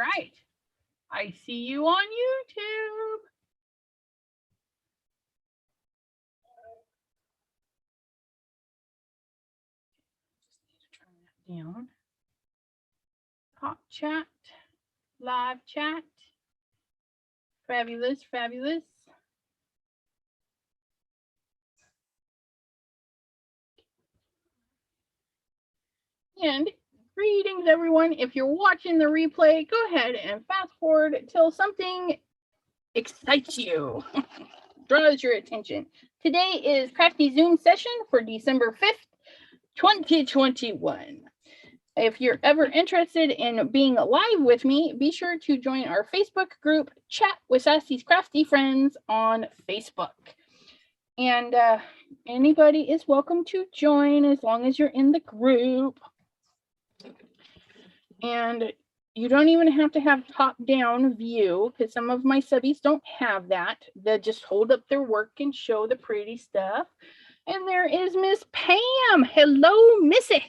right. I see you on YouTube. Just need to turn that down. Hot chat, live chat. Fabulous, fabulous. And greetings, everyone. If you're watching the replay, go ahead and fast forward till something excites you, draws your attention. Today is Crafty Zoom session for December 5th, 2021. If you're ever interested in being live with me, be sure to join our Facebook group, Chat with Sassy's Crafty Friends on Facebook. And anybody is welcome to join as long as you're in the group. And you don't even have to have top-down view, because some of my subbies don't have that. They just hold up their work and show the pretty stuff. And there is Miss Pam. Hello, Missy.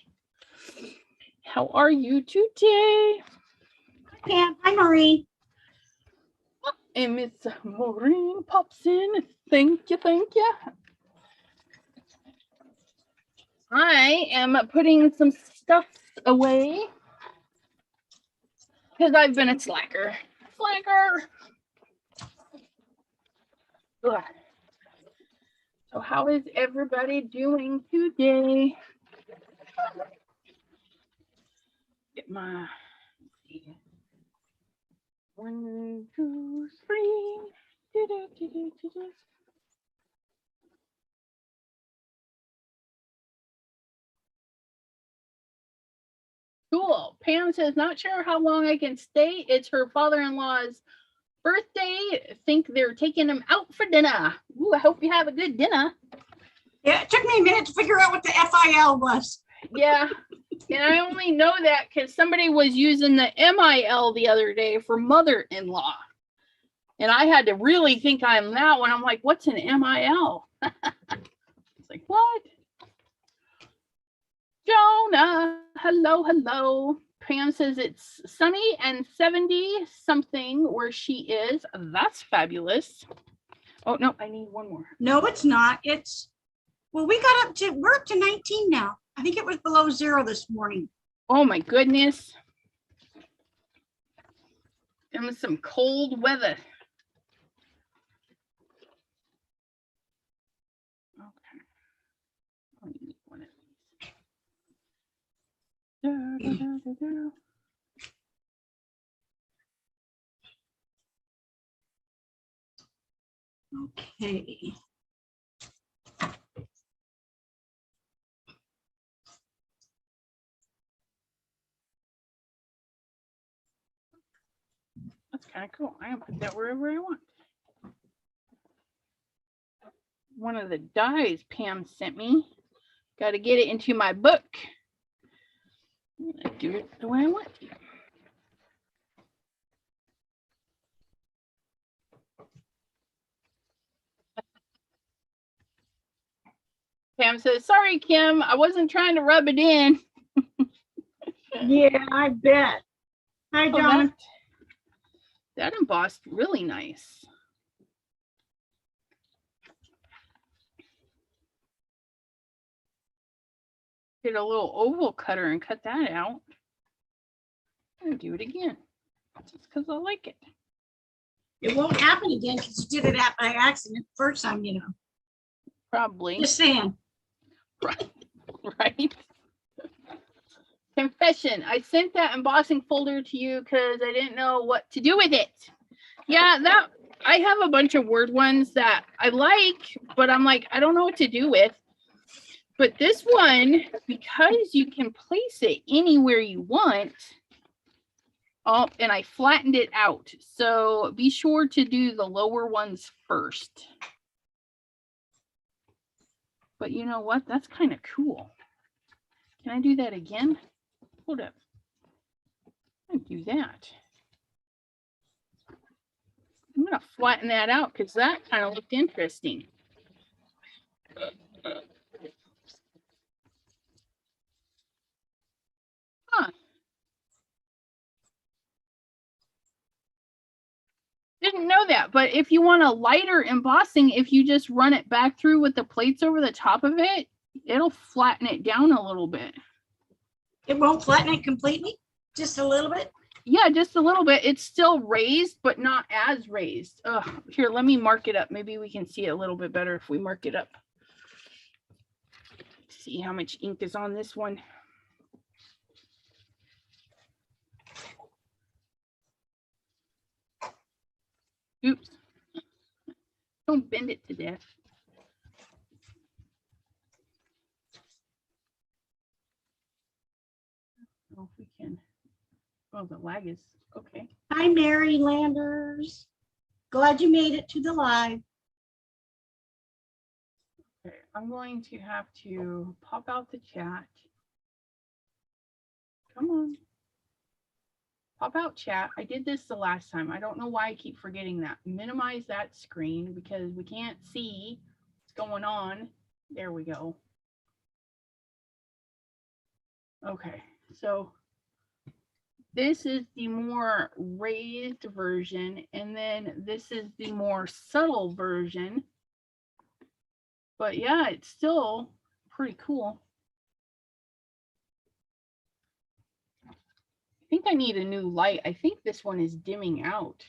How are you today? Hi, Pam. Hi, Maureen. And Miss Maureen pops in. Thank you, thank you. I am putting some stuff away because I've been a slacker. Ugh. So how is everybody doing today? Get my 1, 2, 3. Cool. Pam says, not sure how long I can stay. It's her father-in-law's birthday. Think they're taking him out for dinner. Ooh, I hope you have a good dinner. Yeah, it took me a minute to figure out what the FIL was. Yeah, and I only know that because somebody was using the MIL the other day for mother-in-law. And I had to really think I'm that one. I'm like, what's an MIL? It's like, what? Jonah, hello, hello. Pam says it's sunny and 70 something where she is. That's fabulous. Oh, no, I need one more. No, it's not. It's, well, we're up to 19 now. I think it was below 0 this morning. Oh my goodness. And with some cold weather. Okay. I need one of these. Okay. That's kind of cool. I can put that wherever I want. One of the dies Pam sent me. Got to get it into my book. I do it the way I want to. Pam says, sorry, Kim, I wasn't trying to rub it in. Yeah, I bet. Hi, John. That embossed really nice. Get a little oval cutter and cut that out. And do it again. Just because I like it. It won't happen again because you did it by accident the first time, you know. Probably. Just saying. Right. Confession. I sent that embossing folder to you because I didn't know what to do with it. Yeah, that I have a bunch of word ones that I like, but I'm like, I don't know what to do with. But this one, because you can place it anywhere you want. Oh, and I flattened it out. So be sure to do the lower ones first. But you know what? That's kind of cool. Can I do that again? Hold up. I can do that. I'm going to flatten that out because that kind of looked interesting. Huh. that. But if you want a lighter embossing, if you just run it back through with the plates over the top of it, it'll flatten it down a little bit. It won't flatten it completely? Just a little bit? Yeah, just a little bit. It's still raised, but not as raised. Here, let me mark it up. Maybe we can see it a little bit better if we mark it up. See how much ink is on this one. Oops. Don't bend it to death. Oh, if we can. Oh, the lag is okay. Hi, Mary Landers. Glad you made it to the live. Okay, I'm going to have to pop out the chat. Come on. Pop out chat. I did this the last time. I don't know why I keep forgetting that. Minimize that screen because we can't see what's going on. There we go. Okay, so this is the more raised version, and then this is the more subtle version. But yeah, it's still pretty cool. I think I need a new light. I think this one is dimming out.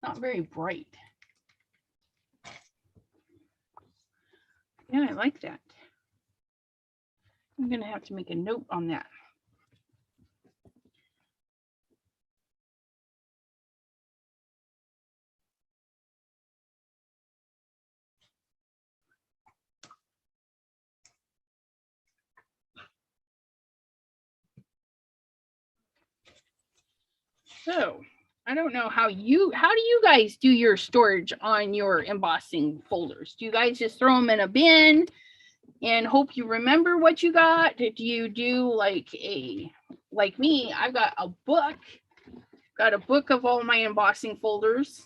Not very bright. Yeah, I like that. I'm going to have to make a note on that. So I don't know how do you guys do your storage on your embossing folders? Do you guys just throw them in a bin and hope you remember what you got? Do you do like me? I've got a book of all my embossing folders.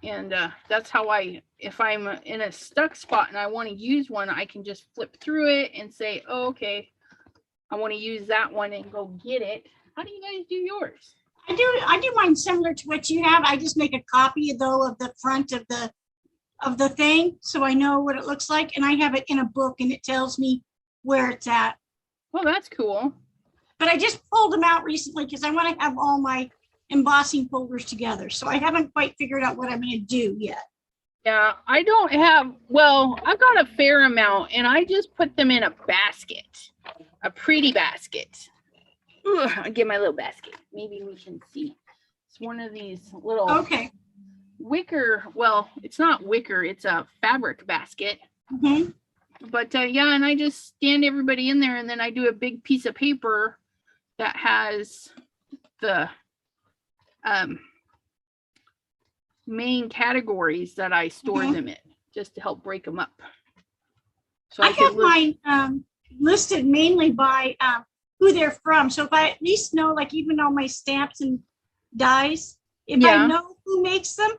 And that's how if I'm in a stuck spot and I want to use one, I can just flip through it and say, oh, okay, I want to use that one and go get it. How do you guys do yours? I do mine similar to what you have. I just make a copy though of the front of the thing so I know what it looks like, and I have it in a book and it tells me where it's at. Well, that's cool. But I just pulled them out recently because I want to have all my embossing folders together. So I haven't quite figured out what I'm going to do yet. Yeah, I don't have, well, I've got a fair amount and I just put them in a basket, a pretty basket. Ugh, I'll get my little basket. Maybe we can see. It's one of these little wicker. Well, it's not wicker. It's a fabric basket. Mm-hmm. But yeah, and I just stand everybody in there, and then I do a big piece of paper that has the main categories that I store them in, just to help break them up. So I have mine listed mainly by who they're from. So if I at least know, like even all my stamps and dies, if I know who makes them,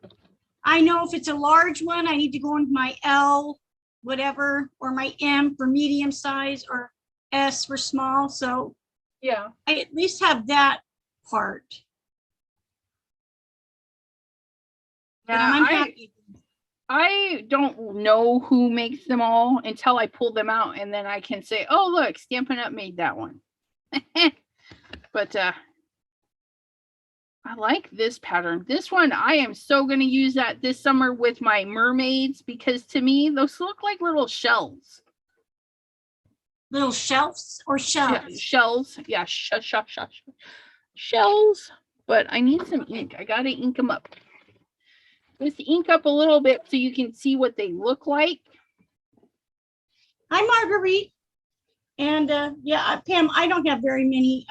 I know if it's a large one, I need to go into my L, whatever, or my M for medium size, or S for small. So yeah, I at least have that part. Yeah, I don't know who makes them all until I pull them out, and then I can say, oh, look, Stampin' Up! Made that one. But I like this pattern. This one, I am so going to use that this summer with my mermaids, because to me, those look like little shells. Little shelves or shells? Yeah, shells. Yeah, shells. But I need some ink. I got to ink them up. Just ink up a little bit so you can see what they look like. Hi, Marguerite. And yeah, Pam, I don't have very many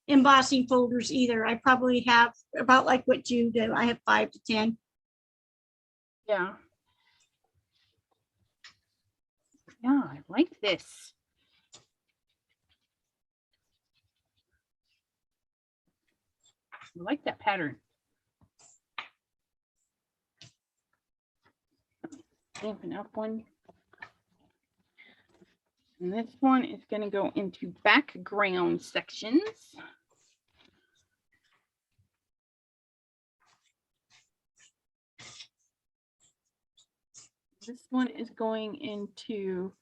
embossing folders either. I probably have about like what you do. I have 5 to 10. Yeah. Yeah, I like this. I like that pattern. Stampin' Up! One. And this one is going to go into background sections. This one is going into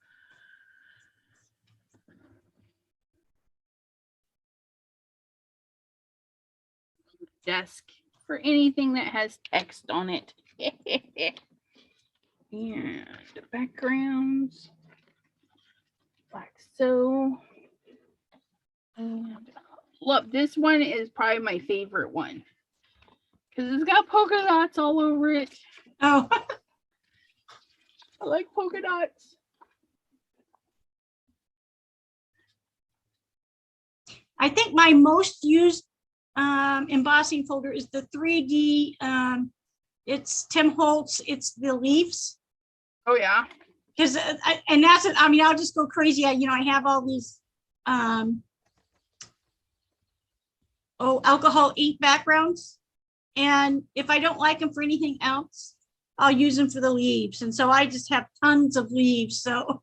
desk for anything that has text on it. And the backgrounds, like so. And look, this one is probably my favorite one because it's got polka dots all over it. Oh, I like polka dots. I think my most used embossing folder is the 3D. It's Tim Holtz. It's the leaves. Oh yeah. Because and that's it. I mean, I'll just go crazy. I have all these alcohol ink backgrounds, and if I don't like them for anything else, I'll use them for the leaves. And so I just have tons of leaves. So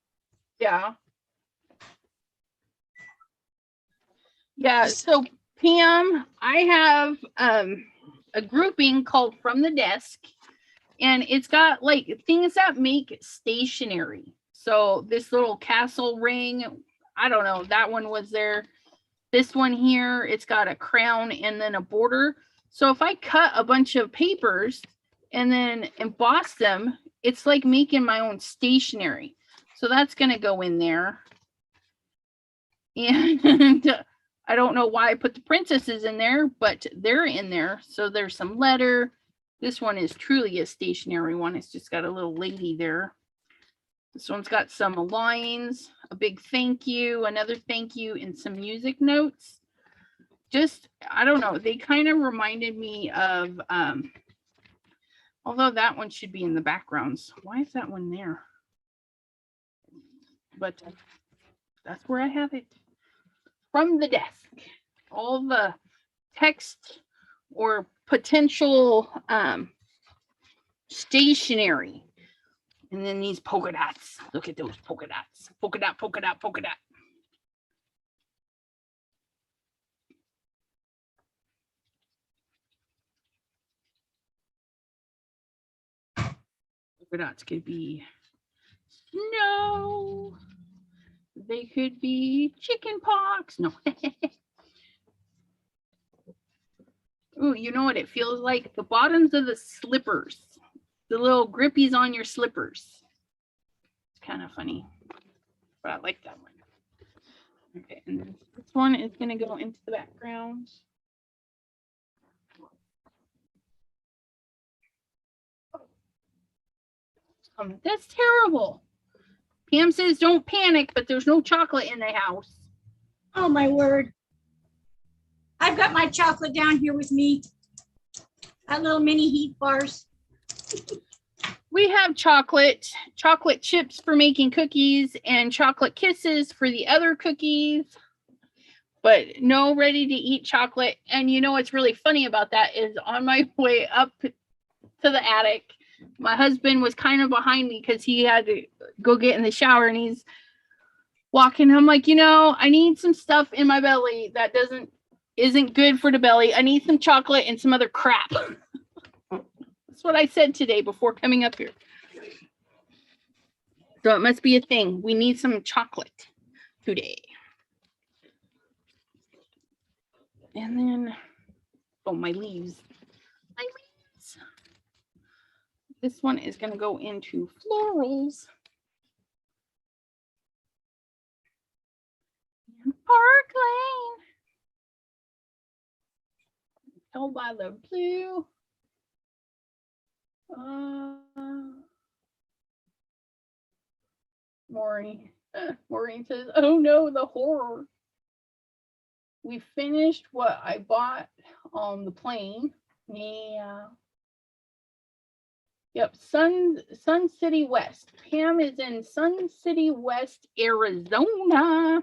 yeah. Yeah, so Pam, I have a grouping called From the Desk, and it's got like things that make stationery. So this little castle ring, I don't know, that one was there. This one here, it's got a crown and then a border. So if I cut a bunch of papers and then emboss them, it's like making my own stationery. So that's going to go in there. And I don't know why I put the princesses in there, but they're in there. So there's some letter. This one is truly a stationary one. It's just got a little lady there. This one's got some lines, a big thank you, another thank you, and some music notes. Just, I don't know, they kind of reminded me of, although that one should be in the backgrounds. Why is that one there? But that's where I have it. From the desk. All the text or potential stationery. And then these polka dots. Look at those polka dots. Polka dot, polka dot, polka dot. Polka dots could be snow. They could be chicken pox. No. Ooh, you know what it feels like? The bottoms of the slippers. The little grippies on your slippers. It's kind of funny. But I like that one. Okay, and then this one is going to go into the background. That's terrible. Pam says don't panic, but there's no chocolate in the house. oh my word. I've got my chocolate down here with me. Got little mini heat bars. We have chocolate chips for making cookies and chocolate kisses for the other cookies, but no ready to eat chocolate. And you know what's really funny about that is on my way up to the attic, my husband was kind of behind me because he had to go get in the shower, and he's walking. I'm like, I need some stuff in my belly that isn't good for the belly. I need some chocolate and some other crap. That's what I said today before coming up here. So it must be a thing. We need some chocolate today. And then, oh, my leaves. My leaves. This one is going to go into florals. And Park Lane. Tell by the blue. Maureen says, oh no, the horror. We finished what I bought on the plane. Yeah. Yep, Sun City West. Pam is in Sun City West, Arizona.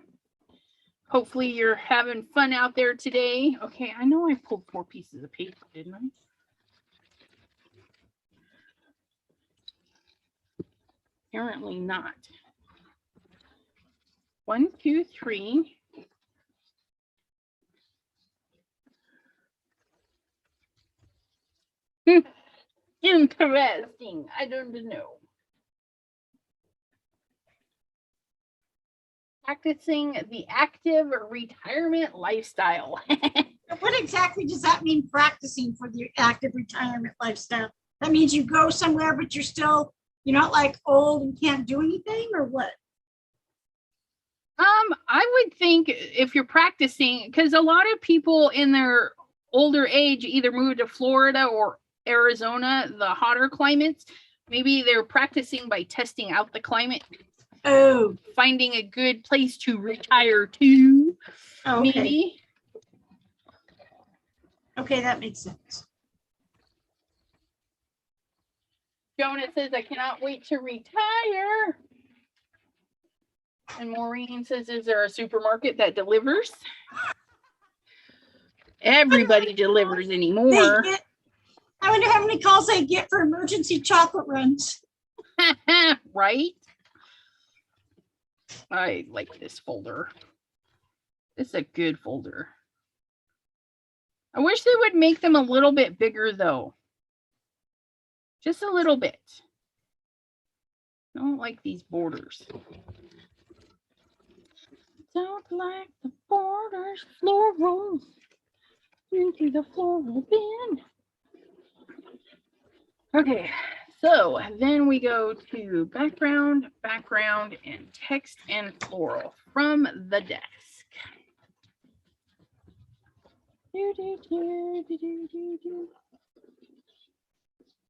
Hopefully you're having fun out there today. Okay, I know I pulled 4 pieces of paper, didn't I? Apparently not. 1, 2, 3. Interesting. I don't know. practicing the active retirement lifestyle. What exactly does that mean, practicing for the active retirement lifestyle? That means you go somewhere, but you're not like old and can't do anything, or what? I would think if you're practicing, because a lot of people in their older age either move to Florida or Arizona, the hotter climates. Maybe they're practicing by testing out the climate. Oh, Finding a good place to retire to. okay. Maybe. Okay, that makes sense. Jonah says, I cannot wait to retire. And Maureen says, is there a supermarket that delivers? Everybody delivers anymore. I wonder how many calls they get for emergency chocolate runs. Right? I like this folder. It's a good folder. I wish they would make them a little bit bigger, though. Just a little bit. I don't like these borders. Don't like the borders, floral into the floral bin. Okay, so then we go to background, and text and floral from the desk.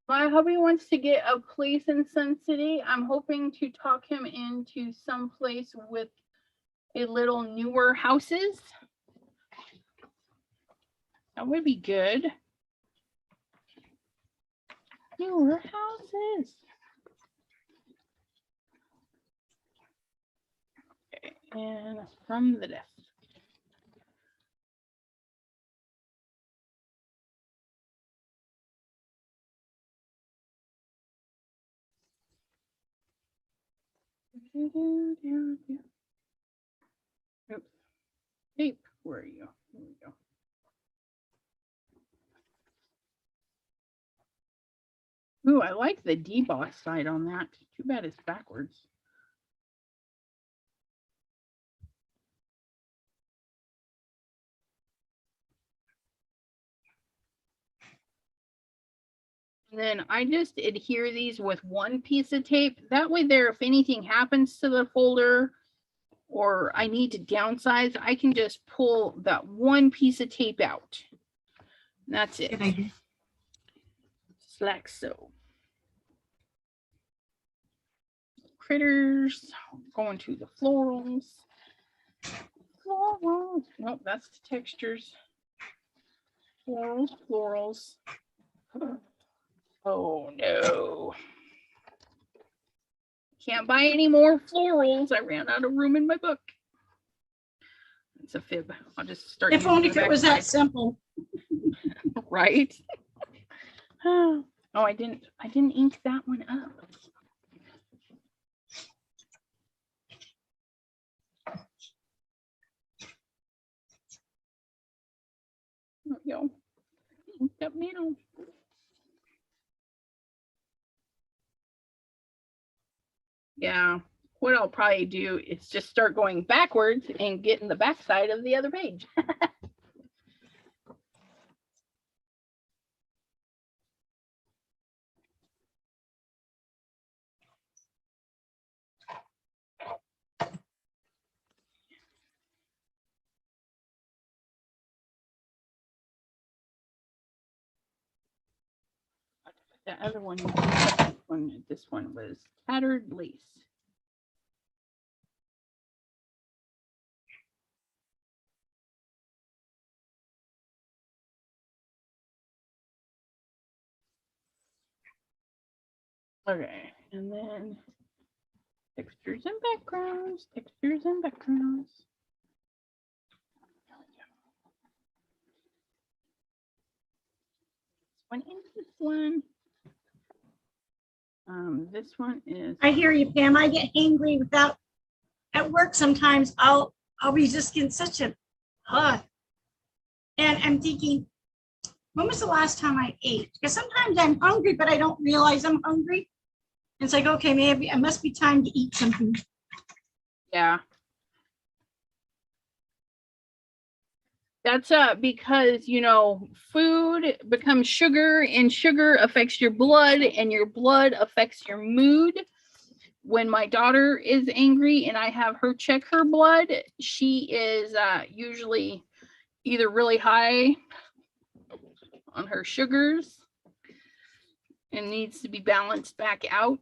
My hubby wants to get a place in Sun City. I'm hoping to talk him into some place with a little newer houses. That would be good. Newer houses. Okay, and from the desk. Oops. Tape, where are you? Here we go. Ooh, I like the deboss side on that. Too bad it's backwards. And then I just adhere these with one piece of tape. That way there, if anything happens to the folder or I need to downsize, I can just pull that one piece of tape out. And that's it. Just like so. Critters, going to the florals. Florals. Nope, that's the textures. Florals, florals. Oh no. Can't buy any more florals. I ran out of room in my book. It's a fib. I'll just start. If only if it was that simple. Right? Oh, I didn't ink that one up. There we go. Inked up middle. Yeah, what I'll probably do is just start going backwards and get in the back side of the other page. The other one, this one was tattered lace. Okay, and then textures and backgrounds, textures and backgrounds. One into this one. This one is. I hear you, Pam. I get hangry without at work. Sometimes I'll be just getting such a and I'm thinking, when was the last time I ate? Because sometimes I'm hungry, but I don't realize I'm hungry. It's like, okay, maybe it must be time to eat something. Yeah. That's because, you know, food becomes sugar, and sugar affects your blood, and your blood affects your mood. When my daughter is angry and I have her check her blood, she is usually either really high on her sugars and needs to be balanced back out.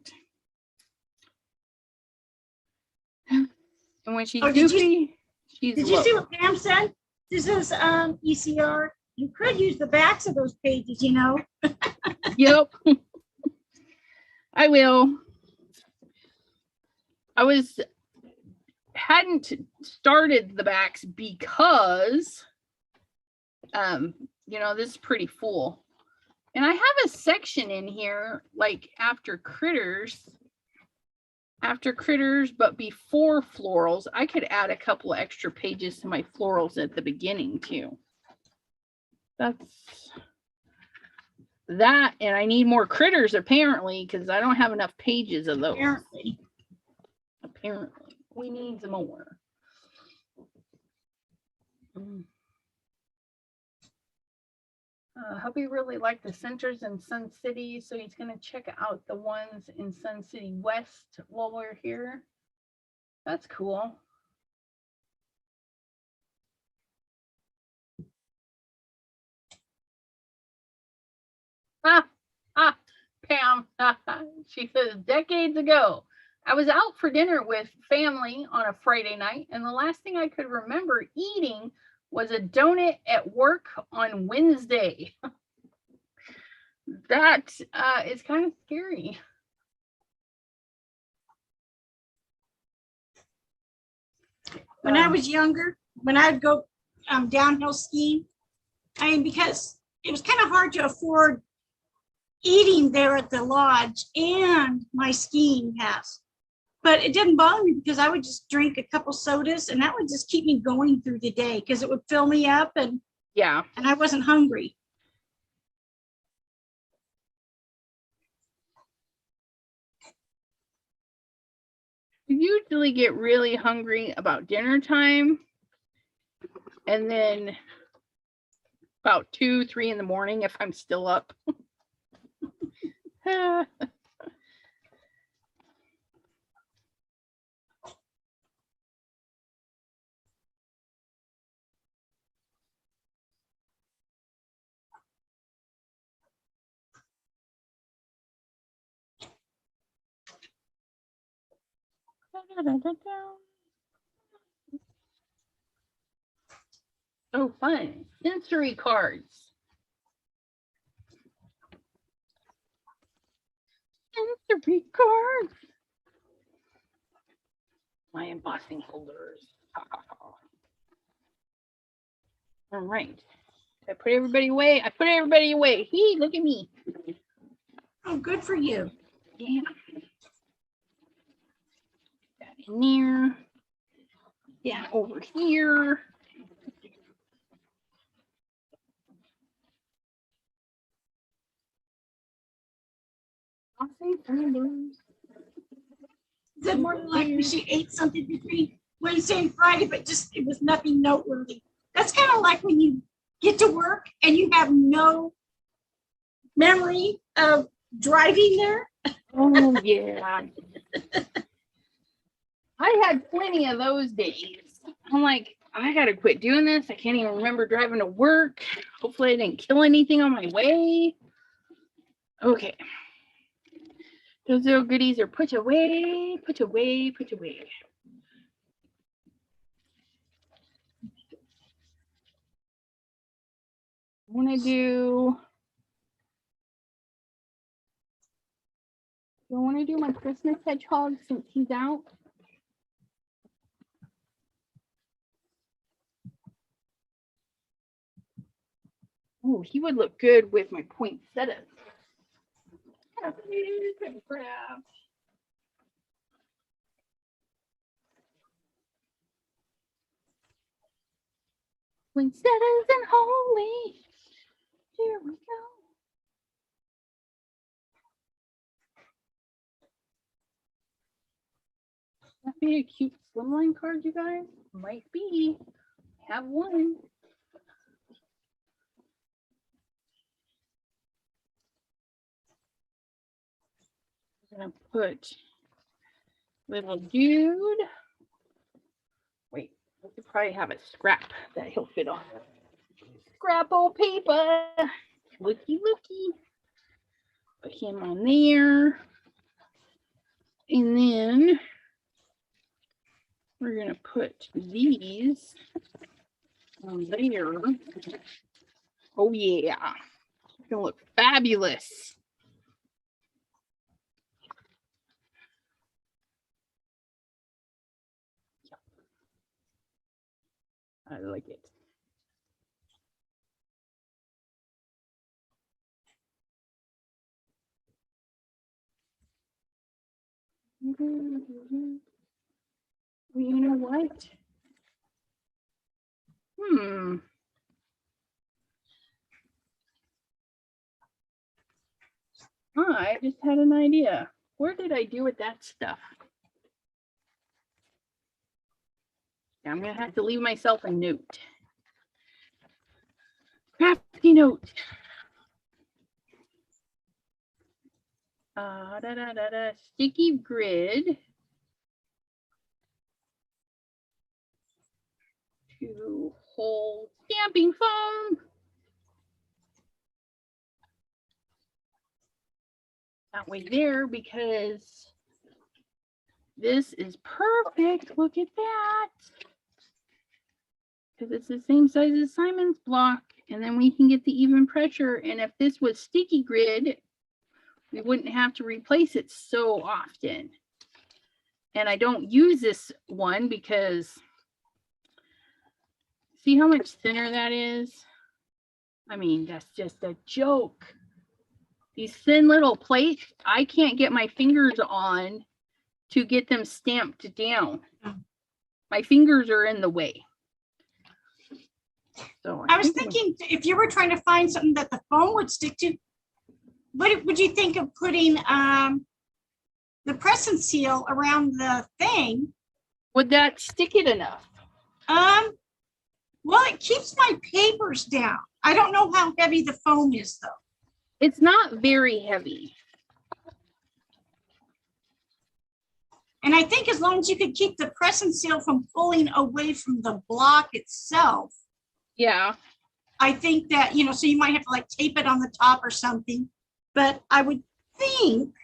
And when she's goofy, she's Did low. you see what Pam said? This is ECR. You could use the backs of those pages, you know. Yep. I will. I hadn't started the backs because you know, this is pretty full. And I have a section in here like after critters, but before florals. I could add a couple of extra pages to my florals at the beginning too. That's that, and I need more critters apparently because I don't have enough pages of those. Apparently, we need some more. Hubby really liked the centers in Sun City, so he's going to check out the ones in Sun City West while we're here. That's cool. Pam, she says, decades ago, I was out for dinner with family on a Friday night, and the last thing I could remember eating was a donut at work on Wednesday. That is kind of scary. When I was younger, when I'd go downhill skiing, I mean, because it was kind of hard to afford eating there at the lodge and my skiing pass. But it didn't bother me because I would just drink a couple sodas and that would just keep me going through the day because it would fill me up and yeah, and I wasn't hungry. I usually get really hungry about dinner time, and then about 2, 3 in the morning if I'm still up. Oh, fun. Sensory cards. Sensory cards. My embossing folders. All right. I put everybody away. I put everybody away. Hey, look at me. Oh, good for you. Yeah. That in there. Yeah, over here. Said more than likely she ate something between Wednesday and Friday, but just it was nothing noteworthy. That's kind of like when you get to work and you have no memory of driving there. Oh, yeah. I had plenty of those days. I'm like, I got to quit doing this. I can't even remember driving to work. Hopefully I didn't kill anything on my way. Okay. Those little goodies are put away, put away, put away. I want to do... Do I want to do my Christmas hedgehog since he's out? Oh, he would look good with my poinsettias. Poinsettias and holy. Here we go. That be a cute slimline card, you guys? Might be. I have one. gonna put little dude. Wait, we could probably have a scrap that he'll fit on. Scrap old paper. Looky, looky. Put him on there. And then we're gonna put these on there. Oh yeah. It's gonna look fabulous. I like it. You know what? I just had an idea. Where did I do with that stuff? I'm gonna have to leave myself a note. Crafty note. Sticky grid to hold stamping foam. That way there, because this is perfect. Look at that. Because it's the same size as Simon's block, and then we can get the even pressure. And if this was sticky grid, we wouldn't have to replace it so often. And I don't use this one because see how much thinner that is? I mean, that's just a joke. These thin little plates, I can't get my fingers on to get them stamped down. My fingers are in the way. So I was thinking if you were trying to find something that the foam would stick to, what would you think of putting the press and seal around the thing? Would that stick it enough? Well, it keeps my papers down. I don't know how heavy the foam is though. It's not very heavy. And I think as long as you could keep the press and seal from pulling away from the block itself. Yeah. I think that, you know, so you might have to like tape it on the top or something, but I would think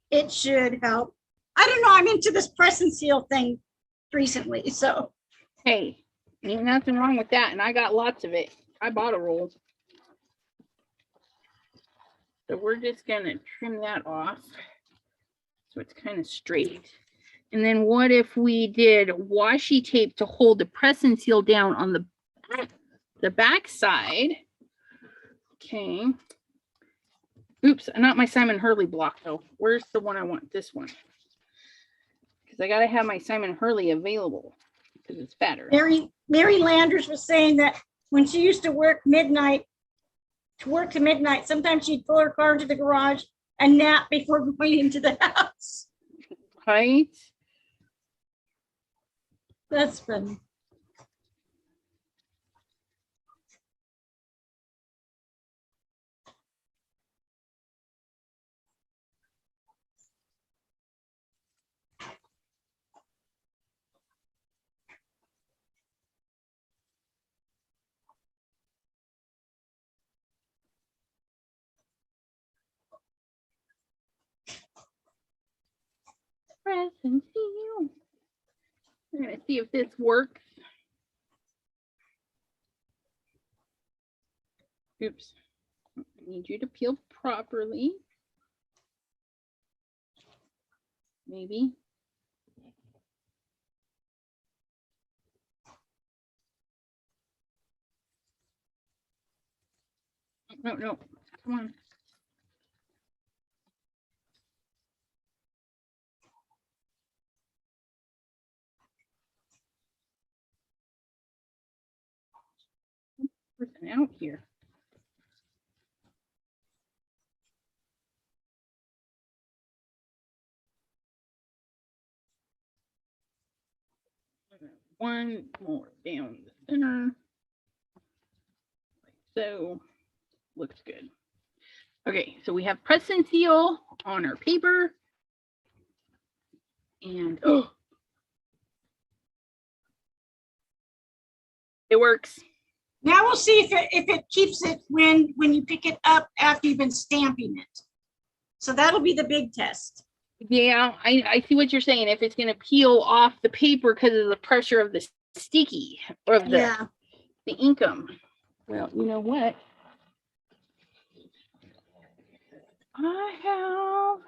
it should help. I don't know. I'm into this press and seal thing recently. So. Hey, ain't nothing wrong with that. And I got lots of it. I bought a roll. So we're just going to trim that off. So it's kind of straight. And then what if we did washi tape to hold the press and seal down on the back side? Okay. Oops, not my Simon Hurley block though. Where's the one I want? This one. Because I got to have my Simon Hurley available because it's fatter. Mary Landers was saying that when she used to work to midnight, sometimes she'd pull her car into the garage and nap before going into the house. Right? That's funny. Press and seal. We're going to see if this works. Oops. I need you to peel properly. Maybe. No. Come on. Person out here. One more down the center. Like so. Looks good. Okay, so we have press and seal on our paper. And it works. Now we'll see if it keeps it when you pick it up after you've been stamping it. So that'll be the big test. Yeah, I see what you're saying. If it's going to peel off the paper because of the pressure of the sticky or the inkum. Well, you know what? I have.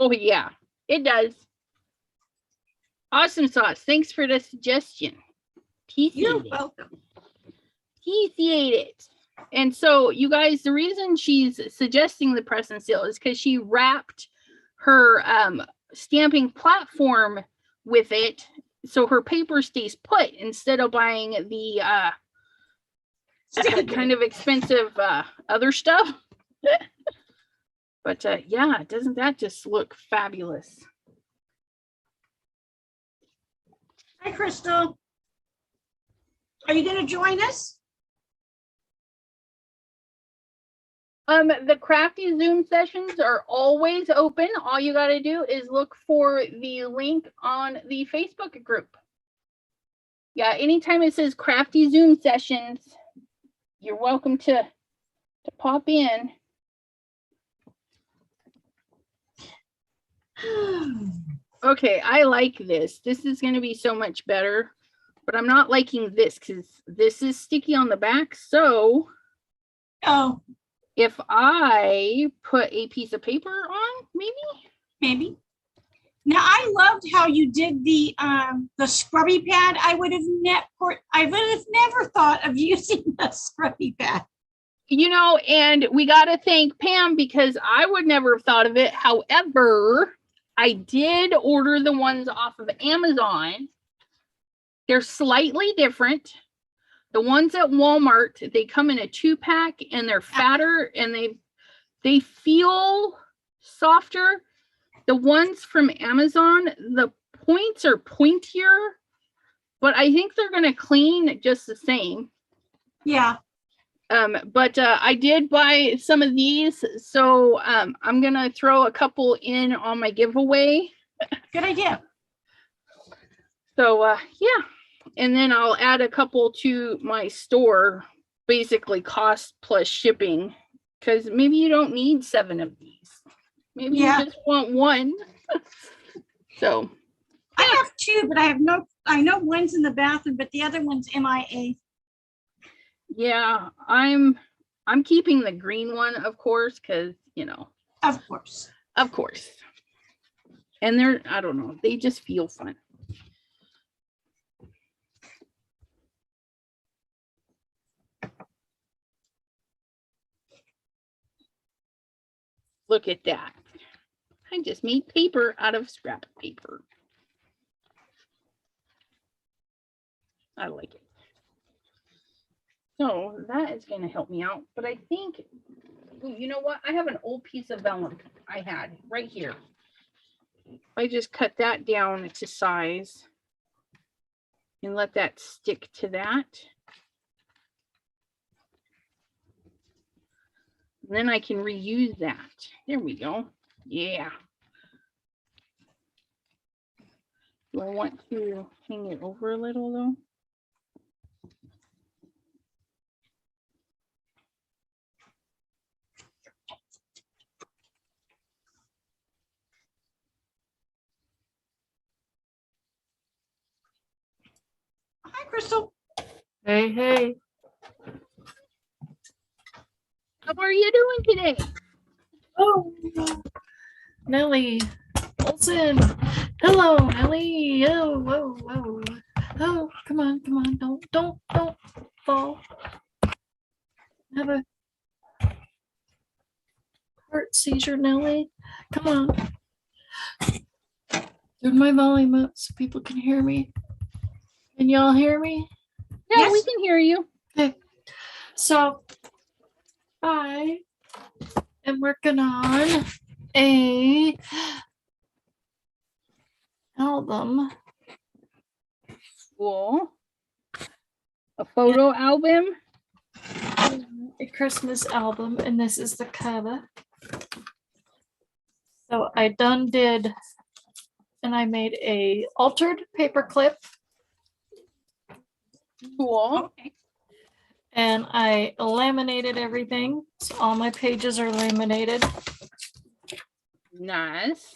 Oh, yeah, it does. Awesome sauce. Thanks for the suggestion. You're welcome. Appreciate it. And so, you guys, the reason she's suggesting the press and seal is because she wrapped her stamping platform with it, so her paper stays put instead of buying the kind of expensive other stuff. But yeah, doesn't that just look fabulous? Hi, Crystal. Are you going to join us? The Crafty Zoom sessions are always open. All you got to do is look for the link on the Facebook group. Yeah, anytime it says Crafty Zoom sessions, you're welcome to pop in. Okay, I like this. This is going to be so much better, but I'm not liking this because this is sticky on the back. So, if I put a piece of paper on, maybe. Now I loved how you did the scrubby pad. I would have never thought of using the scrubby pad. You know, and we got to thank Pam because I would never have thought of it. However, I did order the ones off of Amazon. They're slightly different. The ones at Walmart, they come in a 2-pack and they're fatter and they feel softer. The ones from Amazon, the points are pointier, but I think they're going to clean just the same. Yeah. But I did buy some of these, so I'm going to throw a couple in on my giveaway. Good idea. So, yeah. And then I'll add a couple to my store, basically cost plus shipping, because maybe you don't need 7 of these. Maybe you just want one. So. I have 2, but I know one's in the bathroom, but the other one's MIA. Yeah, I'm keeping the green one, of course, because, you know. Of course. And they're, I don't know, they just feel fun. Look at that. I just made paper out of scrap paper. I like it. So that is going to help me out. But I think, you know what? I have an old piece of vellum I had right here. I just cut that down to size and let that stick to that. And then I can reuse that. There we go. Yeah. Do I want to hang it over a little though? Hi, Crystal. Hey. How are you doing today? Oh, Nellie Olson. Hello, Nellie. Oh, come on. Don't fall. Have a heart seizure, Nellie. Come on. Turn my volume up so people can hear me. Can y'all hear me? Yeah, we Yes. can hear you. Okay. So I am working on a album. Cool. A photo album. A Christmas album, and this is the cover. So I done did, and I made a altered paper clip, Cool. Okay. and I laminated everything. So all my pages are laminated. Nice.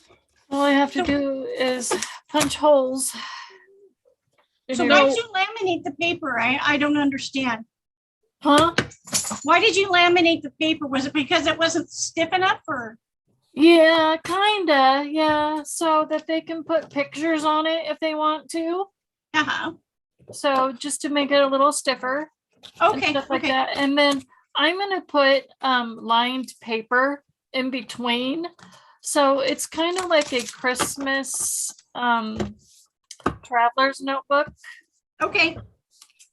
All I have to do is punch holes. in So it. why did you laminate the paper? I don't understand. Huh? Why did you laminate the paper? Was it because it wasn't stiff enough or? Yeah, kinda. Yeah, so that they can put pictures on it if they want to. Uh-huh. So just to make it a little stiffer. And Okay, stuff like okay. that. And then I'm gonna put lined paper in between. So it's kind of like a Christmas traveler's notebook Okay.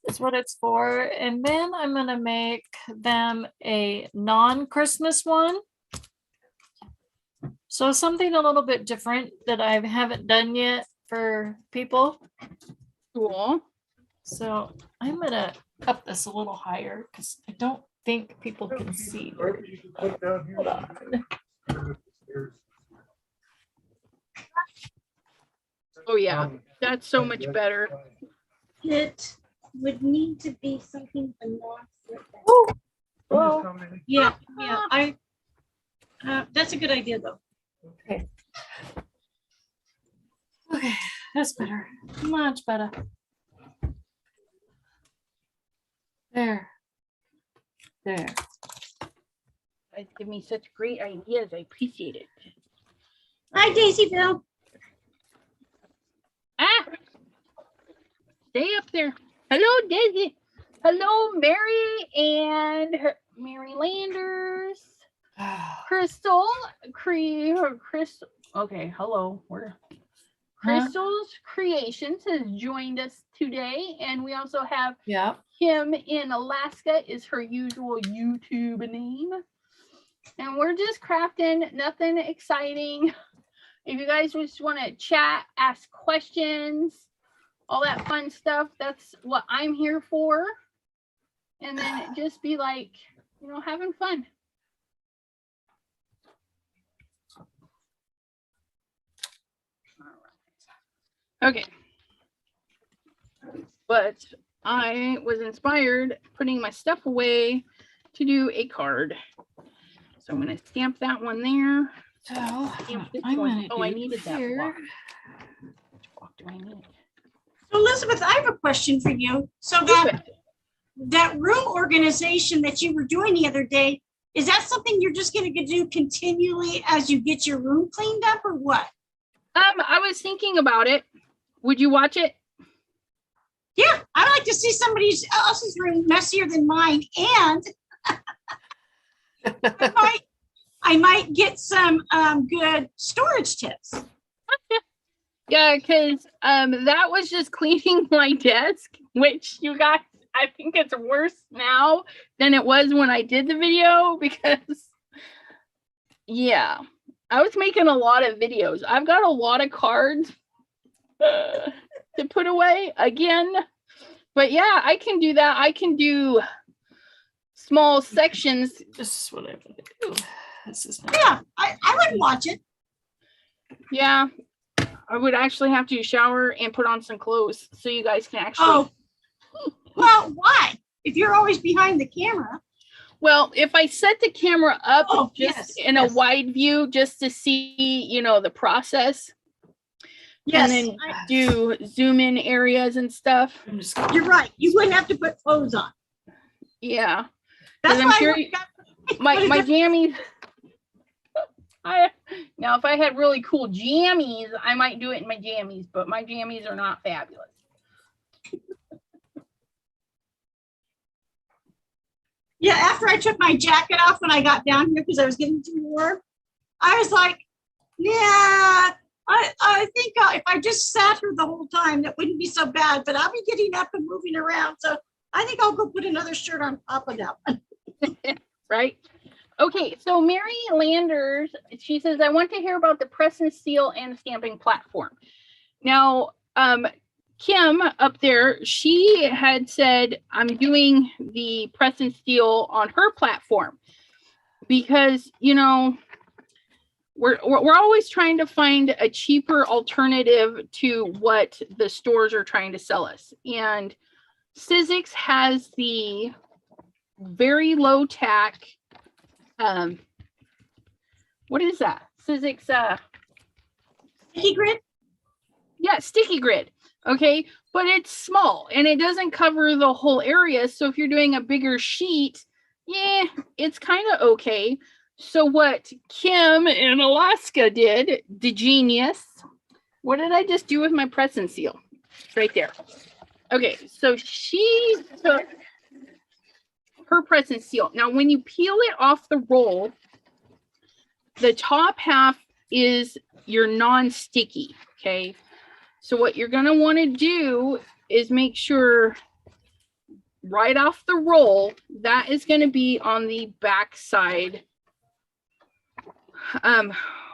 is what it's for. And then I'm gonna make them a non-Christmas one. So something a little bit different that I haven't done yet for people. Cool. So I'm gonna up this a little higher because I don't think people can see. Hold on. Oh yeah, that's so much better. It would need to be something enough. Well, Yeah, yeah. That's a good idea though. okay. Okay, that's better. Much better. There. There. You guys give me such great ideas. I appreciate it. Hi, Daisyville. Ah, stay up there. Hello, Daisy. Hello, Mary and Mary Landers. Crystal, Crystal. Okay, hello. We're Crystal's Creations has joined us today, and we also have Yeah. Kim in Alaska is her usual YouTube name, and we're just crafting, nothing exciting. If you guys just want to chat, ask questions, all that fun stuff, that's what I'm here for. And then just be like, having fun. Okay. But I was inspired putting my stuff away to do a card. So I'm going to stamp that one there. So Stamp this I'm one. gonna Oh, I do needed that here. block. Which block do I need? So Elizabeth, I have a question for you. So that room organization that you were doing the other day, is that something you're just going to do continually as you get your room cleaned up or what? I was thinking about it. Would you watch it? Yeah, I like to see somebody else's room messier than mine, and I might get some good storage tips. Yeah, because that was just cleaning my desk, which you guys, I think it's worse now than it was when I did the video because, yeah, I was making a lot of videos. I've got a lot of cards to put away again. But yeah, I can do that. I can do small sections. This is what I'm gonna do. This is not Yeah, I would watch it. Yeah, I would actually have to shower and put on some clothes so you guys can actually. Oh, well, why? If you're always behind the camera. Well, if I set the camera up in a yes. wide view just to see, the process. Yes, And then do zoom in areas and stuff. I'm just you're right. You wouldn't have to put clothes on. Yeah. That's I'm why sure my jammies. Now, if I had really cool jammies, I might do it in my jammies, but my jammies are not fabulous. Yeah, after I took my jacket off when I got down here because I was getting too warm, I was like, yeah, I think if I just sat here the whole time, that wouldn't be so bad, but I'll be getting up and moving around. So I think I'll go put another shirt on top of that one. Right? Okay, so Mary Landers, she says, I want to hear about the press and seal and stamping platform. Now, Kim up there, she had said, I'm doing the press and seal on her platform because, you know, we're always trying to find a cheaper alternative to what the stores are trying to sell us. And Sizzix has the very low tack, what is that? Sizzix, Sticky grid? yeah, sticky grid. Okay, but it's small and it doesn't cover the whole area. So if you're doing a bigger sheet, yeah, it's kind of okay. So what Kim in Alaska did, the genius, what did I just do with my press and seal? Right there. Okay, so she took her press and seal. Now, when you peel it off the roll, the top half is your non-sticky, okay? So what you're going to want to do is make sure right off the roll, that is going to be on the back side,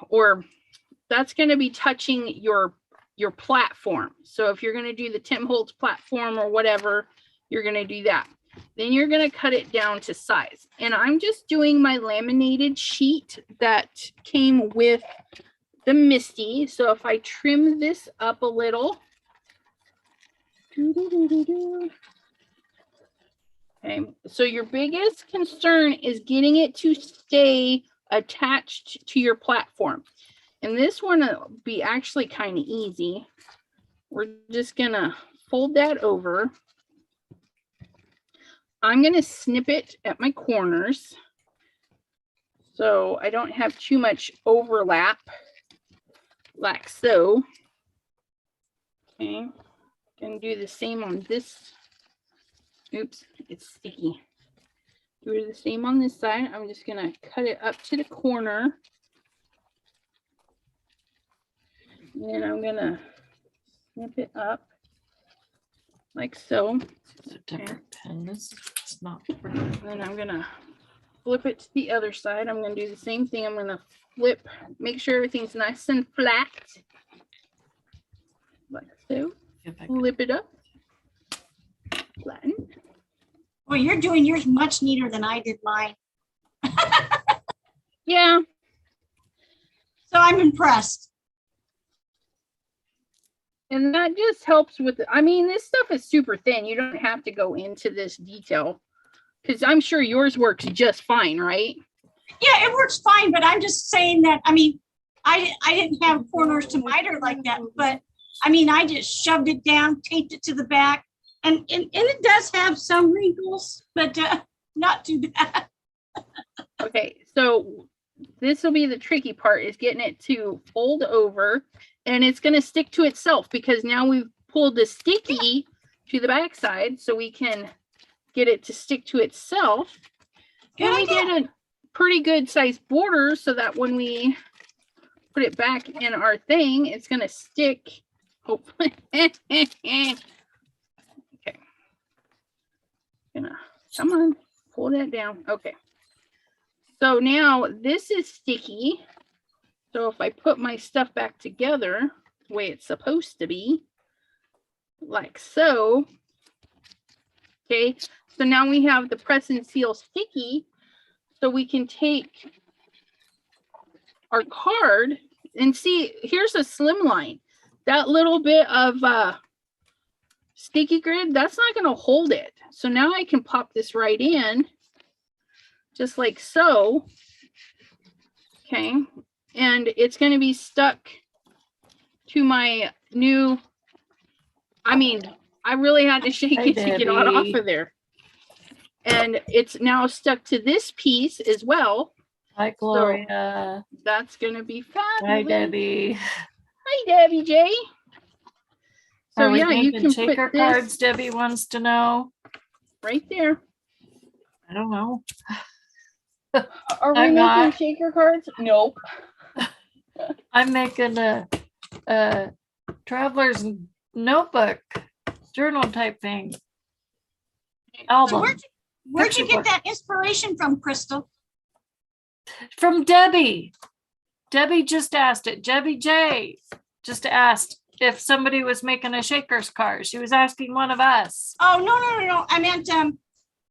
or that's going to be touching your platform. So if you're going to do the Tim Holtz platform or whatever, you're going to do that. Then you're going to cut it down to size. And I'm just doing my laminated sheet that came with the Misty. So if I trim this up a little, okay, so your biggest concern is getting it to stay attached to your platform. And this one will be actually kind of easy. We're just gonna fold that over. I'm gonna snip it at my corners so I don't have too much overlap, like so. Okay, gonna do the same on this. Oops, it's sticky. Do the same on this side. I'm just gonna cut it up to the corner. And I'm gonna snip it up like so. It's a different pen. This is not. Then I'm gonna flip it to the other side. I'm gonna do the same thing. I'm gonna flip, make sure everything's nice and flat. Like so. Flip it up. Flatten. Well, you're doing yours much neater than I did mine. Yeah. So I'm impressed. And that just helps with, I mean, this stuff is super thin. You don't have to go into this detail because I'm sure yours works just fine, right? Yeah, it works fine, but I'm just saying that, I mean, I didn't have corners to miter like that, but I mean, I just shoved it down, taped it to the back, and it does have some wrinkles, but not too bad. Okay, so this will be the tricky part, is getting it to fold over, and it's going to stick to itself because now we've pulled the sticky to the back side so we can get it to stick to itself. And we did a pretty good sized border so that when we put it back in our thing, it's going to stick, hopefully. Okay. Come on, pull that down. Okay. So now this is sticky. So if I put my stuff back together the way it's supposed to be, like so. Okay, so now we have the press and seal sticky. So we can take our card and see, here's a slim line. That little bit of sticky grid, that's not going to hold it. So now I can pop this right in, just like so. Okay, and it's going to be stuck to my new, I mean, I really had to shake it to get it off of there. And it's now stuck to this piece as well. Hi, Gloria. So that's going to be fabulous. Hi, Debbie. Hi, Debbie J. So Are we yeah, you can shaker put this cards, Debbie wants to know. right there. I don't know. Are we making shaker cards? Nope. I'm making a traveler's notebook, journal type thing. So Album. where'd you Picture get that inspiration from, Crystal? From Debbie. Debbie just asked it. Debbie J just asked if somebody was making a shaker's card. She was asking one of us. Oh, no. I meant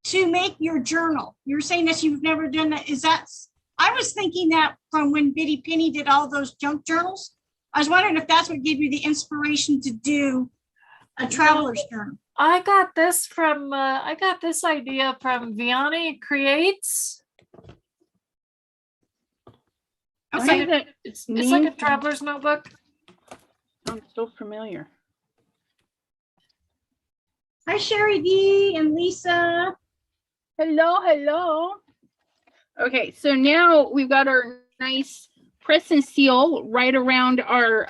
to make your journal. You're saying that you've never done that. I was thinking that from when Biddy Penny did all those junk journals. I was wondering if that's what gave you the inspiration to do a traveler's journal. I got this idea from Vianney Creates. It's like a traveler's notebook. Sounds so familiar. Hi, Sherry D and Lisa. Hello. Okay, so now we've got our nice press and seal right around our,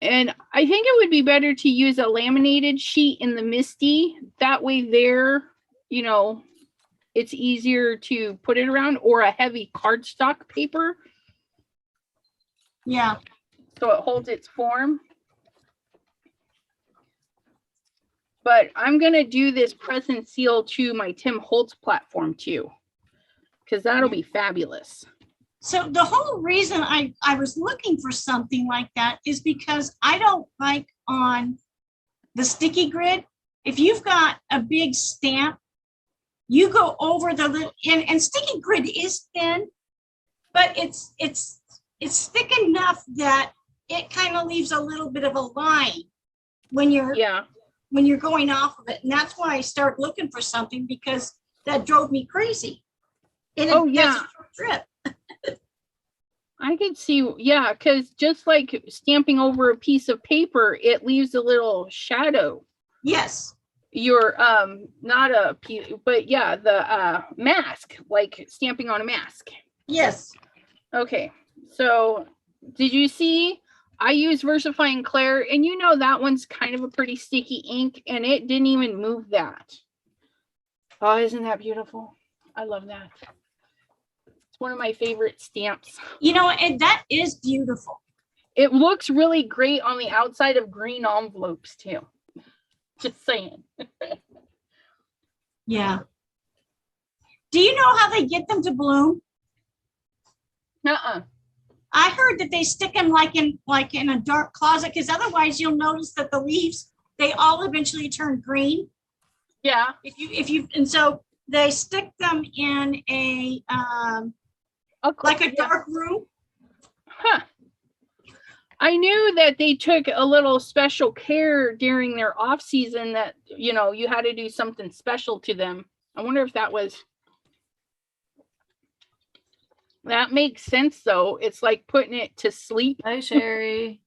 and I think it would be better to use a laminated sheet in the MISTI. That way there, it's easier to put it around, or a heavy cardstock paper. Yeah. So it holds its form. But I'm going to do this press and seal to my Tim Holtz platform too, because that'll be fabulous. So the whole reason I was looking for something like that is because I don't like on the sticky grid, if you've got a big stamp, you go over the little, and sticky grid is thin, but it's thick enough that it kind of leaves a little bit of a line when you're going off of it. And that's why I started looking for something, because that drove me crazy. And that's a short trip. I could see, because just like stamping over a piece of paper, it leaves a little shadow. Yes. You're not a piece, but the mask, like stamping on a mask. Yes. Okay, so did you see? I use VersaFine Clair, and that one's kind of a pretty sticky ink, and it didn't even move that. Oh, isn't that beautiful? I love that. It's one of my favorite stamps. And that is beautiful. It looks really great on the outside of green envelopes too. Just saying. Yeah. Do you know how they get them to bloom? I heard that they stick them like in a dark closet, because otherwise you'll notice that the leaves, they all eventually turn green. Yeah. And so they stick them in a like a dark room. Huh. I knew that they took a little special care during their off season, that you had to do something special to them. I wonder if that makes sense though. It's like putting it to sleep. Hi, Sherry.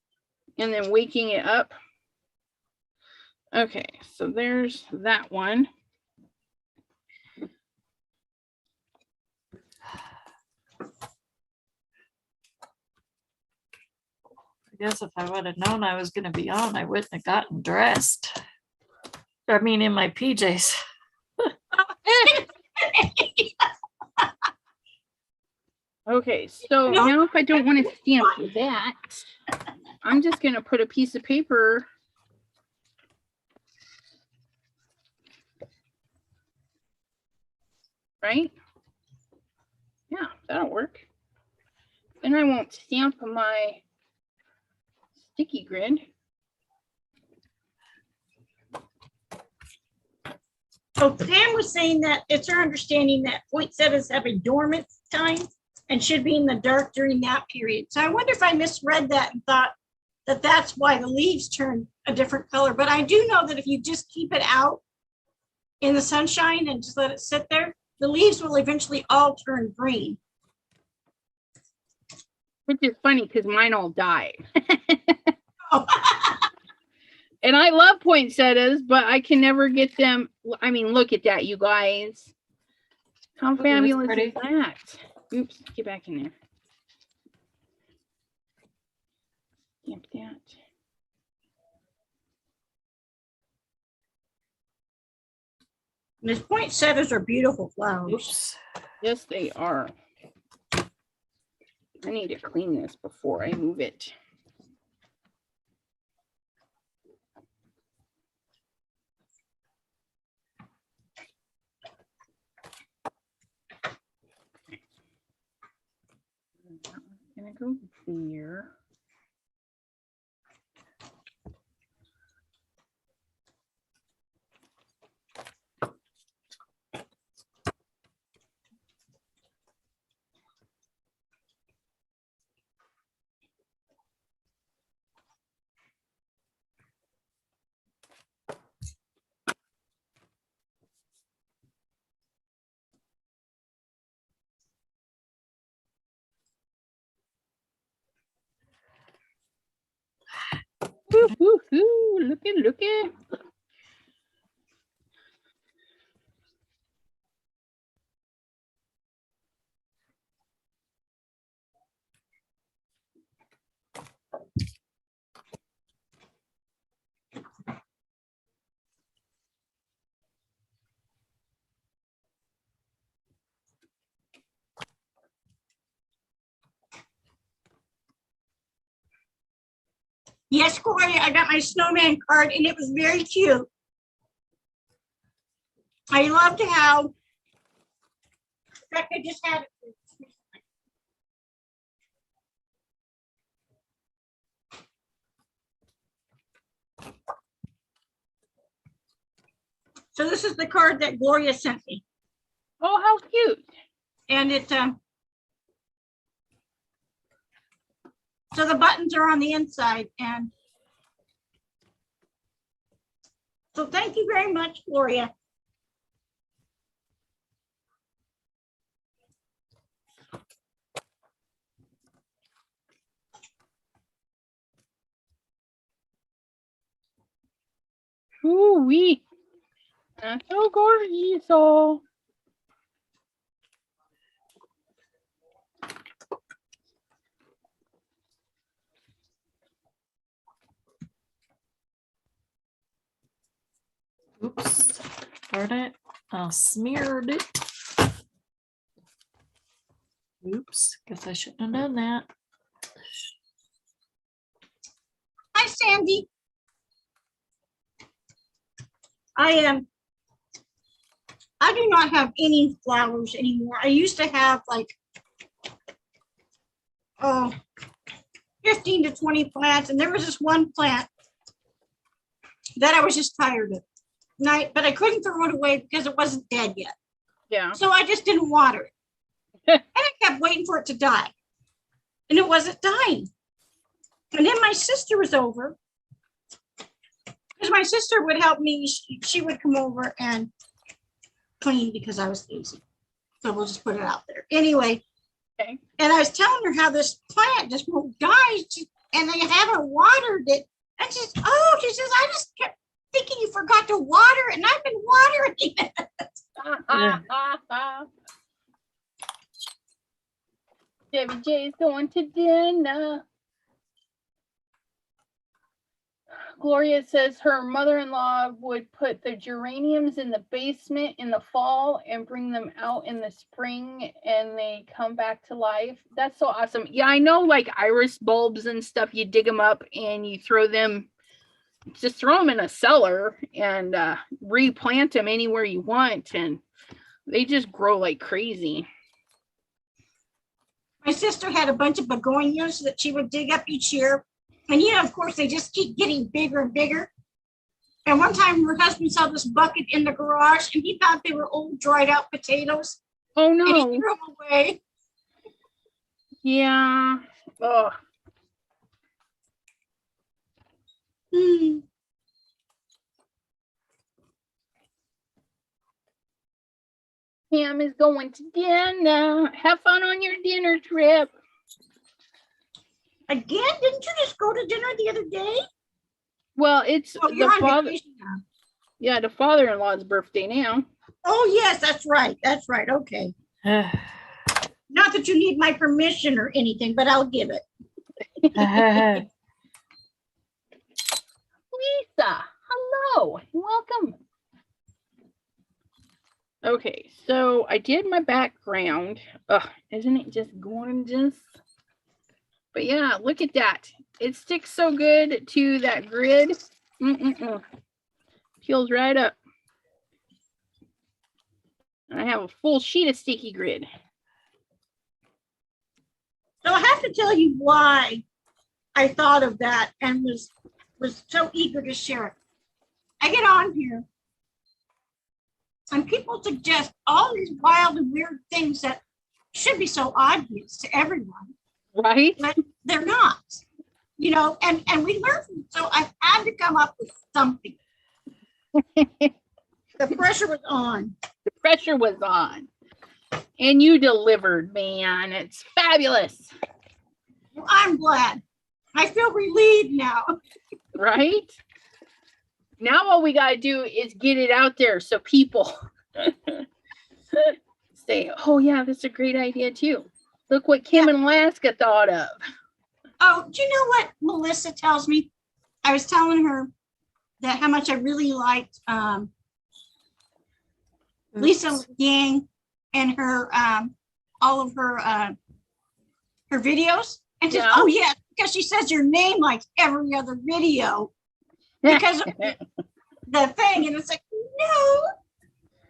And then waking it up. Okay, so there's that one. I guess if I would have known I was going to be on, I wouldn't have gotten dressed. I mean, in my PJs. Okay, so now if I don't want to stamp that, I'm just going to put a piece of paper right? Yeah, that'll work. Then I won't stamp my sticky grid. So Pam was saying that it's her understanding that poinsettias have a dormant time and should be in the dark during that period. So I wonder if I misread that and thought that that's why the leaves turn a different color. But I do know that if you just keep it out in the sunshine and just let it sit there, the leaves will eventually all turn green. Which is funny because mine all die. Oh. And I love poinsettias, but I can never get them. I mean, look at that, you guys. How fabulous is that? Oops, get back in there. Stamp that. These poinsettias are beautiful flowers. Oops. Yes, they are. I need to clean this before I move it. gonna go there. Woo, woo, woo. Looky. Yes, Corey, I got my snowman card and it was very cute. I loved how Becca just had it. So this is the card that Gloria sent me. Oh, how cute. And it, so the buttons are on the inside. And so thank you very much, Gloria. Ooh-wee. That's so gorgeous. Oh. Oops. Darn it. I smeared it. Oops. Guess I shouldn't have done that. Hi, Sandy. I do not have any flowers anymore. I used to have like 15 to 20 plants, and there was this one plant that I was just tired of. But I couldn't throw it away because it wasn't dead yet. Yeah. So I just didn't water it. And I kept waiting for it to die. And it wasn't dying. And then my sister was over. Because my sister would help me. She would come over and clean because I was lazy. So we'll just put it out there. Anyway. Okay. And I was telling her how this plant just won't die. And they haven't watered it. And she says, I just kept thinking you forgot to water it. And I've been watering it. Debbie J is going to dinner. Gloria says her mother-in-law would put the geraniums in the basement in the fall and bring them out in the spring and they come back to life. That's so awesome. Yeah, I know, like iris bulbs and stuff, you dig them up and you throw them in a cellar and replant them anywhere you want and they just grow like crazy. My sister had a bunch of begonias that she would dig up each year. And of course, they just keep getting bigger and bigger. And one time her husband saw this bucket in the garage and he thought they were old dried out potatoes. Oh no. And he threw them away. Yeah. Oh. Pam is going to dinner. Have fun on your dinner trip. Again? Didn't you just go to dinner the other day? Well, it's you're the on father. vacation now. Yeah, the father-in-law's birthday now. Oh, yes, that's right. That's right. Okay. Not that you need my permission or anything, but I'll give it. Lisa, hello. Welcome. Okay, so I did my background. Ugh, isn't it just gorgeous? But yeah, look at that. It sticks so good to that grid. Peels right up. I have a full sheet of sticky grid. So I have to tell you why I thought of that and was so eager to share it. I get on here and people suggest all these wild and weird things that should be so obvious to everyone, Right? but they're not, and we learn from it. So I had to come up with something. The pressure was on. The pressure was on. And you delivered, man. It's fabulous. Well, I'm glad. I feel relieved now. Right? Now all we got to do is get it out there so people say, oh, yeah, that's a great idea, too. Look what Kim in Alaska thought of. Oh, do you know what Melissa tells me? I was telling her that how much I really liked Lisa Yang and her all of her videos. And just, oh yeah, because she says your name like every other video because of the thing. And it's like,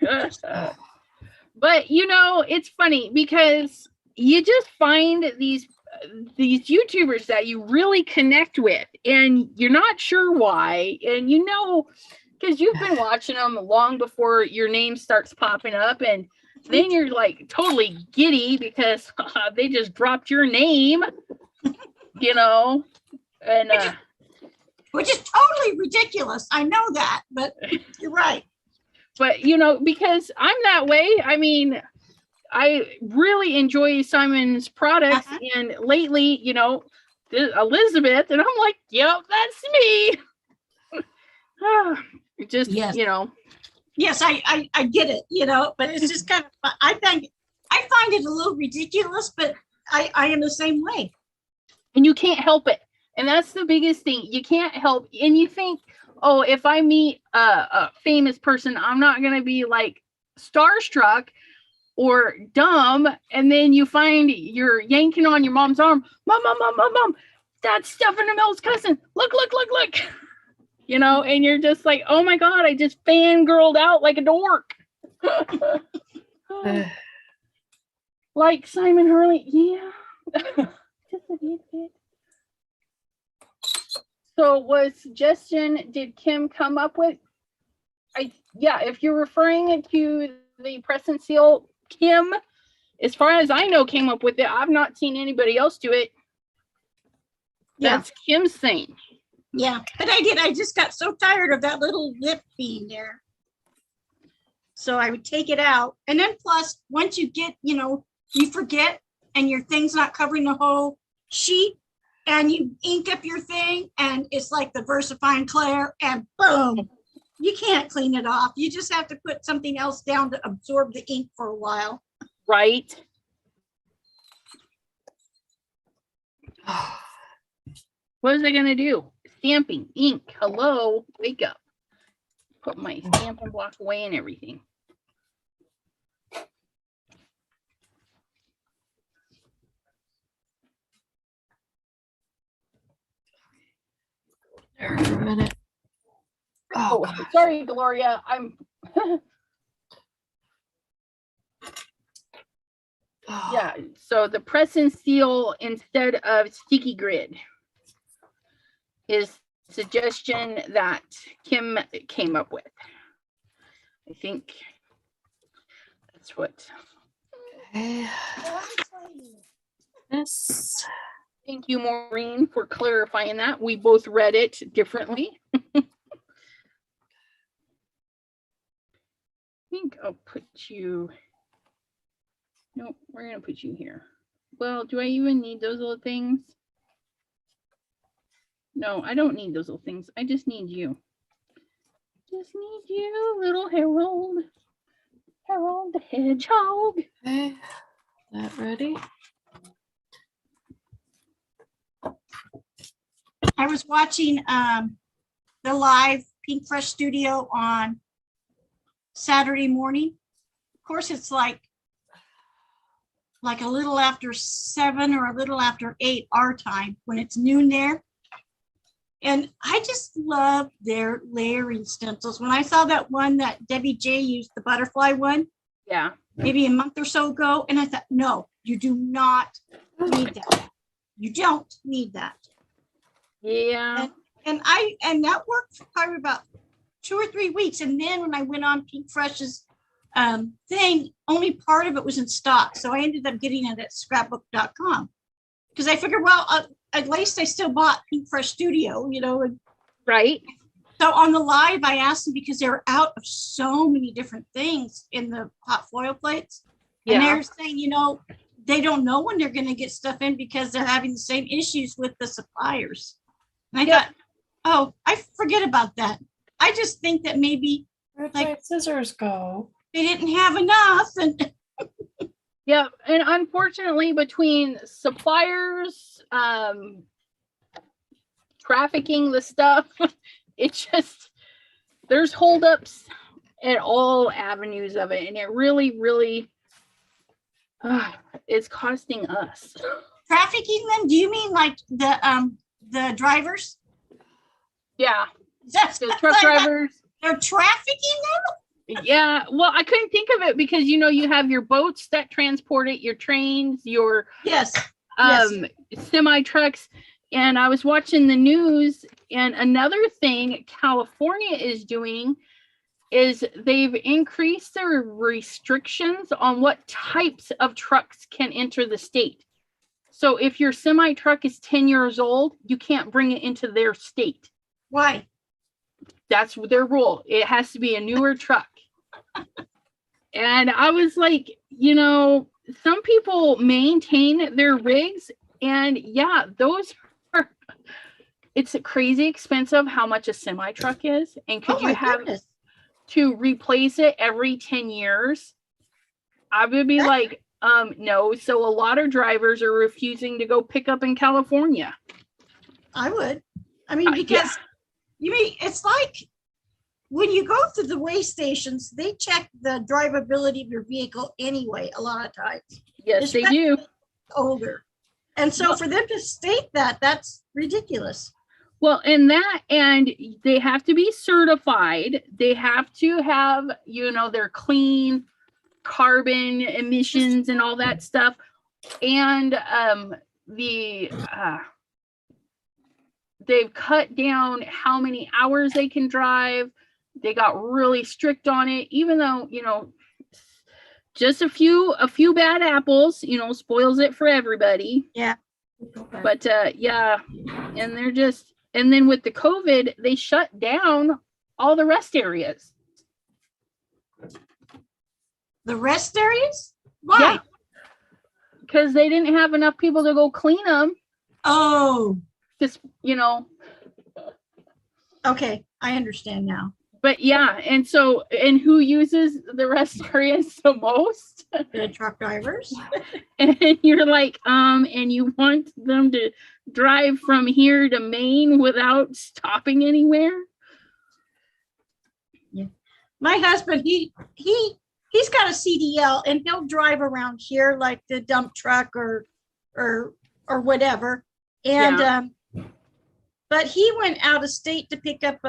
no. But it's funny because you just find these YouTubers that you really connect with and you're not sure why. And because you've been watching them long before your name starts popping up, and then you're like totally giddy because they just dropped your name, and which is totally ridiculous. I know that, but you're right. But because I'm that way. I mean, I really enjoy Simon's products, and lately, Elizabeth, and I'm like, yep, that's me. Just yes. Yes, I get it, but it's just kind of fun. I find it a little ridiculous, but I am the same way. And you can't help it. And that's the biggest thing. You can't help. And you think, oh, if I meet a famous person, I'm not going to be like starstruck or dumb. And then you find you're yanking on your mom's arm. Mom, that's Stephanie Mills' cousin. Look. And you're just like, oh my God, I just fangirled out like a dork. Like Simon Hurley. Yeah. Just a bit. So what suggestion did Kim come up with? If you're referring to the press and seal, Kim, as far as I know, came up with it. I've not seen anybody else do it. That's Kim's thing. Yeah, but I just got so tired of that little lip being there. So I would take it out. And then plus, once you get, you forget and your thing's not covering the whole sheet and you ink up your thing and it's like the VersaFine Claire and boom, you can't clean it off. You just have to put something else down to absorb the ink for a while. Right. What is I going to do? Stamping, ink. Hello, wake up. Put my stamping block away and everything. There for a minute. Oh, sorry, Gloria. I'm. Yeah. So the press and seal instead of sticky grid is suggestion that Kim came up with. I think that's what. This. Thank you, Maureen, for clarifying that. We both read it differently. I think I'll put you. No, we're going to put you here. Well, do I even need those little things? No, I don't need those little things. I just need you. Just need you, little Harold. Harold the Hedgehog. Okay, that ready? I was watching the live Pink Fresh Studio on Saturday morning. Of course, it's like a little after 7 or a little after 8 our time when it's noon there. And I just love their layering stencils. When I saw that one that Debbie J used, the butterfly one, Yeah. maybe a month or so ago, and I thought, no, you do not need that. You don't need that. Yeah. And that worked for probably about 2 or 3 weeks. And then when I went on Pink Fresh's thing, only part of it was in stock. So I ended up getting it at scrapbook.com because I figured, well, at least I still bought Pink Fresh Studio, you know. Right. So on the live, I asked them because they're out of so many different things in the hot foil plates. Yeah. And they're saying, you know, they don't know when they're going to get stuff in because they're having the same issues with the suppliers. And I thought, oh, I forget about that. I just think that maybe Where'd my scissors go? they didn't have enough. And Yeah. And unfortunately, between suppliers, trafficking the stuff, it just, there's holdups at all avenues of it. And it really, really is costing us. trafficking them? Do you mean like the drivers? Yeah. That's The truck drivers. They're trafficking them? Yeah. Well, I couldn't think of it because, you know, you have your boats that transport it, your trains, your Yes. semi trucks. And I was watching the news, and another thing California is doing is they've increased their restrictions on what types of trucks can enter the state. So if your semi truck is 10 years old, you can't bring it into their state. Why? That's their rule. It has to be a newer truck. And I was like, you know, some people maintain their rigs, and yeah, those are, it's crazy expensive how much a semi truck is. And could you have to replace it every 10 years? I would be like, no. So a lot of drivers are refusing to go pick up in California. I would. I mean, because you mean it's like when you go to the weigh stations, they check the drivability of your vehicle anyway, a lot of times. Yes, they do. Older. And so for them to state that, that's ridiculous. Well, and they have to be certified. They have to have, you know, their clean carbon emissions and all that stuff. And they've cut down how many hours they can drive. They got really strict on it, even though, you know, just a few bad apples, you know, spoils it for everybody. Yeah. But yeah, and they're just, and then with the COVID, they shut down all the rest areas. The rest areas? Why? Yeah. Because they didn't have enough people to go clean them. Oh. Just, you know. Okay, I understand now. But yeah, and so, and who uses the rest areas the most? The truck drivers. And you're like, and you want them to drive from here to Maine without stopping anywhere? Yeah. My husband, he's got a CDL and he'll drive around here like the dump truck or whatever. And but he went out of state to pick up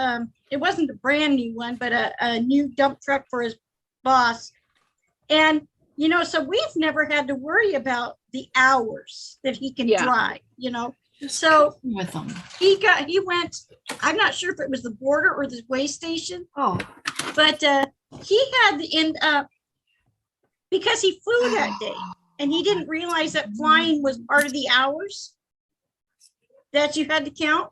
it wasn't a brand new one, but a new dump truck for his boss. And you know, so we've never had to worry about the hours that he can drive, you know. So with him. He went, I'm not sure if it was the border or the weigh station. Oh. But he had to end up, because he flew that day and he didn't realize that flying was part of the hours that you had to count.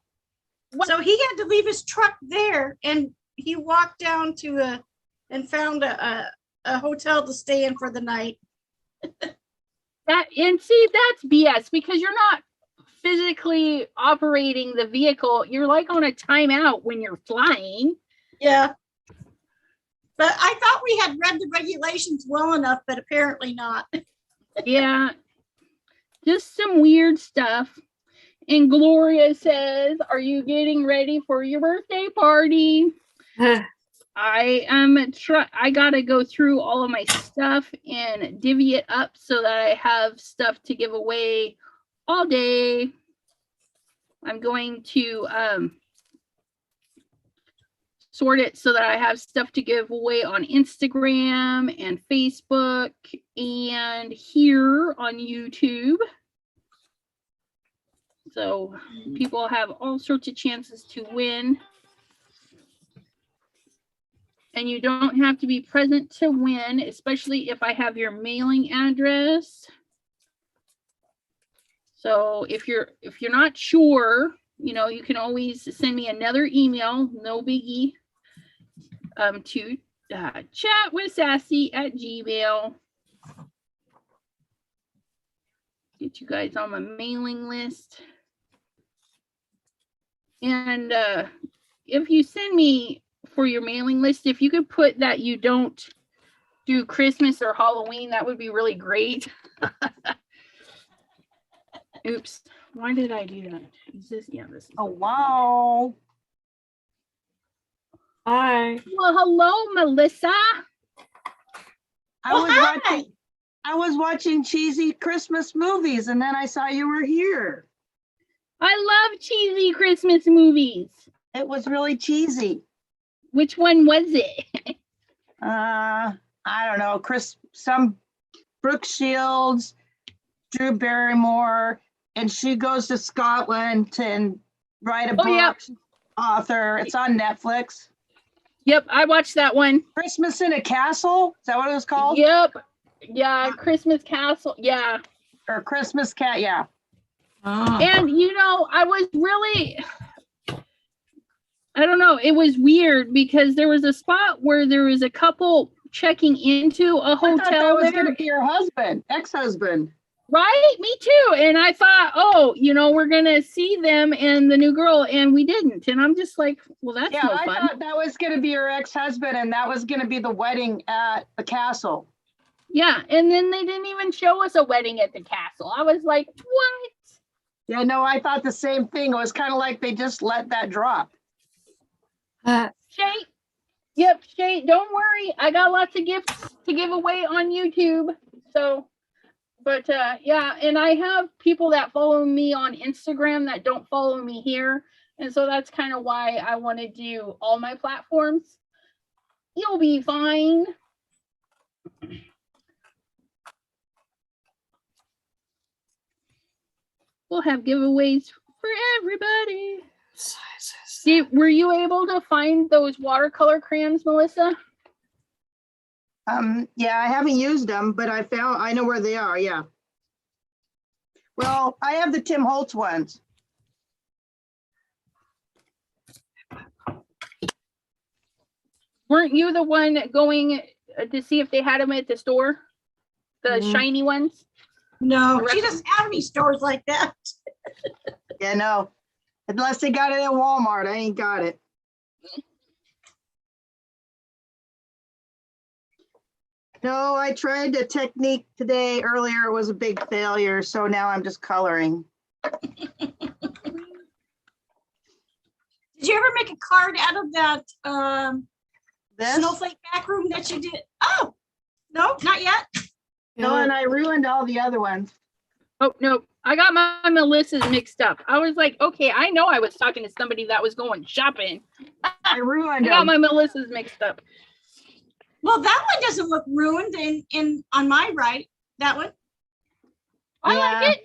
So he had to leave his truck there, and he walked down to and found a hotel to stay in for the night. That's BS, because you're not physically operating the vehicle. You're like on a timeout when you're flying. Yeah. But I thought we had read the regulations well enough, but apparently not. Yeah. Just some weird stuff. And Gloria says, are you getting ready for your birthday party? I gotta go through all of my stuff and divvy it up so that I have stuff to give away all day. I'm going to sort it so that I have stuff to give away on Instagram and Facebook and here on YouTube. So people have all sorts of chances to win. And you don't have to be present to win, especially if I have your mailing address. So if you're not sure, you know, you can always send me another email, no biggie, to chatwithsassy@gmail.com. Get you guys on my mailing list. And if you send me for your mailing list, if you could put that you don't do Christmas or Halloween, that would be really great. Oops, why did I do that? Is this, yeah, this is. Oh, wow. Hi. Well, hello, Melissa. I was watching cheesy Christmas movies and then I saw you were here. I love cheesy Christmas movies. It was really cheesy. Which one was it? I don't know, some Brooke Shields, Drew Barrymore, and she goes to Scotland to write a book. Yep. Author. It's on Netflix. Yep, I watched that one. Christmas in a Castle. Is that what it was called? Yep. Yeah, Christmas Castle. Yeah. Or Christmas Cat. Yeah. Oh. And you know, I was really, I don't know, it was weird because there was a spot where there was a couple checking into a I thought that hotel was there. going to be your husband, ex-husband. Right? Me too. And I thought, oh, you know, we're going to see them and the new girl, and we didn't. And I'm just like, well, that's Yeah, no I fun. thought that was going to be your ex-husband and that was going to be the wedding at the castle. Yeah. And then they didn't even show us a wedding at the castle. I was like, what? Yeah, no, I thought the same thing. It was kind of like they just let that drop. Shay, yep, Shay, don't worry. I got lots of gifts to give away on YouTube. So, but yeah, and I have people that follow me on Instagram that don't follow me here. And so that's kind of why I want to do all my platforms. You'll be fine. We'll have giveaways for everybody. Were you able to find those watercolor crayons, Melissa? Yeah, I haven't used them, but I know where they are. Yeah. Well, I have the Tim Holtz ones. Weren't you the one going to see if they had them at the store? The shiny ones? No, she doesn't have any stores like that. Yeah, no. Unless they got it at Walmart, I ain't got it. No, I tried the technique today earlier. It was a big failure. So now I'm just coloring. Did you ever make a card out of that This? snowflake back room that you did? Oh, no, not yet. No, and I ruined all the other ones. Oh, no. I got my Melissa's mixed up. I was like, okay, I know I was talking to somebody that was going shopping. I ruined I got them. my Melissa's mixed up. Well, that one doesn't look ruined in on my right. That one. I like it.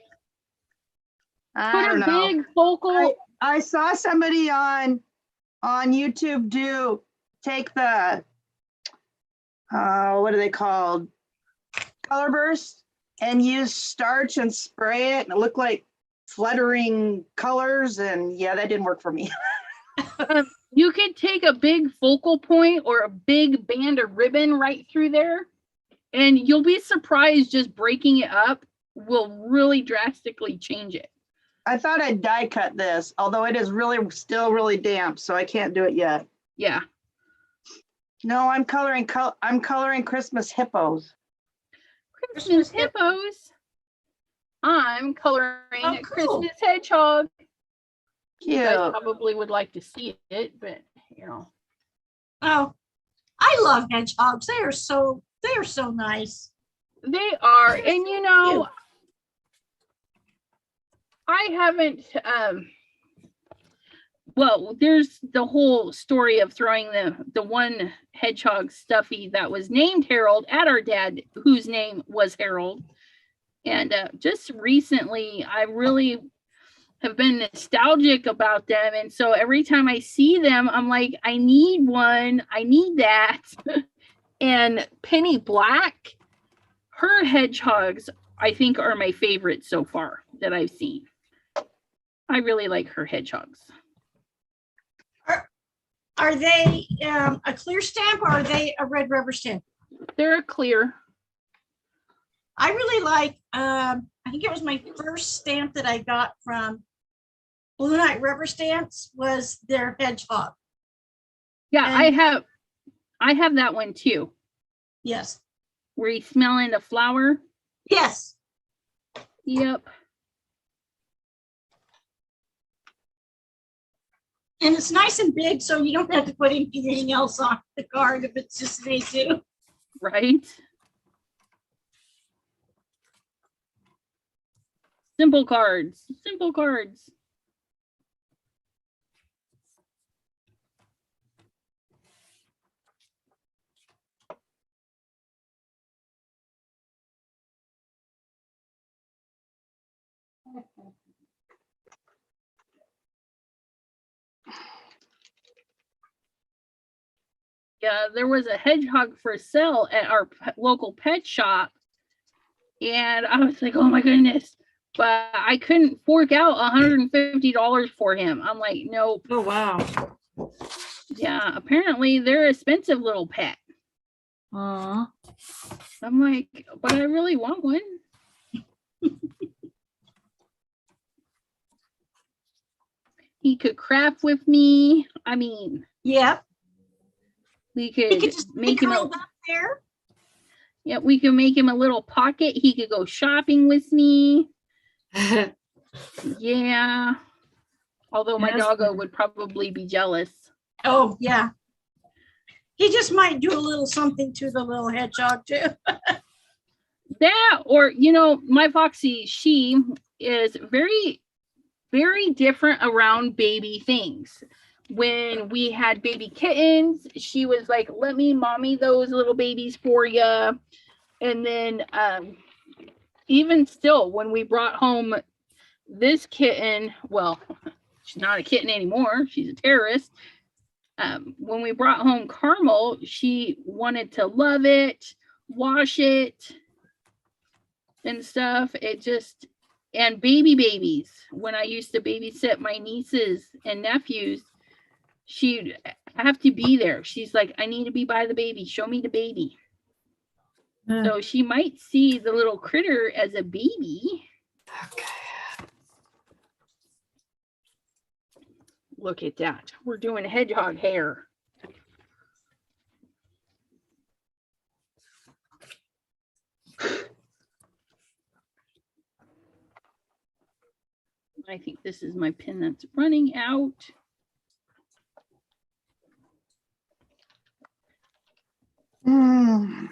I Put don't a know. big focal. I saw somebody on YouTube take the what are they called? Color burst and use starch and spray it, and it looked like fluttering colors, and yeah, that didn't work for me. You could take a big focal point or a big band of ribbon right through there, and you'll be surprised just breaking it up will really drastically change it. I thought I'd die cut this, although it is still really damp, so I can't do it yet. Yeah. No, I'm coloring Christmas hippos. Christmas hippos. I'm coloring Oh, a cool. Christmas hedgehog. Cute. You guys probably would like to see it, but you know. Oh, I love hedgehogs. They are so nice. They are, and you know, I haven't well, there's the whole story of throwing the one hedgehog stuffy that was named Harold at our dad, whose name was Harold. And just recently, I really have been nostalgic about them. And so every time I see them, I'm like, I need one. I need that. And Penny Black, her hedgehogs, I think, are my favorite so far that I've seen. I really like her hedgehogs. Are they a clear stamp or are they a red rubber stamp? They're clear. I really like, I think it was my first stamp that I got from Blue Knight Rubber Stamps was their hedgehog. Yeah, And- I have that one too. Yes. Where he's smelling the flower. Yes. Yep. And it's nice and big, so you don't have to put anything else on the card if it's just they do. Right. Simple cards. Simple cards. Yeah, there was a hedgehog for sale at our local pet shop. And I was like, oh my goodness. But I couldn't fork out $150 for him. I'm like, nope. Oh, wow. Yeah, apparently they're expensive little pet. Aw. I'm like, but I really want one. He could craft with me. I mean, Yep. we You could could just make him curled up there. yeah, we could make him a little pocket. He could go shopping with me. Yeah. Although my Yes. doggo would probably be jealous. Oh, yeah. He just might do a little something to the little hedgehog too. That, or, you know, my Foxy, she is very, very different around baby things. When we had baby kittens, she was like, let me mommy those little babies for you. And then even still, when we brought home this kitten, well, she's not a kitten anymore. She's a terrorist. When we brought home Carmel, she wanted to love it, wash it, and stuff. It just, and babies. When I used to babysit my nieces and nephews, she'd have to be there. She's like, I need to be by the baby. Show me the baby. So she might see the little critter as a baby. Okay. Look at that. We're doing hedgehog hair. I think this is my pin that's running out. Mm.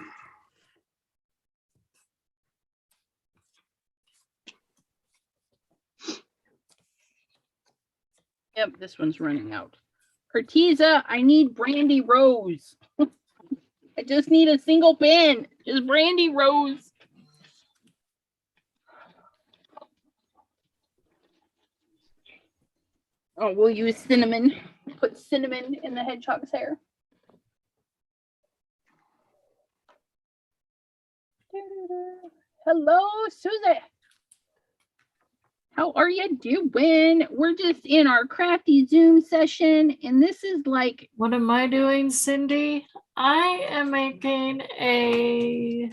Yep, this one's running out. Arteza, I need Brandy Rose. I just need a single pin. Just Brandy Rose. Oh, we'll use cinnamon. Put cinnamon in the hedgehog's hair. Hello, Susie. How are you doing? We're just in our crafty Zoom session, and this is like, What am I doing, Cindy? I am making a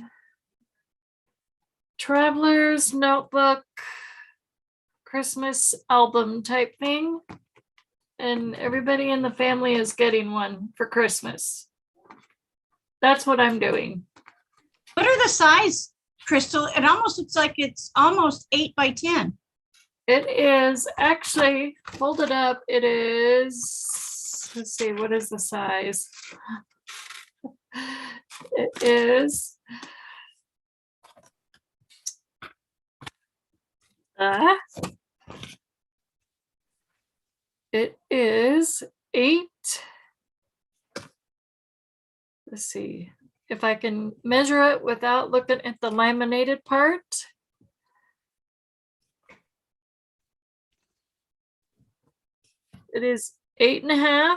traveler's notebook Christmas album type thing. And everybody in the family is getting one for Christmas. That's what I'm doing. What are the size, Crystal? It almost looks like it's almost 8 by 10. It is actually folded up. It is, let's see, what is the size? It is it is 8. Let's see if I can measure it without looking at the laminated part. It is 8.5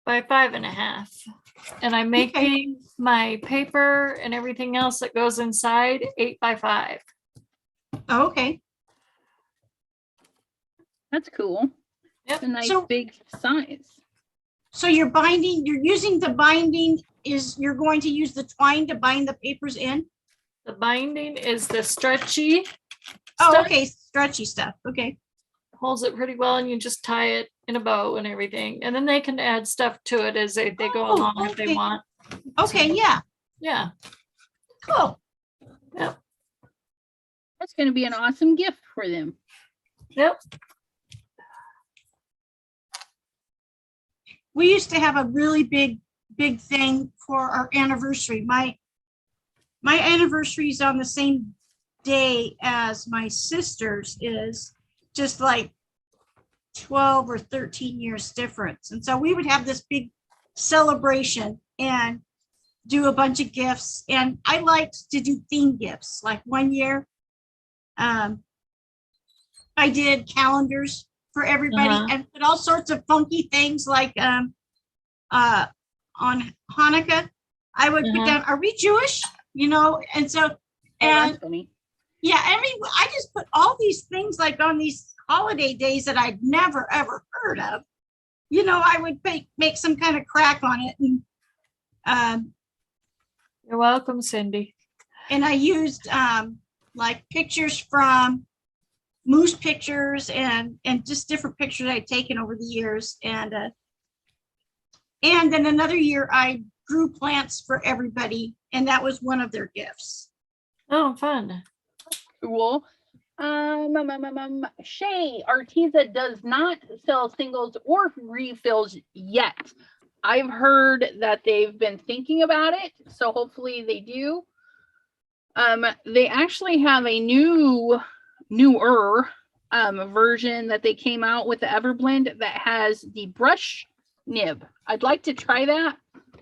by 5.5. And I'm making my paper and everything else that goes inside 8 by 5. Oh, okay. That's cool. Yep. It's a nice So- big size. So you're binding, you're using the binding you're going to use the twine to bind the papers in? The binding is the stretchy Oh, stuff. okay, stretchy stuff. Okay. Holds it pretty well, and you just tie it in a bow and everything. And then they can add stuff to it as they go Oh, along if they okay. want. Okay, yeah, Yeah. cool. Yep. That's going to be an awesome gift for them. Yep. We used to have a really big thing for our anniversary. My anniversary is on the same day as my sister's is, just like 12 or 13 years difference. And so we would have this big celebration and do a bunch of gifts. And I liked to do theme gifts. Like one year, I did calendars for everybody and put all sorts of funky things like on Hanukkah, I would put down, are we Jewish? You know, and so, and That's funny. yeah, I just put all these things like on these holiday days that I'd never ever heard of. You know, I would make some kind of crack on it, and You're welcome, Cindy. and I used like pictures from moose pictures and just different pictures I'd taken over the years, and then another year I grew plants for everybody, and that was one of their gifts. Oh, fun. Cool. Shay, Arteza does not sell singles or refills yet. I've heard that they've been thinking about it, so hopefully they do. They actually have a newer version that they came out with the Everblend that has the brush nib. I'd like to try that,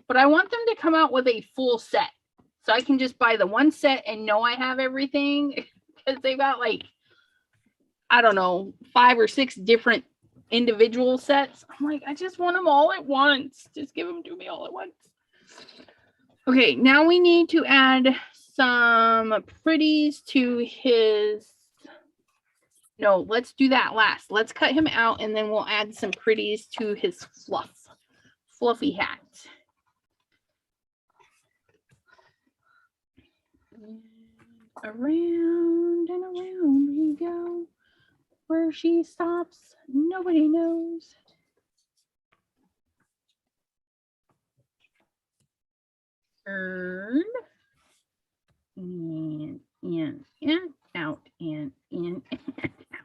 but I want them to come out with a full set so I can just buy the one set and know I have everything, because they've got like, I don't know, 5 or 6 different individual sets. I'm like, I just want them all at once. Just give them to me all at once. Okay, now we need to add some pretties to his, no, let's do that last. Let's cut him out and then we'll add some pretties to his fluffy hat. And around and around we go. Where she stops, nobody knows. Turn. And in and out and in and out.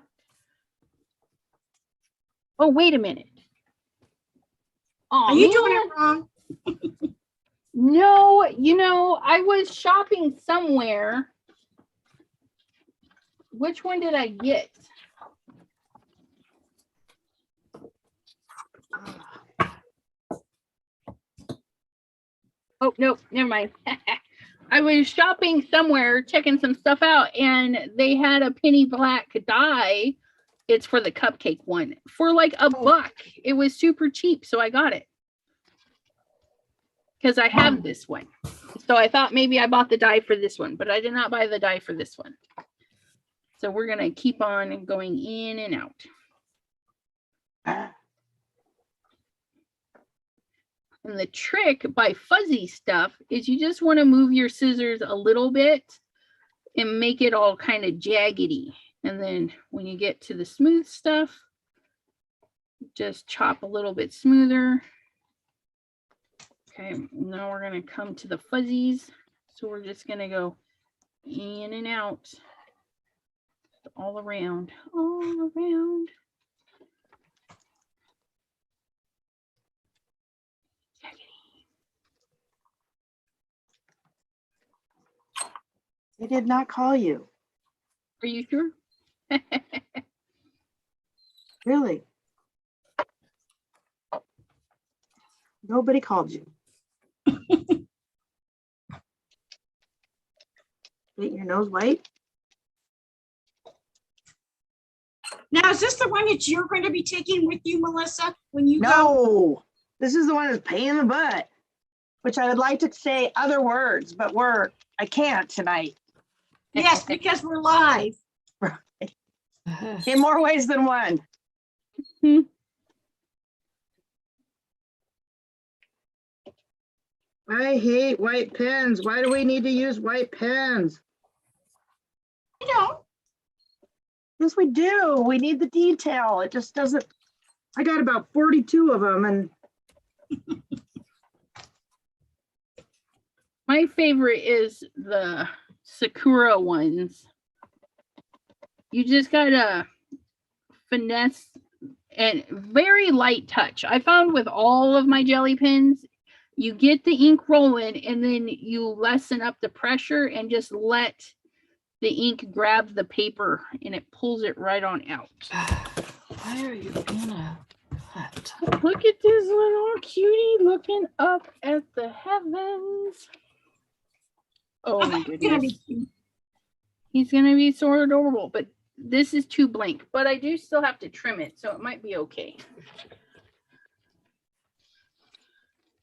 Oh, wait a minute. Are you doing it wrong? No, you know, I was shopping somewhere. Which one did I get? Oh, no, never mind. I was shopping somewhere, checking some stuff out, and they had a penny black dye. It's for the cupcake one for like $1. It was super cheap, so I got it because I have this one. So I thought maybe I bought the dye for this one, but I did not buy the dye for this one. So we're gonna keep on going in and out. And the trick by fuzzy stuff is you just want to move your scissors a little bit and make it all kind of jaggedy. And then when you get to the smooth stuff, just chop a little bit smoother. Okay, now we're going to come to the fuzzies. So we're just going to go in and out, all around, all around. They did not call you. Are you sure? Really? Nobody called you. Paint your nose white? Now, is this the one that you're going to be taking with you, Melissa, when you go? No, this is the one that's pain in the butt, which I would like to say other words, but I can't tonight Yes, because we're live. in more ways than one. I hate white pens. Why do we need to use white pens? You know, Yes, we do. We need the detail. It just doesn't. I got about 42 of them, and My favorite is the Sakura ones. You just gotta finesse and very light touch. I found with all of my jelly pens, you get the ink rolling and then you lessen up the pressure and just let the ink grab the paper and it pulls it right on out. Why are you being a butt? Look at this little cutie looking up at the heavens. Oh my that's gonna goodness. be cute. He's going to be so adorable, but this is too blank, but I do still have to trim it, so it might be okay.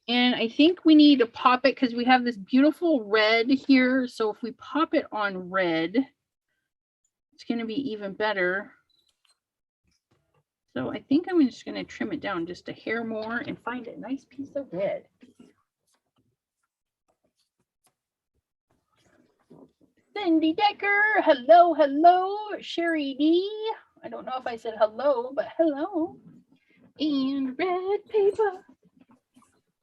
And I think we need to pop it because we have this beautiful red here. So if we pop it on red, it's going to be even better. So I think I'm just going to trim it down just a hair more and find a nice piece of red. Cindy Decker, hello, hello. Sherry D. I don't know if I said hello, but hello. And red paper.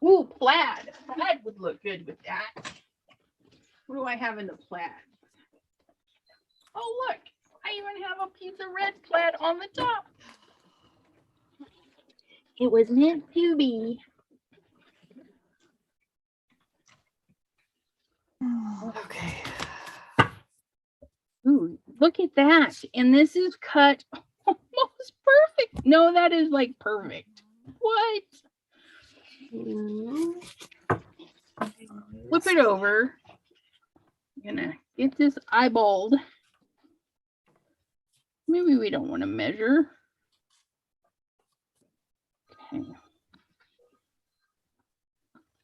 Ooh, plaid. Plaid would look good with that. What do I have in the plaid? Oh, look. I even have a piece of red plaid on the top. It was meant to be. Okay. Ooh, look at that. And this is cut almost perfect. No, that is like perfect. What? Flip it over. I'm gonna get this eyeballed. Maybe we don't want to measure. Okay.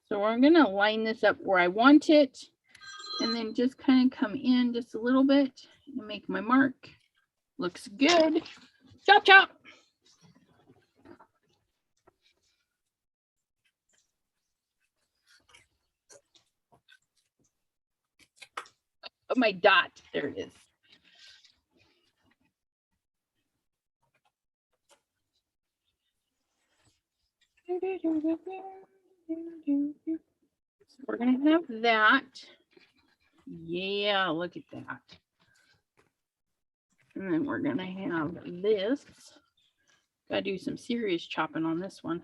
So I'm gonna line this up where I want it and then just kind of come in just a little bit and make my mark. Looks good. Chop, chop. Oh, my dot. There it is. So we're going to have that. Yeah, look at that. And then we're going to have this. Got to do some serious chopping on this one.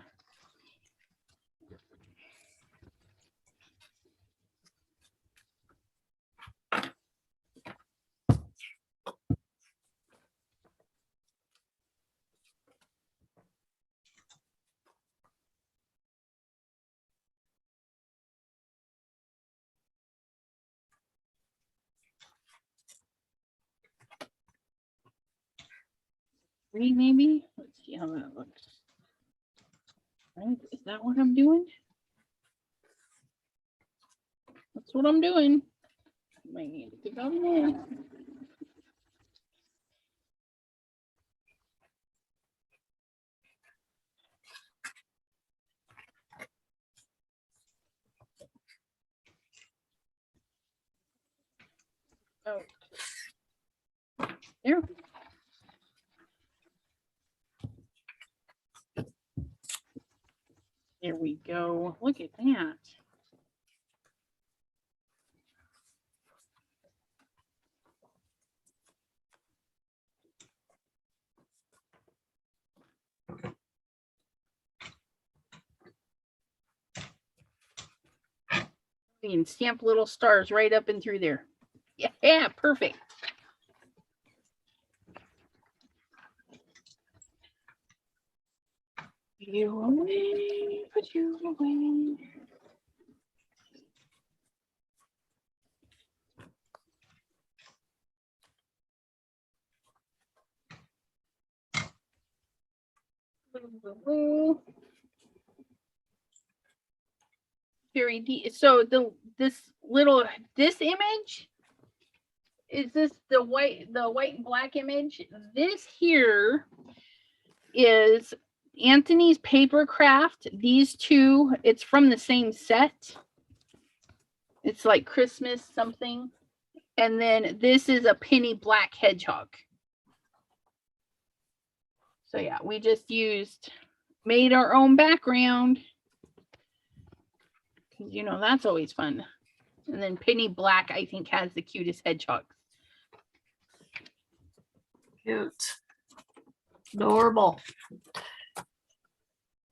Three maybe. Let's see how that looks. Right, is that what I'm doing? That's what I'm doing. Might need to go more. Oh, there. There we go. Look at that. You can stamp little stars right up and through there. Yeah, perfect. Put you away, put you away. Very deep. So this image is this the white and black image. This here is Anthony's paper craft. These two, it's from the same set. It's like Christmas something. And then this is a penny black hedgehog. So yeah, we just made our own background. You know, that's always fun. And then penny black, I think, has the cutest hedgehogs. Cute. Adorable.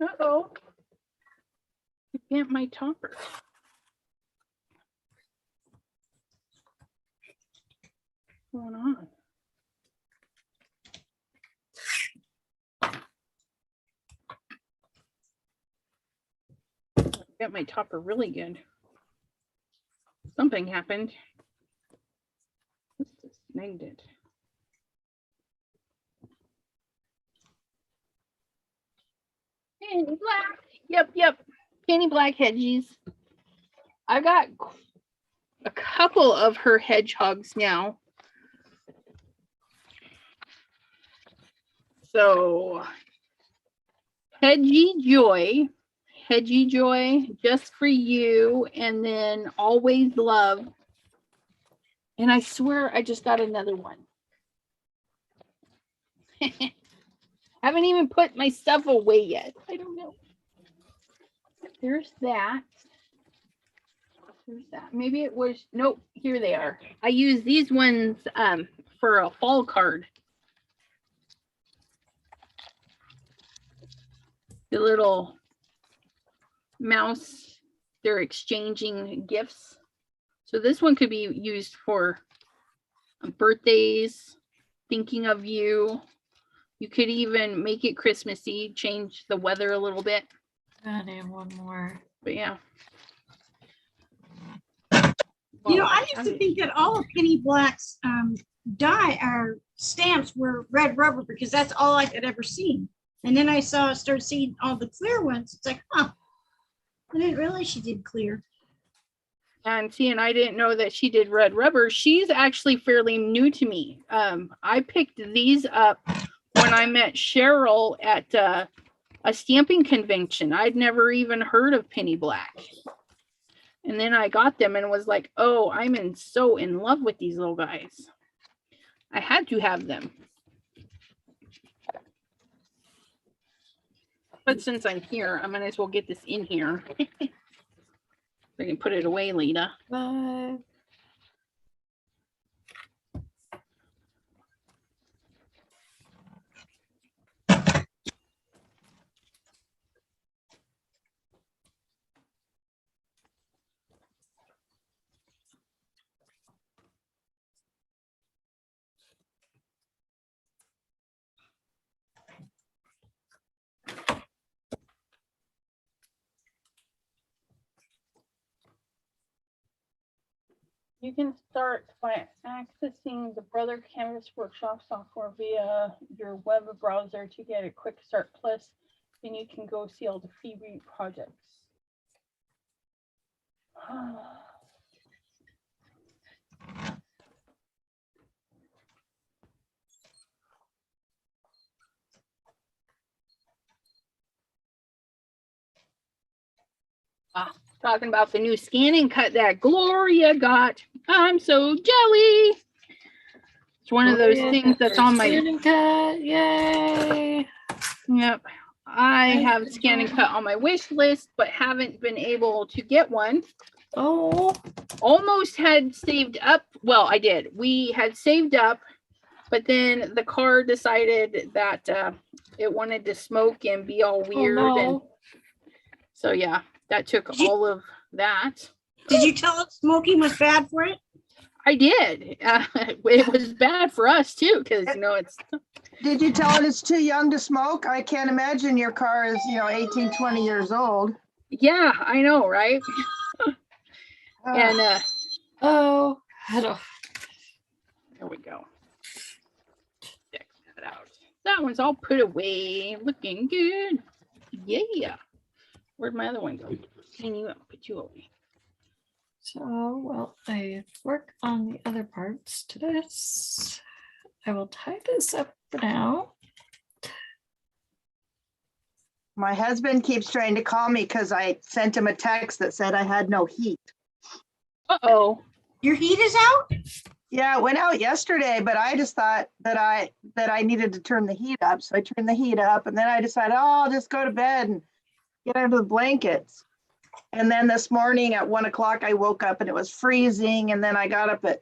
Uh-oh. I bent my topper. What's going on? Got my topper really good. Something happened. Just snagged it. Penny black. Yep. Penny black hedgies. I got a couple of her hedgehogs now. So, Hedgie Joy, just for you, and then Always Love. And I swear I just got another one. Haven't even put my stuff away yet. I don't know. There's that. Maybe it was, nope, here they are. I use these ones for a fall card. The little mouse, they're exchanging gifts. So this one could be used for birthdays, thinking of you. You could even make it Christmassy, change the weather a little bit. I need one more. But yeah. You know, I used to think that all of Penny Black's dye or stamps were red rubber because that's all I had ever seen. And then I started seeing all the clear ones. It's like, huh, I didn't realize she did clear. And see, and I didn't know that she did red rubber. She's actually fairly new to me. I picked these up when I met Cheryl at a stamping convention. I'd never even heard of Penny Black. And then I got them and was like, oh, I'm so in love with these little guys. I had to have them. But since I'm here, I might as well get this in here. I can put it away, Lita. Bye. You can start by accessing the Brother Canvas Workshop software via your web browser to get a quick start. Plus, then you can go see all the free projects. Talking about the new scanning cut that Gloria got. I'm so jelly. It's one of those things that's on my Scanning cut. Yay. Yep. I have scan and cut on my wish list, but haven't been able to get one. Oh. Almost had saved up. Well, I did. We had saved up, but then the car decided that it wanted to smoke and be all weird. Oh, no. And so, yeah, that took all of that. Did you tell it smoking was bad for it? I did. It was bad for us too, because you know it's. Did you tell it it's too young to smoke? I can't imagine your car is, 18, 20 years old. Yeah, I know, right? And I don't. there we go. Check that out. So that one's all put away. Looking good. Yeah. Where'd my other one go? Clean you up, put you away. So, while I work on the other parts to this, I will tie this up for now. My husband keeps trying to call me because I sent him a text that said I had no heat. Uh-oh. Your heat is out? Yeah, it went out yesterday, but I just thought that I needed to turn the heat up. So I turned the heat up, and then I decided, oh, I'll just go to bed and get under the blankets. And then this morning at 1 o'clock, I woke up and it was freezing. And then I got up at,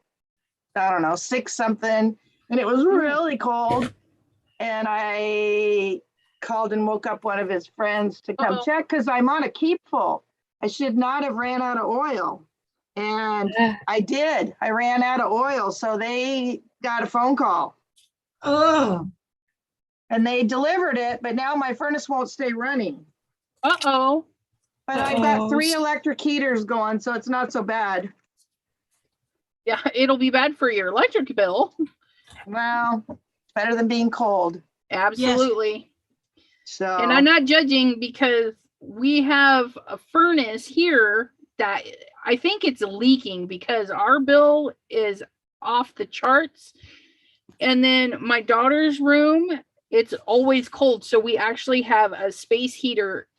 I don't know, 6 something, and it was really cold. And I called and woke up one of his friends to come check because I'm on a keep full. I should not have ran out of oil. And I did. I ran out of oil. So they got a phone call. Oh, And they delivered it, but now my furnace won't stay running. Uh-oh. But I've got 3 electric heaters going, so it's not so bad. Yeah, it'll be bad for your electric bill. Well, it's better than being cold. Absolutely. So, And I'm not judging because we have a furnace here that I think it's leaking because our bill is off the charts. And then my daughter's room, it's always cold. So we actually have a space heater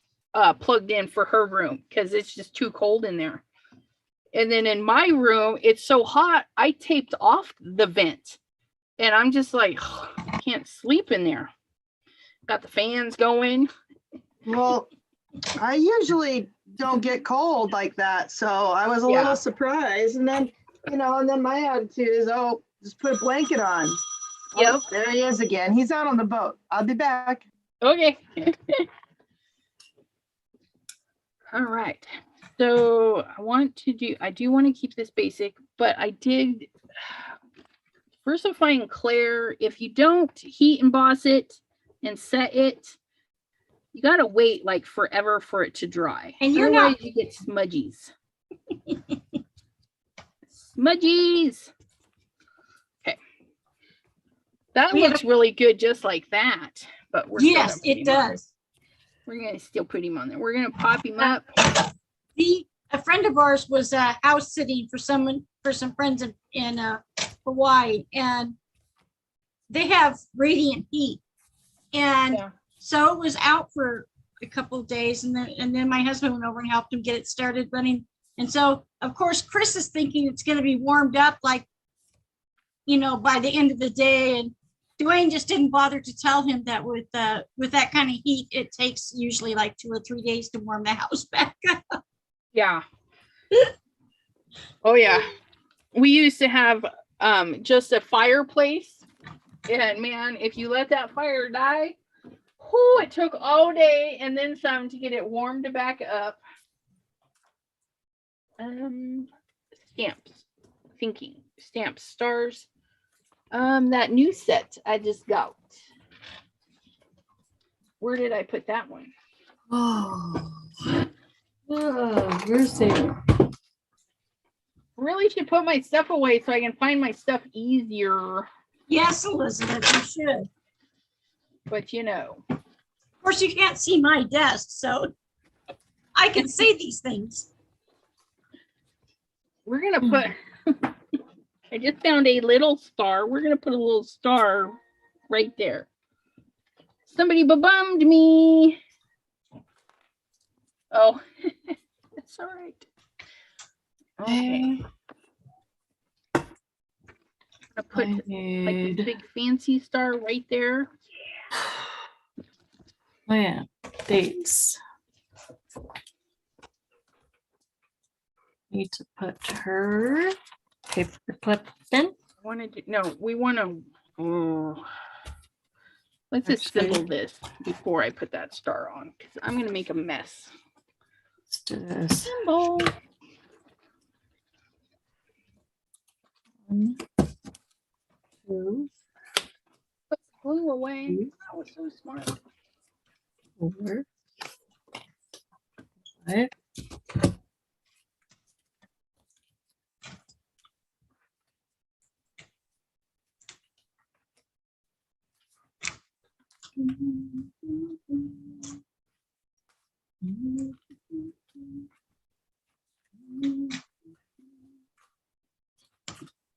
plugged in for her room because it's just too cold in there. And then in my room, it's so hot, I taped off the vent. And I'm just like, I can't sleep in there. Got the fans going. well, I usually don't get cold like that. So I was a little surprised. And then, and then my attitude is, oh, just put a blanket on. Yep. Oh, there he is again. He's out on the boat. I'll be back. Okay. All right. So I do want to keep this basic, but I did versifying Claire. If you don't heat emboss it and set it, you got to wait like forever for it to dry. And you're Otherwise, not- you get smudgies. Smudgies. Okay. That looks really good just like that. But we're still yes, gonna put it him on. does. We're going to still put him on there. We're going to pop him up. A friend of ours was house sitting for some friends in Hawaii, and they have radiant heat, and so it was out for a couple of days, and then my husband went over and helped him get it started running. And so of course Chris is thinking it's going to be warmed up like, by the end of the day, and Dwayne just didn't bother to tell him that with that kind of heat, it takes usually like 2 or 3 days to warm the house back up. Yeah. Oh yeah. We used to have just a fireplace, and man, if you let that fire die, it took all day and then some to get it warmed back up. Stamps. Thinking. Stamps. Stars. That new set I just got. Where did I put that one? Where's it? Really should put my stuff away so I can find my stuff easier. Yes, Elizabeth, you should. But Of course, you can't see my desk, so I can say these things. we're gonna put I just found a little star. We're gonna put a little star right there. Somebody bummed me. Oh, that's all right. Okay. I'm gonna put like this big fancy star right there. Oh yeah, dates. Need to put her paper clip in. We want to. Let's assemble this before I put that star on because I'm gonna make a mess. Let's do this. Assemble. 1, 2, Put the glue away. That was so smart. 4, 5.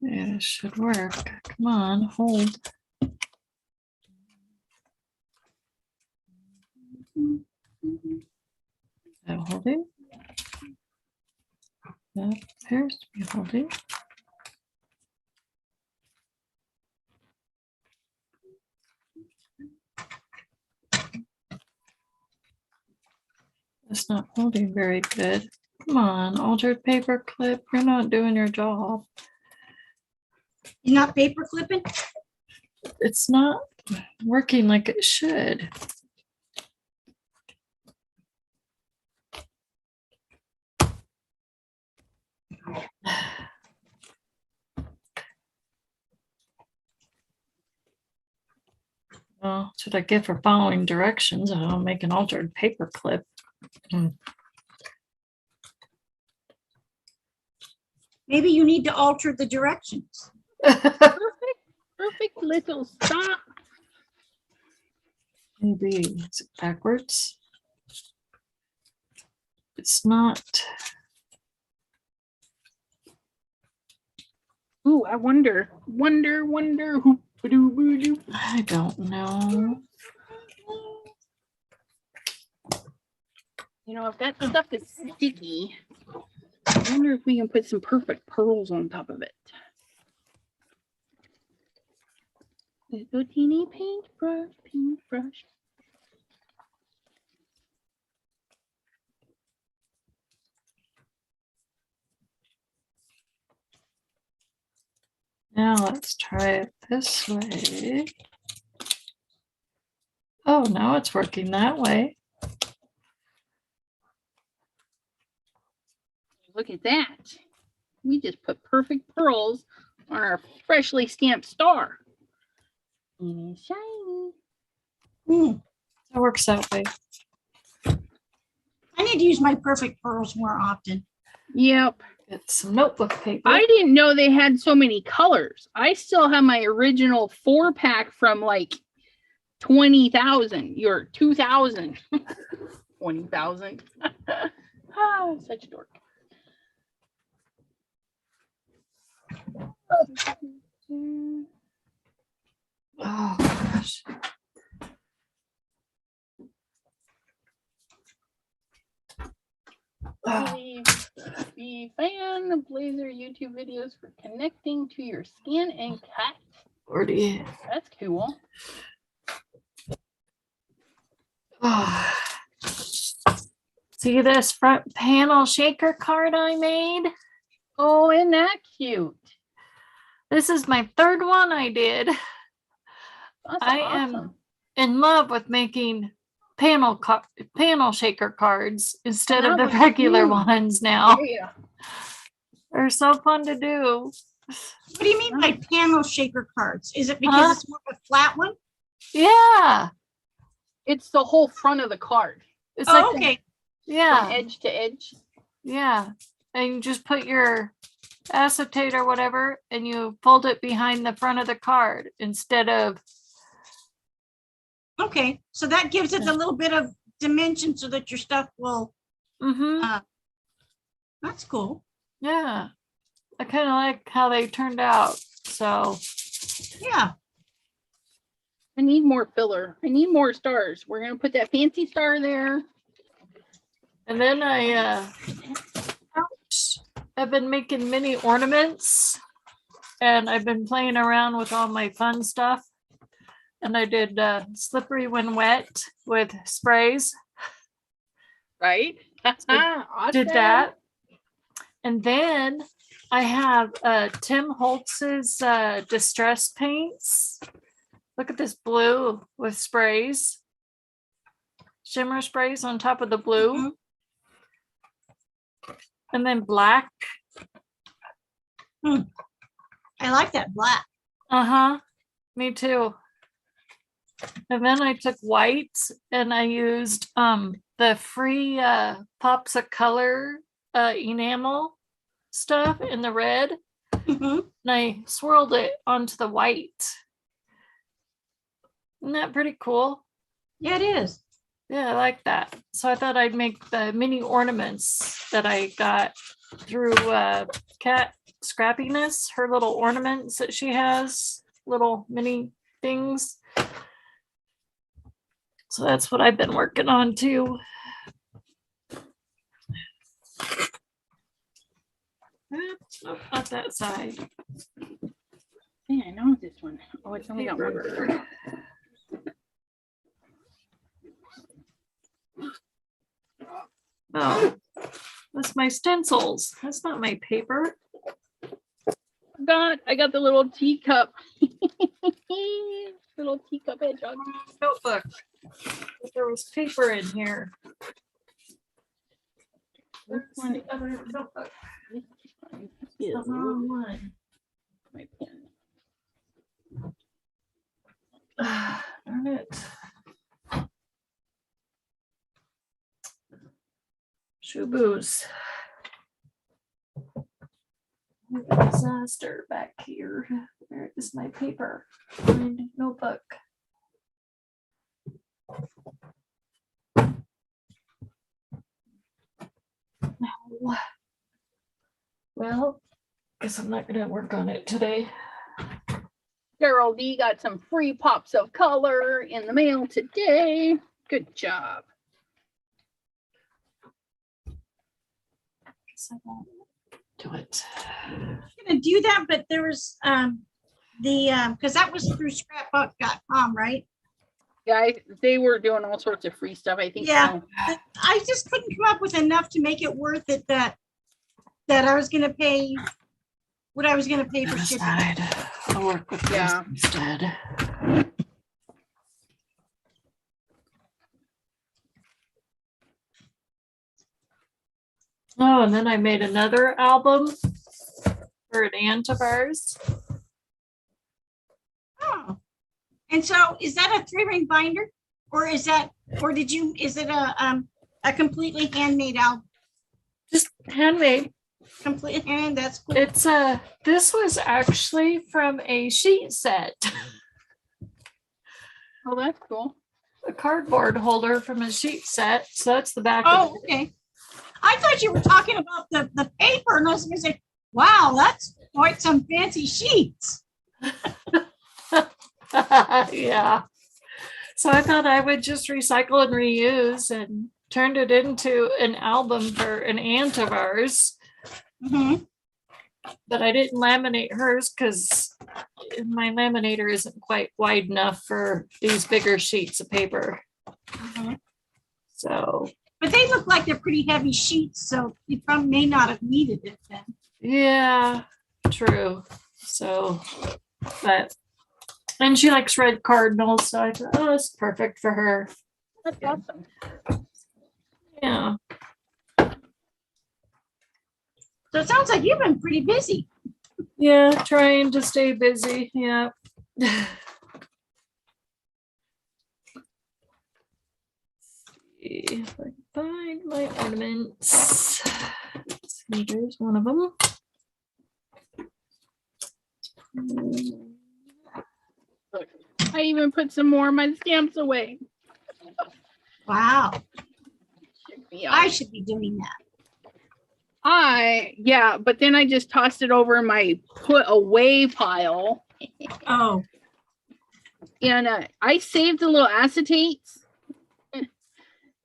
Yeah, it should work. Come on, hold. That holding? That appears to be holding. It's not holding very good. Come on, altered paper clip. You're not doing your job. You're not paper clipping? It's not working like it should. Well, that's what I get for following directions. I'll make an altered paper clip. Maybe you need to alter the directions. Perfect little stop. Maybe it's backwards. It's not. Ooh, I wonder. Who? I don't know. You know, if that stuff is sticky, I wonder if we can put some perfect pearls on top of it. Little teeny paintbrush. Now let's try it this way. Oh, now it's working that way. Look at that. We just put perfect pearls on our freshly stamped star. And it's shiny. Hmm. It works that way. I need to use my perfect pearls more often. Yep. Get some notebook paper. I didn't know they had so many colors. I still have my original 4-pack from like 20,000. You're 2,000. 20,000. Oh, such a dork. Oh gosh. Be fan of Blazer YouTube videos for connecting to your scan and cut. Lordy. That's cool. Oh. See this front panel shaker card I made? Oh, isn't that cute? This is my third one I did. That's I awesome. am in love with making panel shaker cards instead of That the was regular huge. ones now. Yeah. They're so fun to do. What do you mean by panel shaker cards? Is it because it's more of a flat one? Yeah. It's the whole front of the card. It's Oh, like okay. From yeah. edge to edge. Yeah. And you just put your acetate or whatever and you fold it behind the front of the card instead of Okay. So that gives it a little bit of dimension so that your stuff will, that's cool. yeah. I kind of like how they turned out. So Yeah. I need more filler. I need more stars. We're going to put that fancy star there. and then I've been making mini ornaments and I've been playing around with all my fun stuff. And I did slippery when wet with sprays. Right? Awesome. Did that. And then I have Tim Holtz's distress paints. Look at this blue with sprays. Shimmer sprays on top of the blue. Mm-hmm. And then black. I like that black. Uh-huh. Me too. And then I took white and I used the free Pops of Color enamel stuff in the red. Mhm. And I swirled it onto the white. Isn't that pretty cool? Yeah, it is. Yeah, I like that. So I thought I'd make the mini ornaments that I got through Cat Scrappiness, her little ornaments that she has, little mini things. So that's what I've been working on too. Oops, nope, not that side. Yeah, I know this one. Oh, it's only got one. Paper. Oh, that's my stencils. That's not my paper. I got the little teacup. Little teacup hedgehog. Notebook. But there was paper in here. This Where's one the other notebook? is The wrong one. my pen. Darn it. Shoe booze. Disaster back here. Where is my paper? Find notebook. No. Well, guess I'm not gonna work on it today. Girl D got some free pops of color in the mail today. Good job. Guess I won't do it. I'm gonna do that, but there was because that was through scrapbook.com, right? Yeah, they were doing all sorts of free stuff. I think. Yeah. So. I just couldn't come up with enough to make it worth it that I was gonna pay what I was gonna pay for shipping. Side. I'll work with this Yeah. instead. Oh, and then I made another album for an aunt of ours. Oh. And so is that a 3-ring binder or is it a completely handmade album? Just handmade. Completely handmade, that's cool. It's this was actually from a sheet set, Oh, that's cool. a cardboard holder from a sheet set. So that's the back Oh, of okay. I thought you were talking about the paper and I was gonna say, wow, that's quite some fancy sheets. it. Yeah. So I thought I would just recycle and reuse and turned it into an album for an aunt of ours. Mhm. But I didn't laminate hers because my laminator isn't quite wide enough for these bigger sheets of paper. Mhm. So But they look like they're pretty heavy sheets, so you probably may not have needed it then. yeah, true. So, but and she likes red cardinals, so I thought, oh, it's perfect for her. That's awesome. Yeah. So it sounds like you've been pretty busy. Yeah, trying to stay busy. Yeah. See if I can find my ornaments. Let's see, there's one of them. Look, I even put some more of my stamps away. Wow. Check me I out. should be doing that. Yeah, but then I just tossed it over in my put away pile. Oh, And I saved the little acetates.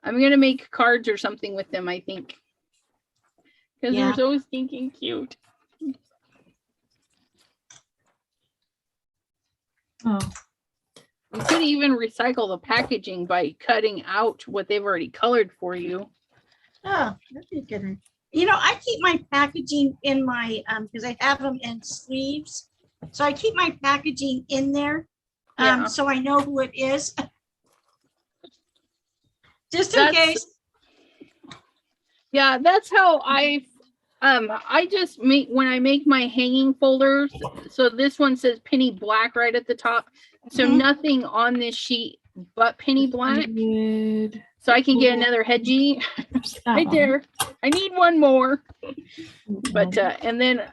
I'm gonna make cards or something with them, I think. Because Yeah. they're so stinking cute. Oh, You could even recycle the packaging by cutting out what they've already colored for you. oh, that'd be good. You know, I keep my packaging in my, because I have them in sleeves. So I keep my packaging in there, Yeah. so I know who it is. Just in That's- case. Yeah, that's how I just make when I make my hanging folders. So this one says penny black right at the top. So Mhm. nothing on this sheet but penny black. good. So I can get another hedgie right there. I need one more. But and then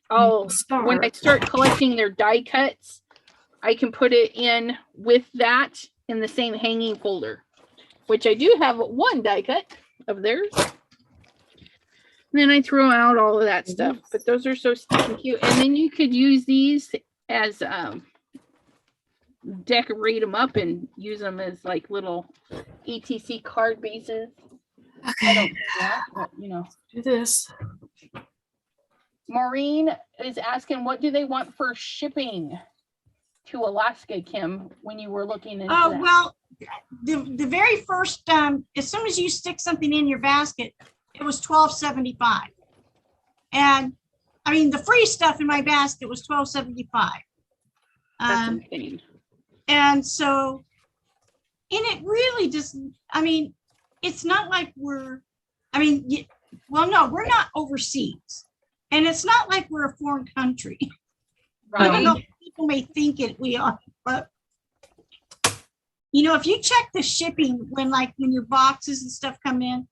I'll when I start collecting their die cuts, I can put it in with that in the same hanging folder, which I do have one die cut of theirs. And then I throw out all of that stuff, but those are so stinking cute. And then you could use these as decorate them up and use them as like little ETC card bases. I don't do that, but you know. Do this. Maureen is asking, what do they want for shipping to Alaska, Kim, when you were looking into Oh, that? well, the very first, as soon as you stick something in your basket, it was $12.75. And I mean, the free stuff in my basket was $12.75. That's insane. And so, and it really just, I mean, it's not like we're, I mean, well, no, we're not overseas. And it's not like we're a foreign country. Right. Even though people may think it we are, but you know, if you check the shipping when your boxes and stuff come in,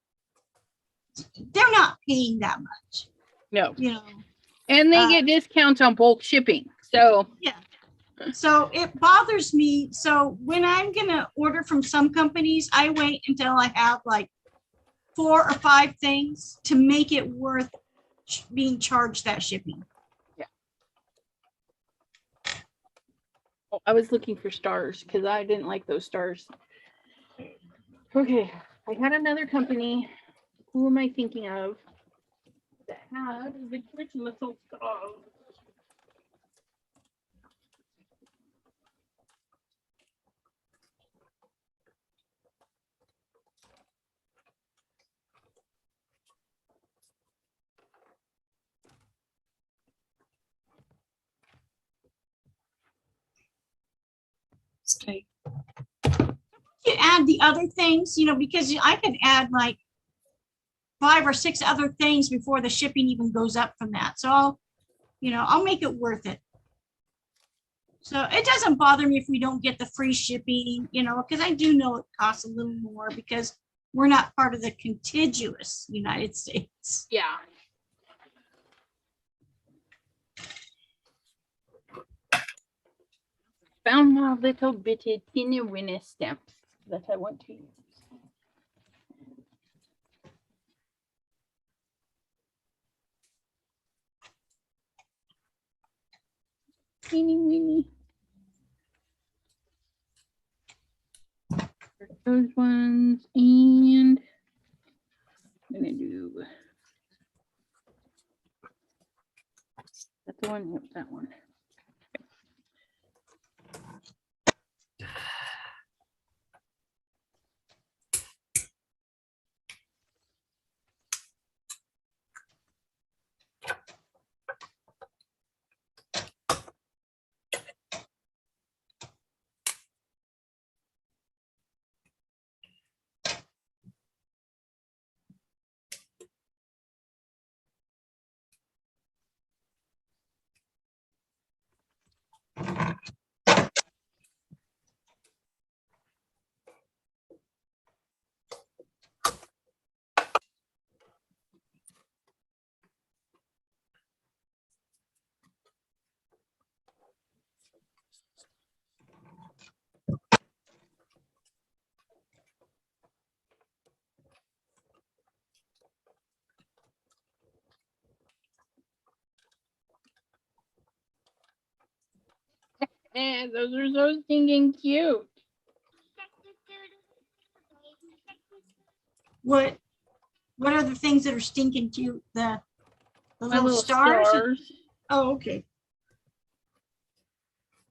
they're not paying that much. No. You know. And they get discounts on bulk shipping. So yeah. So it bothers me. So when I'm gonna order from some companies, I wait until I have like 4 or 5 things to make it worth being charged that shipping. Yeah. Oh, I was looking for stars because I didn't like those stars. Okay, I had another company. Who am I thinking of that had the rich little stars? Stay. You add the other things, you know, because I could add like 5 or 6 other things before the shipping even goes up from that. So I'll make it worth it. So it doesn't bother me if we don't get the free shipping, you know, because I do know it costs a little more because we're not part of the contiguous United States. Yeah. Found my little bitty teeny weeny stamps that I want to use. Teeny weeny. Those ones, and I'm gonna do that's the one. Yep, that one. And those are so stinking cute. What are the things that are stinking cute? The My little stars? Oh, okay.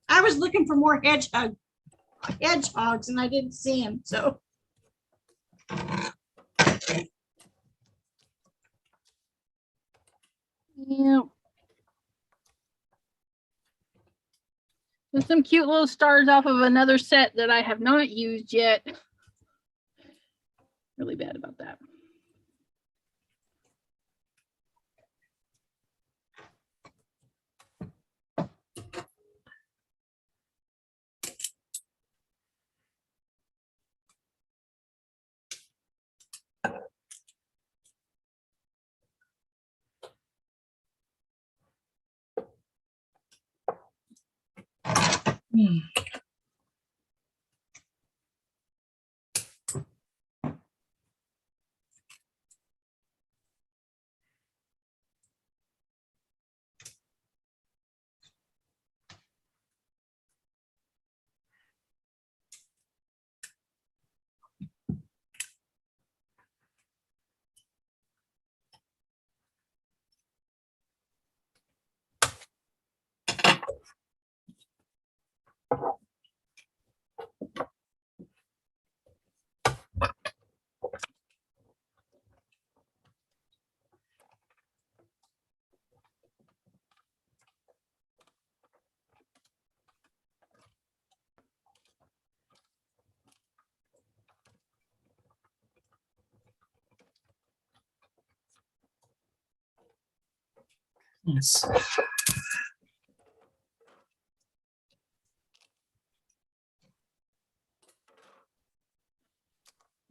I was looking for more hedgehogs and I didn't see them. So Yeah. There's some cute little stars off of another set that I have not used yet. Really bad about that. Yes.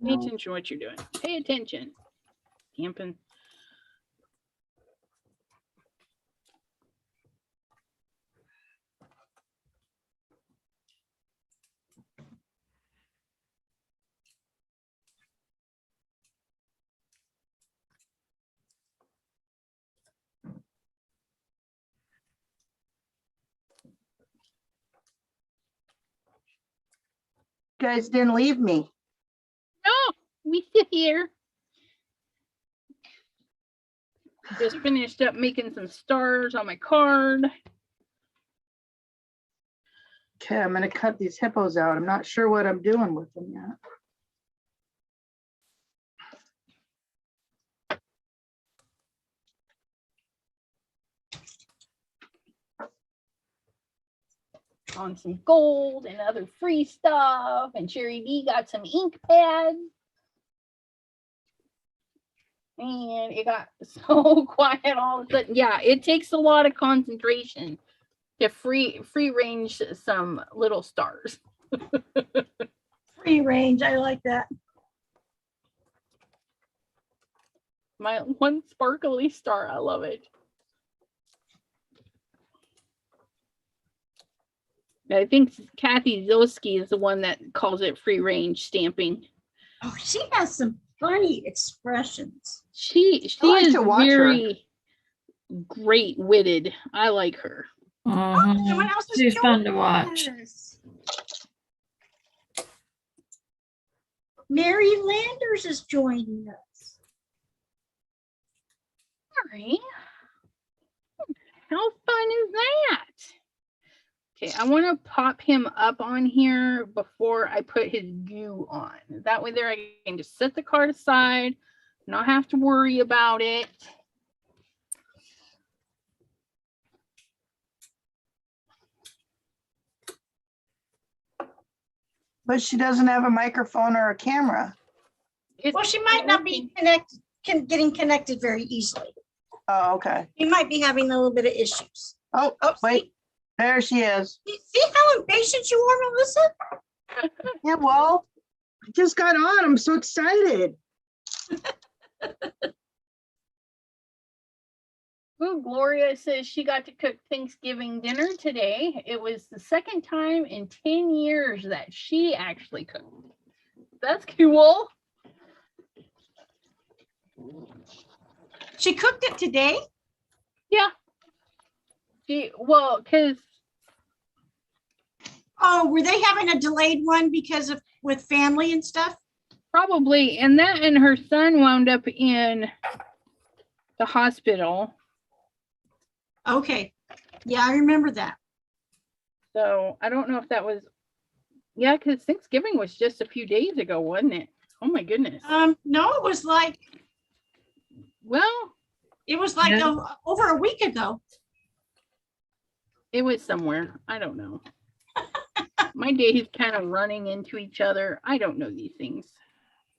Pay attention to what you're doing. Pay attention. Camping. You guys didn't leave me. No, we sit here. Just finished up making some stars on my card. Okay, I'm gonna cut these hippos out. I'm not sure what I'm doing with them yet. On some gold and other free stuff. And Sherry B got some ink pads. And it got so quiet all of a sudden. Yeah, it takes a lot of concentration to free range some little stars. Free range. I like that. My one sparkly star. I love it. I think Kathy Zilski is the one that calls it free range stamping. Oh, she has some funny expressions. She like is to watch her. very great witted. I like her. Mhm. Someone else is She's fun to joining watch. us. Mary Landers is joining us. Sorry. How fun is that? Okay, I want to pop him up on here before I put his goo on. That way there I can just set the card aside, not have to worry about it. But she doesn't have a microphone or a camera. Well, she might not be getting connected very easily. Oh, okay. You might be having a little bit of issues. Oh, wait. There she is. See how impatient you are, Melissa? Yeah, well, I just got on. I'm so excited. Ooh, Gloria says she got to cook Thanksgiving dinner today. It was the second time in 10 years that she actually cooked. That's cool. She cooked it today? Yeah. Well, because Oh, were they having a delayed one because of with family and stuff? probably, and that and her son wound up in the hospital. Okay. Yeah, I remember that. So I don't know if that was, yeah, because Thanksgiving was just a few days ago, wasn't it? Oh my goodness. No, it was like Well, Yeah. over a week ago. it was somewhere. I don't know. My days kind of running into each other. I don't know these things.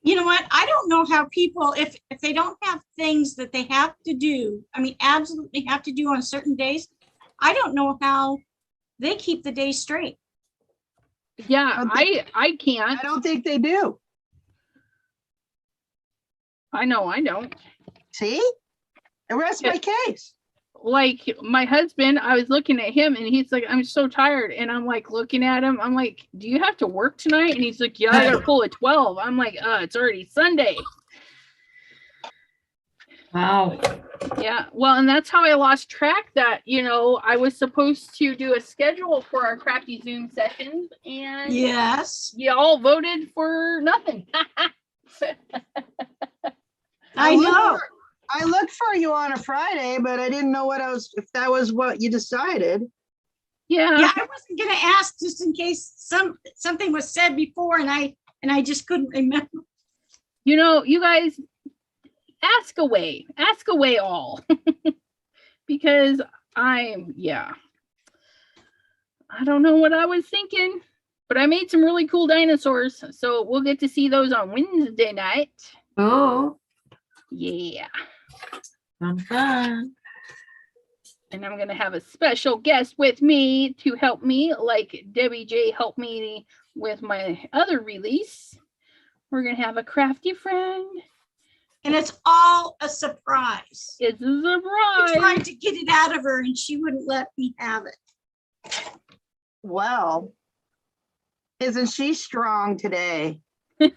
You know what? I don't know how people, if they don't have things that they have to do, I mean, absolutely have to do on certain days, I don't know how they keep the day straight. Yeah, I can't. I don't think they do. I know I don't. See? The rest of my case. Like my husband, I was looking at him and he's like, I'm so tired. And I'm like looking at him. I'm like, do you have to work tonight? And he's like, yeah, I got to pull at 12. I'm like, it's already Sunday. Wow. Yeah. Well, and that's how I lost track that, I was supposed to do a schedule for our Crafty Zoom sessions and Yes. y'all voted for nothing. I know. I looked for you on a Friday, but I didn't know if that was what you decided. Yeah. Yeah, I wasn't gonna ask just in case something was said before and I just couldn't remember. You guys ask away all because I don't know what I was thinking, but I made some really cool dinosaurs. So we'll get to see those on Wednesday night. Oh, Yeah. fun, fun. And I'm going to have a special guest with me to help me, like Debbie J helped me with my other release. We're going to have a crafty friend. And it's all a surprise. It's a I surprise. tried to get it out of her and she wouldn't let me have it. Well, isn't she strong today? Well,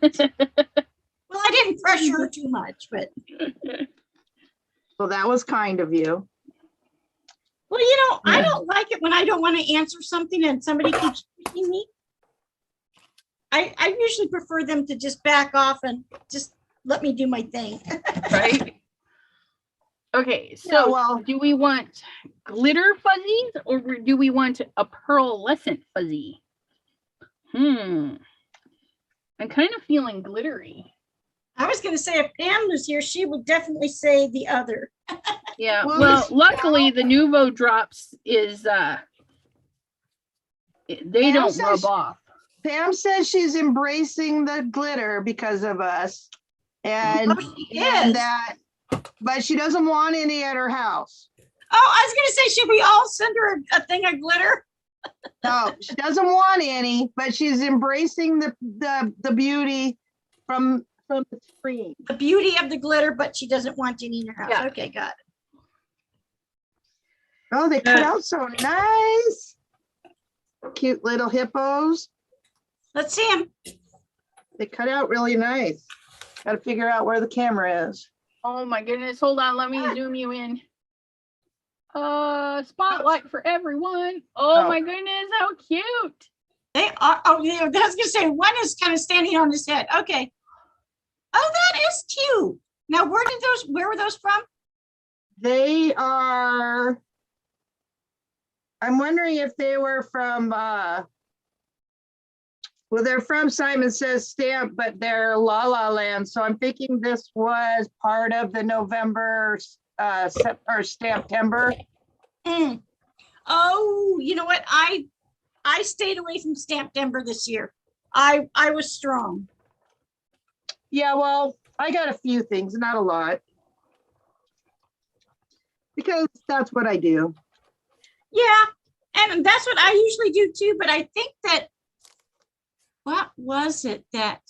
I didn't pressure her too much, but Well, that was kind of you. well, you know, I don't like it when I don't want to answer something and somebody keeps pushing me. I usually prefer them to just back off and just let me do my thing. Right? Okay, so Yeah, well, do we want glitter fuzzies or do we want a pearlescent fuzzy? I'm kind of feeling glittery. I was going to say if Pam was here, she would definitely say the other. Yeah, Well, well, it's- luckily the Nuvo drops is they Pam don't says rub she- off. Pam says she's embracing the glitter because of us. And, Oh, she and is. that, but she doesn't want any at her house. Oh, I was going to say, should we all send her a thing of glitter? No, she doesn't want any, but she's embracing the beauty from the screen. The beauty of the glitter, but she doesn't want any in her house. Yeah. Okay, got it. Oh, they cut out so nice. Cute little hippos. Let's see him. They cut out really nice. Got to figure out where the camera is. Oh my goodness, hold on, let me zoom you in. Spotlight for everyone. Oh Oh. my goodness, how cute. They are. Oh, yeah, I was going to say one is kind of standing on his head. Okay. Oh, that is cute. Now, where were those from? They are, I'm wondering if they were from, well, they're from Simon Says Stamp, but they're La La Land. So I'm thinking this was part of the November or Stamp-tember. Mm. Oh, you know what? I stayed away from Stamp-tember this year. I was strong. Yeah, well, I got a few things, not a lot. Because that's what I do. Yeah, and that's what I usually do too. But I think that what was it that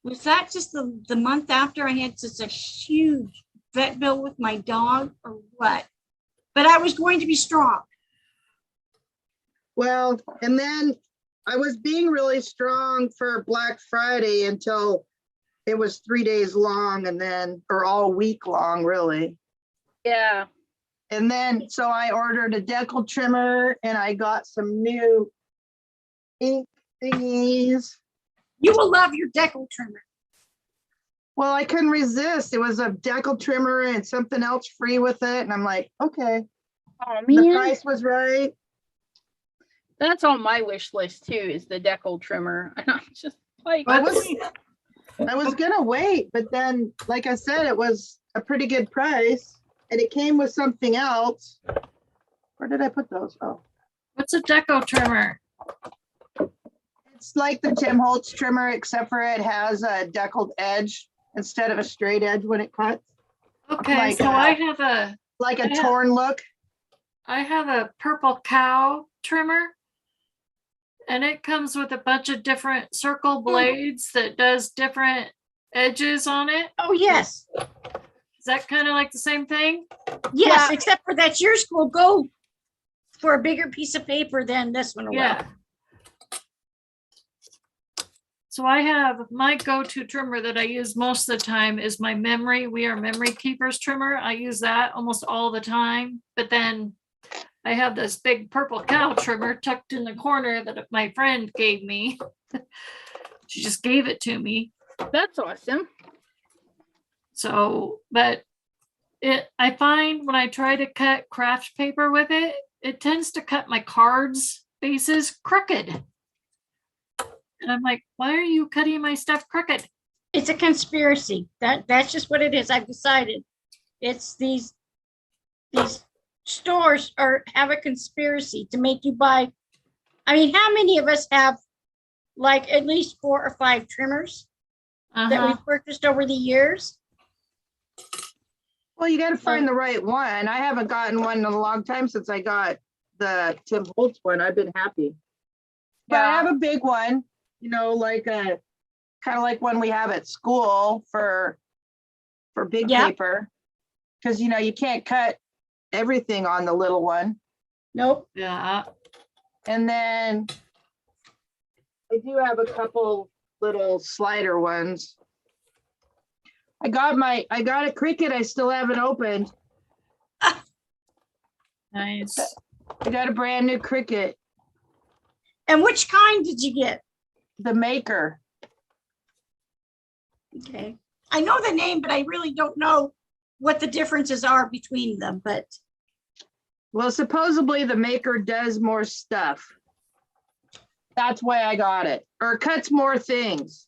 was that just the month after I had such a huge vet bill with my dog or what? But I was going to be strong. Well, and then I was being really strong for Black Friday until it was 3 days long and then, or all week long, really. Yeah. And then, so I ordered a decal trimmer and I got some new ink thingies. You will love your decal trimmer. Well, I couldn't resist. It was a decal trimmer and something else free with it. And I'm like, okay, Oh the man, price was right. that's on my wish list too, is the decal trimmer. And I'm just like, I was gonna wait, but then, like I said, it was a pretty good price and it came with something else. Where did I put those? Oh, What's a deco trimmer? it's like the Tim Holtz trimmer, except for it has a deckled edge instead of a straight edge when it cuts, Okay, Like so a- I like a Yeah. torn look. have a purple cow trimmer. And it comes with a bunch of different circle blades that does different edges on it. Oh yes, Is that kind of like the same thing? yes. Yeah. Except for that yours will go for a bigger piece of paper than this one will. Yeah. So I have my go-to trimmer that I use most of the time is my We Are Memory Keepers trimmer. I use that almost all the time. But then I have this big purple cow trimmer tucked in the corner that my friend gave me. She just gave it to me. that's awesome. So, but I find when I try to cut craft paper with it, it tends to cut my cards faces crooked. And I'm like, why are you cutting my stuff crooked? It's a conspiracy. That's just what it is. I've decided. It's these stores have a conspiracy to make you buy. I mean, how many of us have like at least 4 or 5 trimmers that Uh-huh. we've purchased over the years? Well, you got to find the right one. I haven't gotten one in a long time since I got the Tim Holtz one. I've been happy. But I have a big one, you know, like a kind of like one we have at school for big paper. Because, you know, you can't cut everything on the little one. Nope. Yeah. And then I do have a couple little slider ones. I got a Cricut I still haven't opened. Nice. I got a brand new Cricut, And which kind did you get? the Maker. Okay. I know the name, but I really don't know what the differences are between them, but Well, supposedly the Maker does more stuff. That's why I got it. Or cuts more things,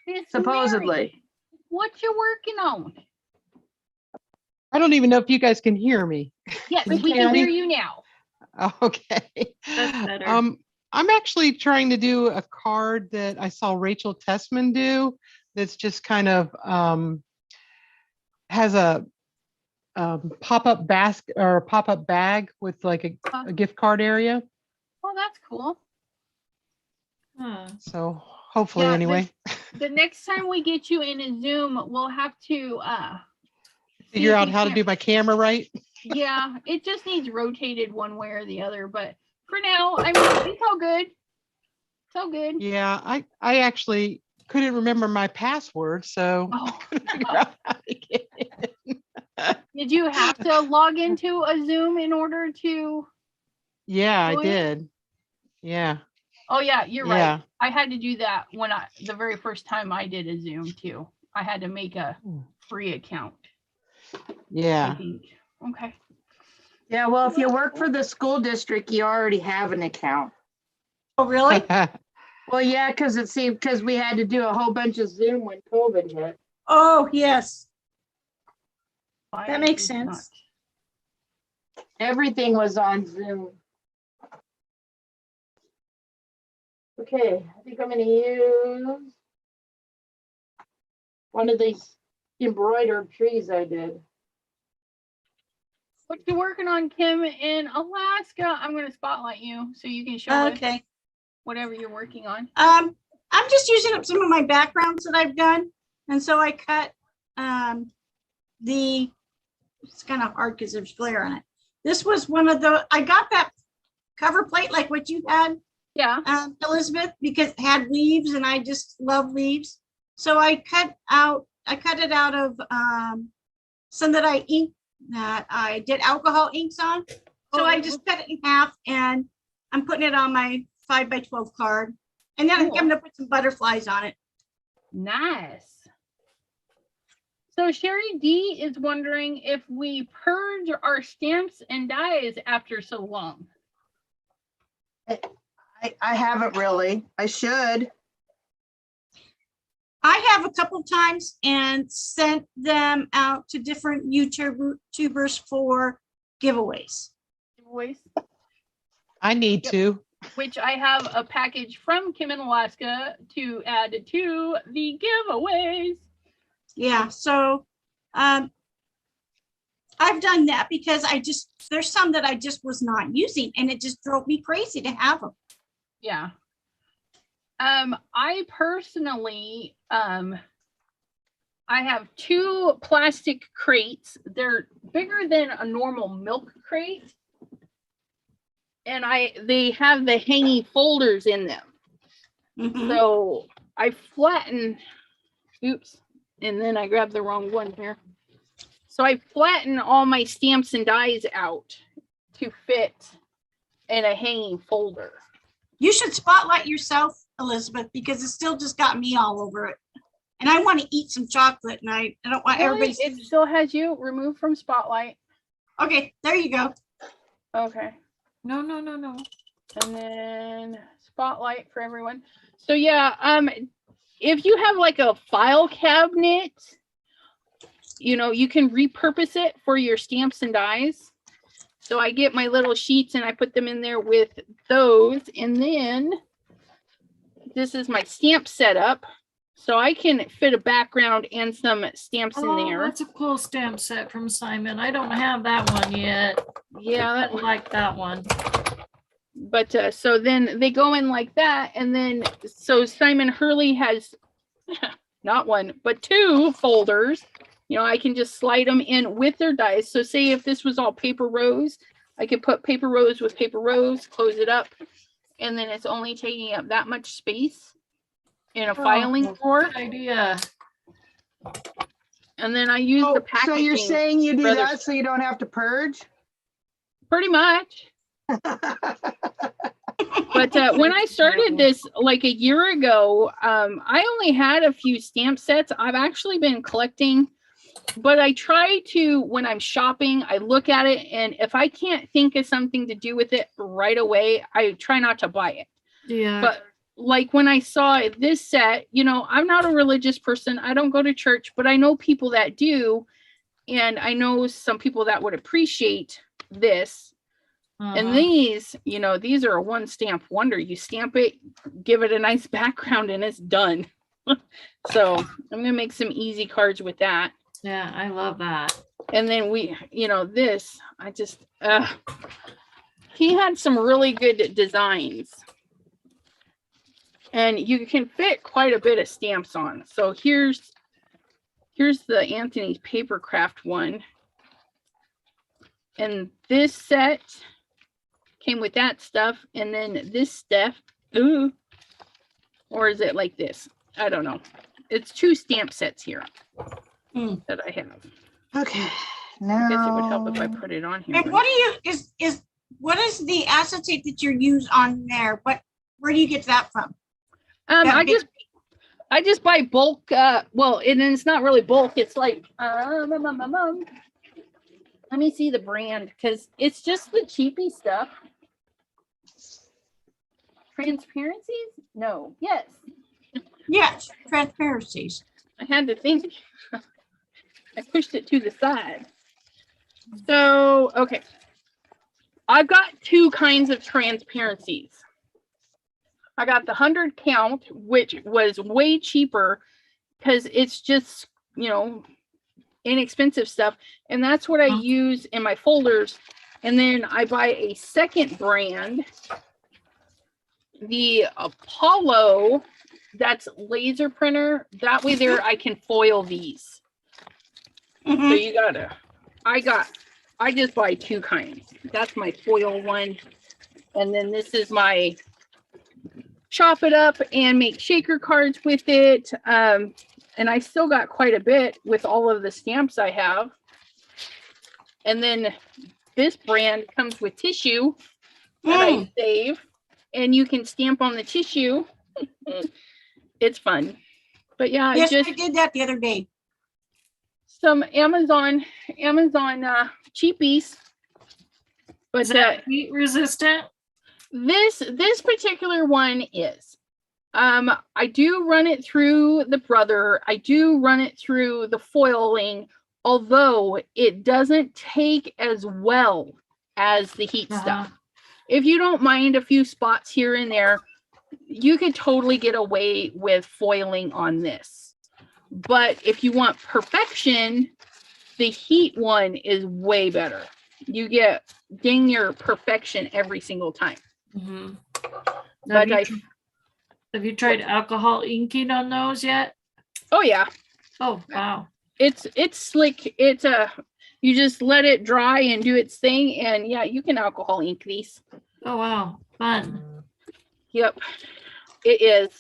Miss supposedly. Mary, what you working on? I don't even know if you guys can hear me. Yes, You we can can? hear you now. Okay. That's better. I'm actually trying to do a card that I saw Rachel Tessman do. That's just kind of has a pop-up basket or a pop-up bag with like a gift card area. Oh, that's cool. Huh. So hopefully, Yeah, anyway, The next time we get you in a Zoom, we'll have to see figure if out we how to can- do my camera right. Yeah, it just needs rotated one way or the other. But for now, I mean, it's all good. It's all good. Yeah, I actually couldn't remember my password, so I Oh, couldn't figure out how to get in. did you have to log into a Zoom in order to? Yeah, I Go in? did. Yeah. Oh yeah, you're Yeah. right. I had to do that when the very first time I did a Zoom too. I had to make a free account. I Yeah. think. Okay. Yeah, well, if you work for the school district, you already have an account. oh, really? Well, yeah, because it seemed, because we had to do a whole bunch of Zoom when COVID hit. Oh, yes. Why That makes is sense. Everything was on Zoom. Okay, I think I'm gonna use one of these embroidered trees I did. What you working on, Kim, in Alaska? I'm going to spotlight you so you can show us Okay. whatever you're working on. I'm just using up some of my backgrounds that I've done. And so I cut it's kind of hard because there's glare on it. This was one of I got that cover plate like what you had, Yeah. Elizabeth, because it had leaves and I just love leaves. So I cut it out of some that I did alcohol inks on. So I just cut it in half and I'm putting it on my 5x12 card. And then I'm Cool. going to put some butterflies on it. Nice. So Sherry D is wondering if we purge our stamps and dies after so long. I haven't really. I should. I have a couple of times and sent them out to different YouTubers for giveaways. Giveaways, I need to. which I have a package from Kim in Alaska to add to the giveaways. Yeah, so I've done that because there's some that I just was not using and it just drove me crazy to have them. Yeah. I personally, I have 2 plastic crates. They're bigger than a normal milk crate. And they have the hanging folders in them. Mhm. So I flatten, oops, and then I grabbed the wrong one here. So I flatten all my stamps and dies out to fit in a hanging folder. You should spotlight yourself, Elizabeth, because it still just got me all over it. And I want to eat some chocolate and I don't want Really? everybody. It still has you removed from spotlight. Okay, there you go. Okay. No. And then spotlight for everyone. So yeah, if you have like a file cabinet, you can repurpose it for your stamps and dies. So I get my little sheets and I put them in there with those. And then this is my stamp setup. So I can fit a background and some stamps in Oh, there. that's a cool stamp set from Simon. I don't have that one yet. Yeah, I like that one. but so then they go in like that, and then so Simon Hurley has not one but two folders. You know, I can just slide them in with their dies. So say if this was all paper rose, I could put paper rose with paper rose, close it up, and then it's only taking up that much space in a filing drawer. Good idea. And then I use the packaging. So you're saying you do for that other- so you don't have to purge? Pretty much. But when I started this like a year ago, I only had a few stamp sets. I've actually been collecting, but I try to, when I'm shopping, I look at it, and if I can't think of something to do with it right away, I try not to buy it. Yeah. But like when I saw this set, you know, I'm not a religious person. I don't go to church, but I know people that do. And I know some people that would appreciate this. And these, you know, these are a one stamp wonder. You stamp it, give it a nice background, and it's done. So I'm going to make some easy cards with that. Yeah, I love that. And then we, you know, this, I just, he had some really good designs. And you can fit quite a bit of stamps on. So here's the Anthony's paper craft one. And this set came with that stuff. And then this stuff, ooh, or is it like this? I don't know. It's two stamp sets here that I have. Okay. I guess it would help if I put it on here. And what do you what is the acetate that you use on there? Where do you get that from? I just buy bulk. Well, and it's not really bulk. It's like, let me see the brand, because it's just the cheapy stuff. Transparencies? No. Yes. Yes, transparencies. I had to think. I pushed it to the side. So, okay. I've got two kinds of transparencies. I got the 100 count, which was way cheaper because it's just, you know, inexpensive stuff. And that's what I use in my folders. And then I buy a second brand, the Apollo, that's laser printer. That way there I can foil these. So you gotta, I just buy two kinds. That's my foil one. And then this is my chop it up and make shaker cards with it. And I still got quite a bit with all of the stamps I have. And then this brand comes with tissue that I save, and you can stamp on the tissue. It's fun. But yeah, Yes, just I did that the other day. some Amazon cheapies. But Is that heat resistant? this particular one is. I do run it through the Brother. I do run it through the foiling, although it doesn't take as well as the heat stuff. If you don't mind a few spots here and there, you could totally get away with foiling on this. But if you want perfection, the heat one is way better. You get dang near perfection every single time. But Have you tried alcohol inking on those yet? oh yeah, Oh, wow. it's slick. It's you just let it dry and do its thing, and yeah, you can alcohol ink these. Oh, wow. Fun. Yep, it is.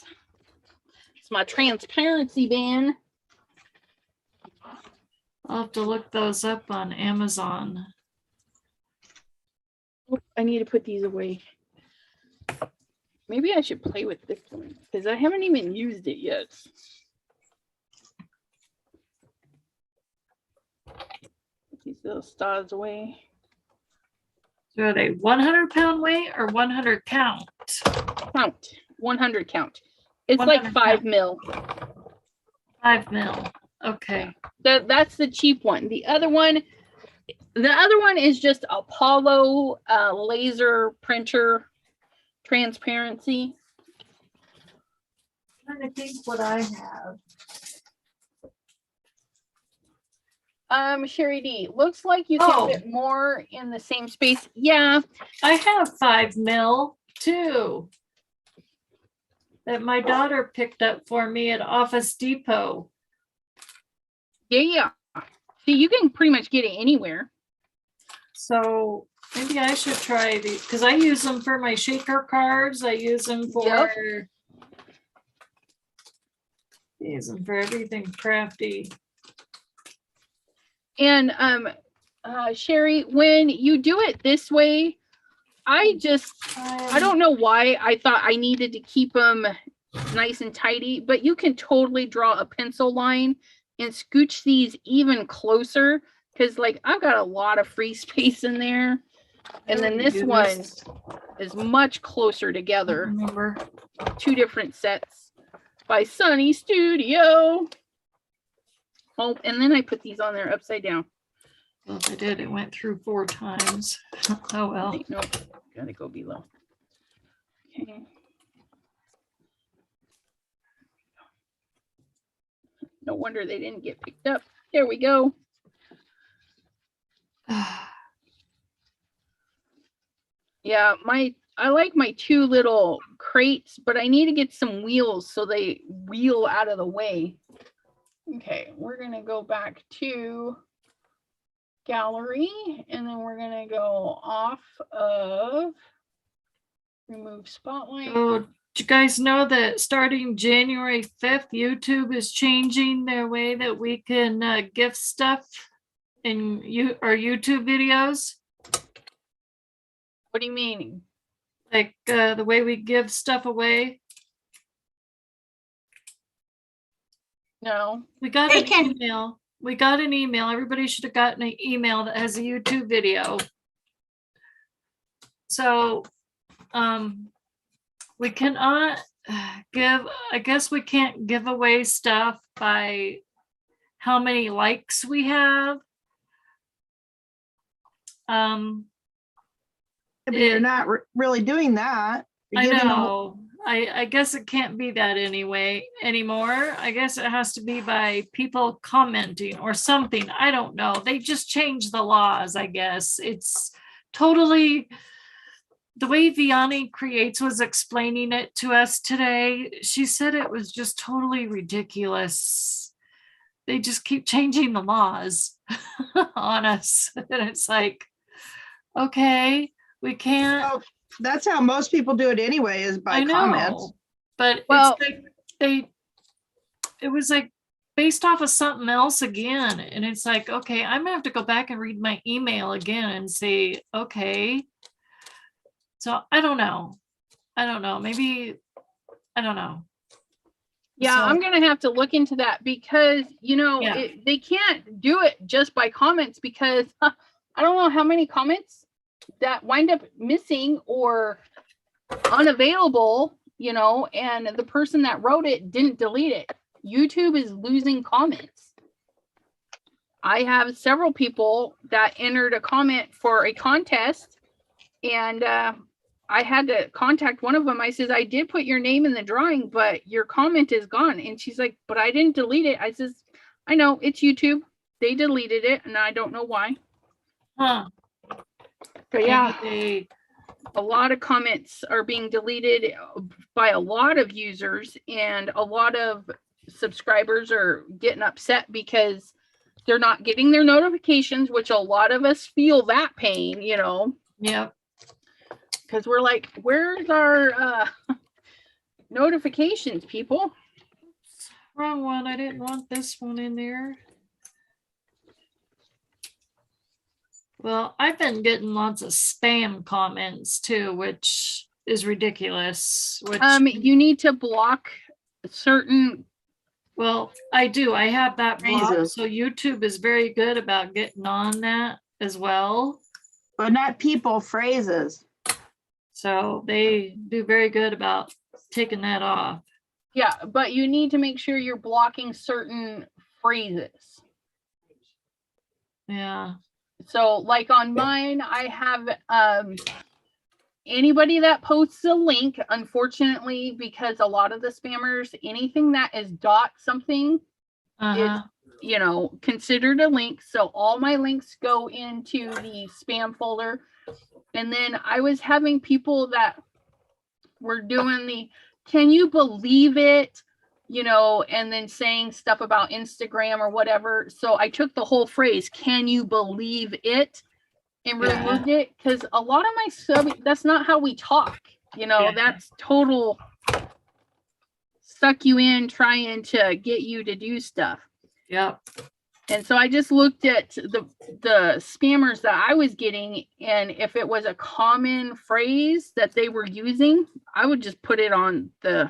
It's my transparency bin. I'll have to look those up on Amazon. I need to put these away. Maybe I should play with this one because I haven't even used it yet. Put these little stars away. So are they 100-pound weight or 100 count? Count 100 count. It's like 100 5 count. mil. 5 mil. Okay. That's the cheap one. The other one is just Apollo laser printer transparency. trying to think what I have. Sherry D, looks like you can fit more in the same space. Yeah. I have 5 mil too. That my daughter picked up for me at Office Depot. Yeah. See, you can pretty much get it anywhere. So maybe I should try these because I use them for my shaker cards. I use them for everything crafty. And Sherry, when you do it this way, I don't know why I thought I needed to keep them nice and tidy, but you can totally draw a pencil line and scooch these even closer because like I've got a lot of free space in there. And then this one is much closer together. Remember 2 different sets by Sunny Studio. Oh, and then I put these on there upside down. Well, if I did, it went through 4 times. Oh well. No, gotta go below. Okay. No wonder they didn't get picked up. There we go. Yeah, I like my 2 little crates, but I need to get some wheels so they wheel out of the way. Okay, we're gonna go back to gallery and then we're gonna go off of remove spotlight. Oh, do you guys know that starting January 5th, YouTube is changing their way that we can gift stuff in our YouTube videos? What do you mean? Like the way we give stuff away? No. We got an email. We got an email. Everybody should have gotten an email that has a YouTube video. So we cannot I guess we can't give away stuff by how many likes we have. But you're not really doing that. You're I giving them- know. I guess it can't be that anymore. I guess it has to be by people commenting or something. I don't know. They just changed the laws, I guess. It's totally the way Vianney Creates was explaining it to us today. She said it was just totally ridiculous. They just keep changing the laws on us. And it's like, okay, we can't. Oh, that's how most people do it anyway, is by comments. But well, it's like it was like based off of something else again. And it's like, okay, I'm gonna have to go back and read my email again and say, okay. So I don't know. Maybe, I don't know. Yeah, So, I'm going to have to look into that because, they can't do it just by comments because I don't know how many comments that wind up missing or unavailable, and the person that wrote it didn't delete it. YouTube is losing comments. I have several people that entered a comment for a contest and I had to contact one of them. I says, I did put your name in the drawing, but your comment is gone. And she's like, but I didn't delete it. I says, I know, it's YouTube. They deleted it and I don't know why. huh. But yeah, Maybe a lot of comments are being deleted by a lot of users and a lot of subscribers are getting upset because they're not getting their notifications, which a lot of us feel that pain, Yep. because we're like, where's our notifications, people? Wrong one. I didn't want this one in there. Well, I've been getting lots of spam comments too, which is ridiculous. You need to block certain. Well, I do. I have that blocked. Phrases. So YouTube is very good about getting on that as well. But not people, phrases. So they do very good about taking that off. Yeah, but you need to make sure you're blocking certain phrases. Yeah. So like on mine, I have anybody that posts a link, unfortunately, because a lot of the spammers, anything that is dot something is, you know, considered a link. So all my links go into the spam folder. And then I was having people that were doing the, can you believe it? You know, and then saying stuff about Instagram or whatever. So I took the whole phrase, can you believe it? And removed it, because a lot of my stuff, that's not how we talk. You know, that's total suck you in trying to get you to do stuff. Yep. And so I just looked at the spammers that I was getting, and if it was a common phrase that they were using, I would just put it on the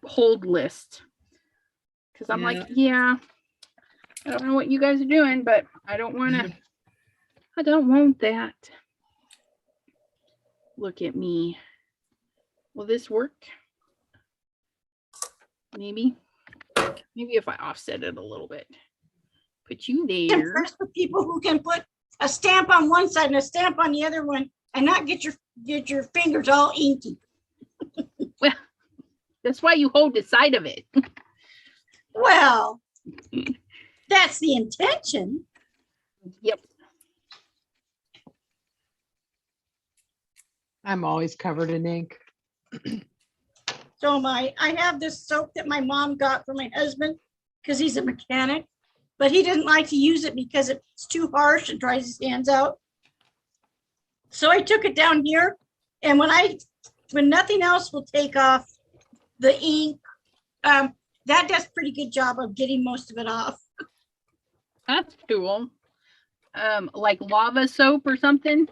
hold list. Because I'm like, yeah, I don't know what you guys are doing, but I don't want to. I don't want that. Look at me. Will this work? Maybe. Maybe if I offset it a little bit. Put you there. Impressed with people who can put a stamp on one side and a stamp on the other one and not get your fingers all inky. Well, that's why you hold the side of it. Well, that's the intention. Yep. I'm always covered in ink. So I have this soap that my mom got for my husband because he's a mechanic, but he didn't like to use it because it's too harsh and dries his hands out. So I took it down here, and when nothing else will take off the ink, that does a pretty good job of getting most of it off. That's cool. Like lava soap or something?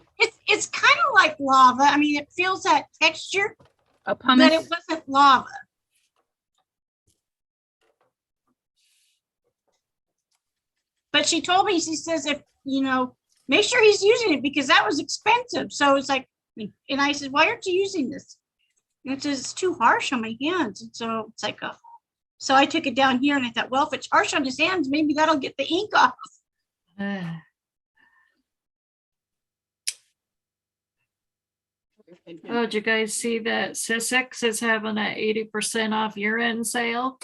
It's kind of like lava. I mean, it feels that texture, A but pumice? it wasn't lava. But she told me, she says, if, you know, make sure he's using it because that was expensive. So it's like, and I said, why aren't you using this? And it says, it's too harsh on my hands. And so it's like, oh. So I took it down here and I thought, well, if it's harsh on his hands, maybe that'll get the ink off. Oh, did you guys see that Sussex is having an 80% off year-end sale?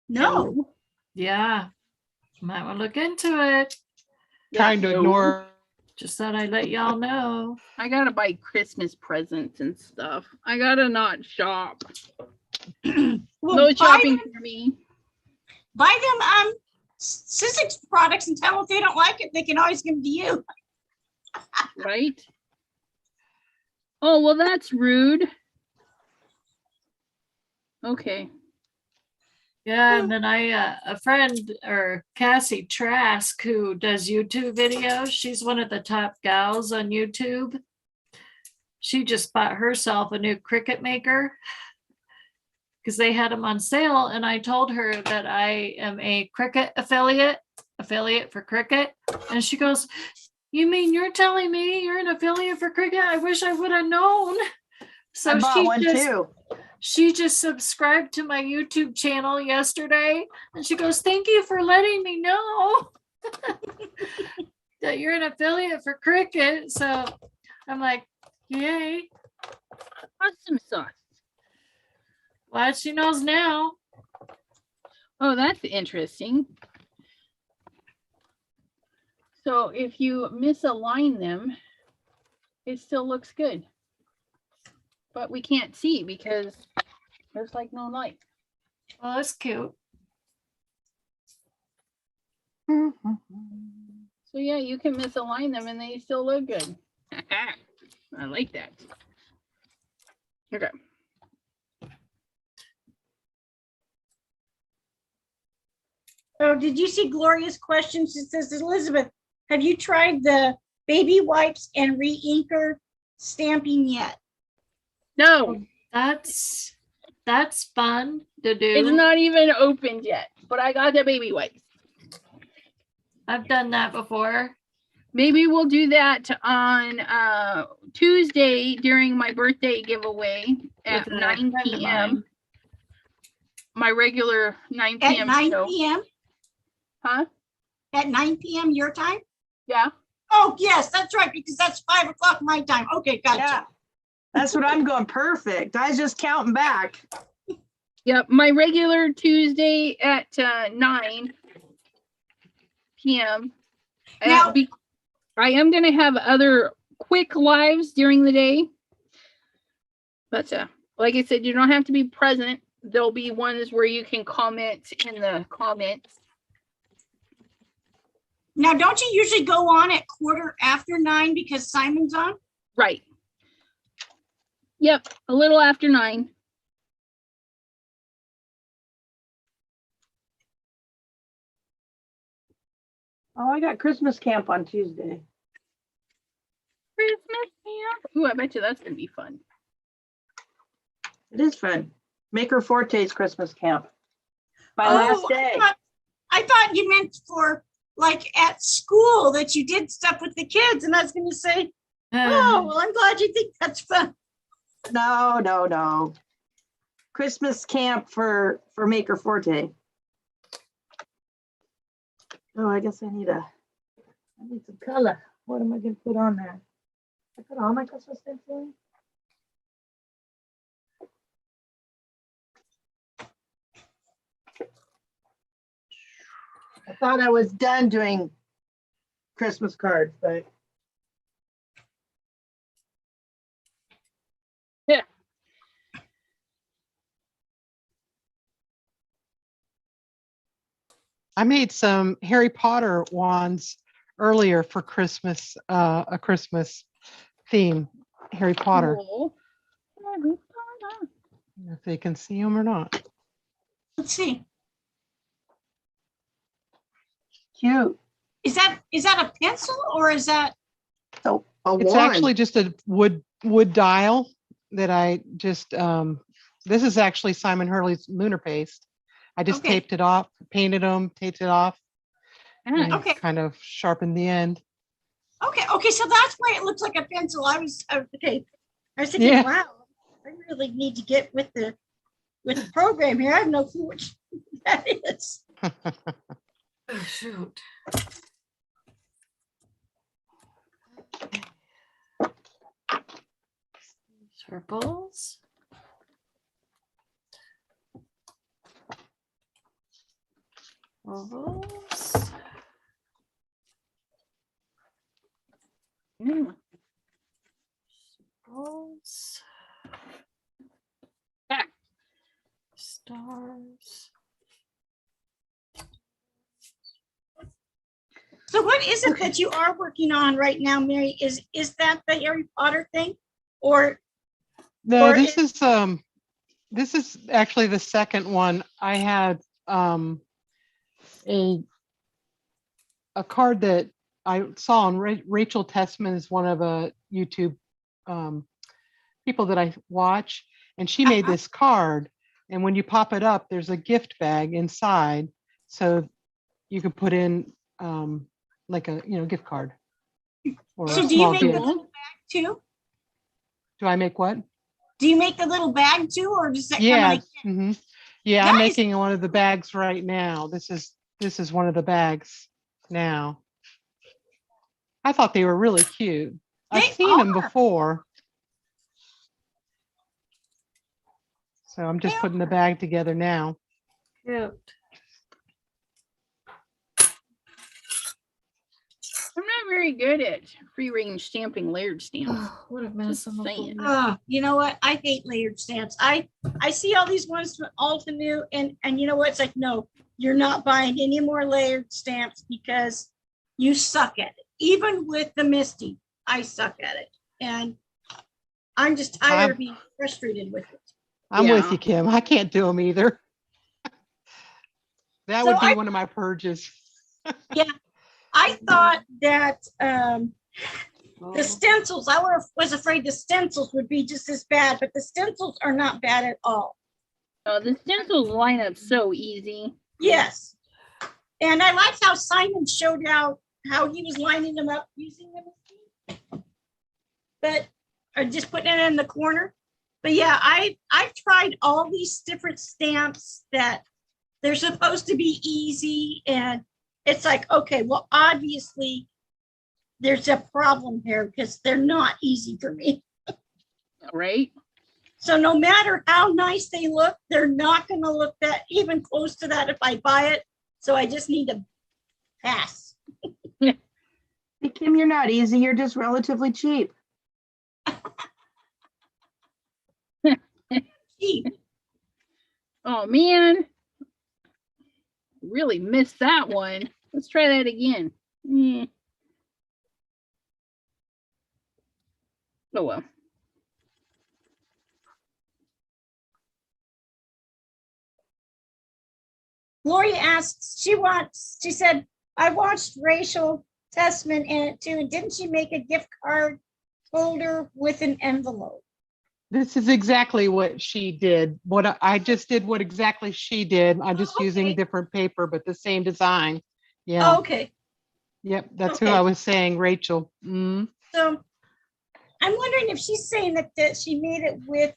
No. Yeah. Might want to look into it. Trying to ignore. Just thought I'd let y'all know. I gotta buy Christmas presents and stuff. I gotta not shop. Well, No shopping for me. buy them Sussex products and tell them if they don't like it, they can always give them to you. Right? Oh, well, that's rude. Okay. Yeah, and then a friend, or Cassie Trask, who does YouTube videos, she's one of the top gals on YouTube. She just bought herself a new Cricut maker because they had them on sale, and I told her that I am a Cricut affiliate for Cricut, and she goes, "You mean you're telling me you're an affiliate for Cricut? I wish I would have known." So I bought one too. she just subscribed to my YouTube channel yesterday, and she goes, "Thank you for letting me know that you're an affiliate for Cricut." So I'm like, yay. Awesome sauce. Glad she knows now. Oh, that's interesting. So if you misalign them, it still looks good. But we can't see because there's like no light. Well, that's cute. So yeah, you can misalign them and they still look good. I like that. Okay. Oh, did you see Gloria's question? She says, Elizabeth, have you tried the baby wipes and re-inker stamping yet? No, That's fun to do. it's not even opened yet, but I got the baby wipes. I've done that before. Maybe we'll do that on Tuesday during my birthday giveaway at With a 9 friend of p.m. mine. My regular 9 At p.m. 9 show. p.m.? Huh? At 9 p.m. your time? Yeah. Oh, yes, that's right, because that's 5 o'clock my time. Okay, gotcha. Yeah. That's what I'm going. Perfect. I was just counting back. Yep, my regular Tuesday at 9 p.m. Now- I am going to have other quick lives during the day. But like I said, you don't have to be present. There'll be ones where you can comment in the comments. Now, don't you usually go on at 9:15 because Simon's on? Right. Yep, a little after 9. Oh, I got Christmas camp on Tuesday. Christmas camp. Ooh, I bet you that's going to be fun. It is fun. Maker Forte's Christmas camp. My Oh, last day. I thought you meant for like at school that you did stuff with the kids. And I was going to say, oh, well, I'm glad you think that's fun. No. Christmas camp for Maker Forte. Oh, I guess I need some color. What am I going to put on there? I put all my Christmas stencil in. I thought I was done doing Christmas cards, but I made some Harry Potter wands earlier for Christmas, a Christmas theme, Harry Potter. Cool. If they can see them or not. Let's see. cute. Is that a pencil or is that? So a It's wand. actually just a wood dial that I just, this is actually Simon Hurley's lunar paste. I just Okay. taped it off, painted them, taped it off, and Okay. kind of sharpened the end. Okay, so that's why it looks like a pencil. I was thinking, Yeah. wow, I really need to get with the program here. I have no clue what that is. Oh, shoot. Circles. Ovals. Circles. Ah. Stars. So what is it that you are working on right now, Mary? Is that the Harry Potter thing? Or No, Or this is actually the second one. I had a card that I saw on Rachel Tessman is one of the YouTube people that I watch, and she made this card. And when you pop it up, there's a gift bag inside, so you can put in like a gift card or so a do you small make the gift. little bag too? Do I make what? Do you make the little bag too, or does that come Yeah. like Yeah, I'm That is- making one of the bags right now. This is one of the bags now. I thought they were really cute. I've They seen them are. before. So I'm just They putting the bag together now. Cute. I'm not very good at free range stamping layered stamps. Oh, what a mess. Just I'm saying. You know what? I hate layered stamps. I see all these ones from Altenew, and you know what? It's like, no, you're not buying any more layered stamps because you suck at it. Even with the Misty, I suck at it. And I'm just tired of being frustrated with it. I'm with Yeah. you, Kim. I can't do them either. That So would be I- one of my purges. I thought that Oh, the stencils, was afraid the stencils would be just as bad, but the stencils are not bad at all. Oh, the stencils line up so easy. Yes. And I liked how Simon showed out how he was lining them up using them. But or just putting it in the corner. But yeah, I've tried all these different stamps that they're supposed to be easy. And it's like, okay, well, obviously there's a problem here because they're not easy for me. Right? So no matter how nice they look, they're not going to look that even close to that if I buy it. So I just need to pass. Hey, Kim, you're not easy. You're just relatively cheap. Cheap. Oh man. Really missed that one. Let's try that again. Oh well. Gloria asks, she said, I watched Rachel Testman in it too. And didn't she make a gift card folder with an envelope? This is exactly what she did. What I just did what exactly she did. I'm just using Okay. different paper, but the same design. Yeah. Oh, okay. Yep. That's who Okay. I was saying, Rachel. Mm. So I'm wondering if she's saying that she made it with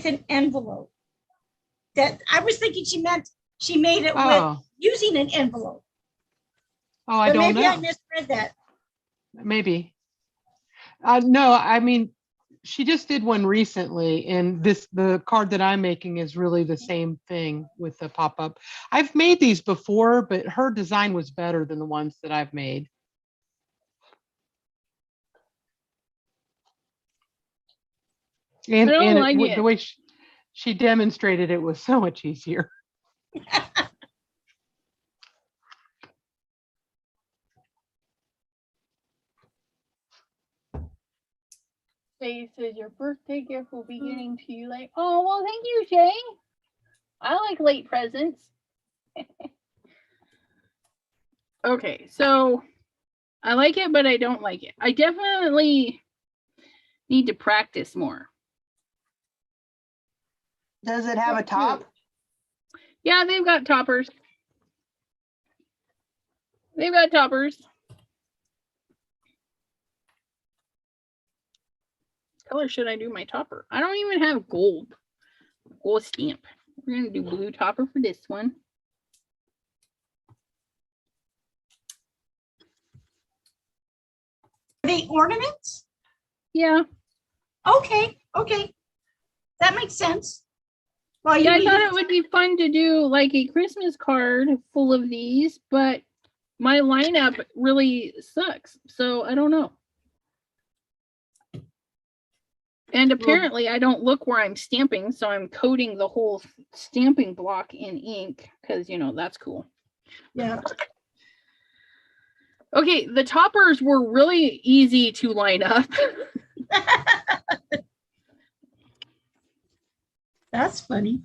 an envelope. That I was thinking she meant she made it with Oh, using an envelope. I But don't maybe I know. misread that. Maybe. No, I mean, she just did one recently, and the card that I'm making is really the same thing with the pop-up. I've made these before, but her design was better than the ones that I've made. I don't And like the it. way she demonstrated it was so much easier. Shay says your birthday gift will be getting to you late. Oh well, thank you, Shay. I like late presents. Okay, so I like it, but I don't like it. I definitely need to practice more. Does it have a top? Yeah, they've got toppers. They've got toppers. What color should I do my topper? I don't even have gold stamp. We're gonna do blue topper for this one. Are they ornaments? Yeah. Okay. That makes sense. Well, Yeah, I thought it would be fun to do like a Christmas card full of these, but my lineup really sucks. So I don't know. And apparently I don't look where I'm stamping, so I'm coating the whole stamping block in ink because, you know, that's cool. Yeah. Okay, the toppers were really easy to line up. That's funny.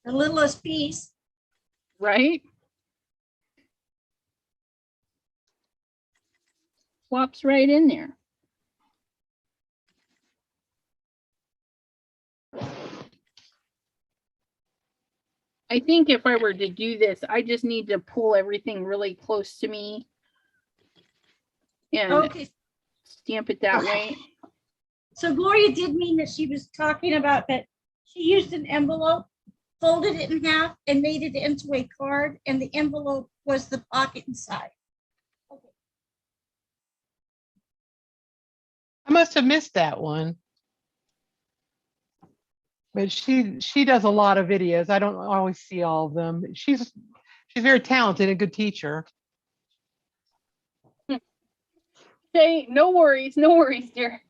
The littlest piece. Right? Swaps right in there. I think if I were to do this, I just need to pull everything really close to me and stamp it that way. So Gloria did mean that she was talking about that she used an envelope, folded it in half, and made it into a card, and the envelope was the pocket inside. I must have missed that one. But she does a lot of videos. I don't always see all of them. She's very talented and a good teacher. Okay, no worries, dear.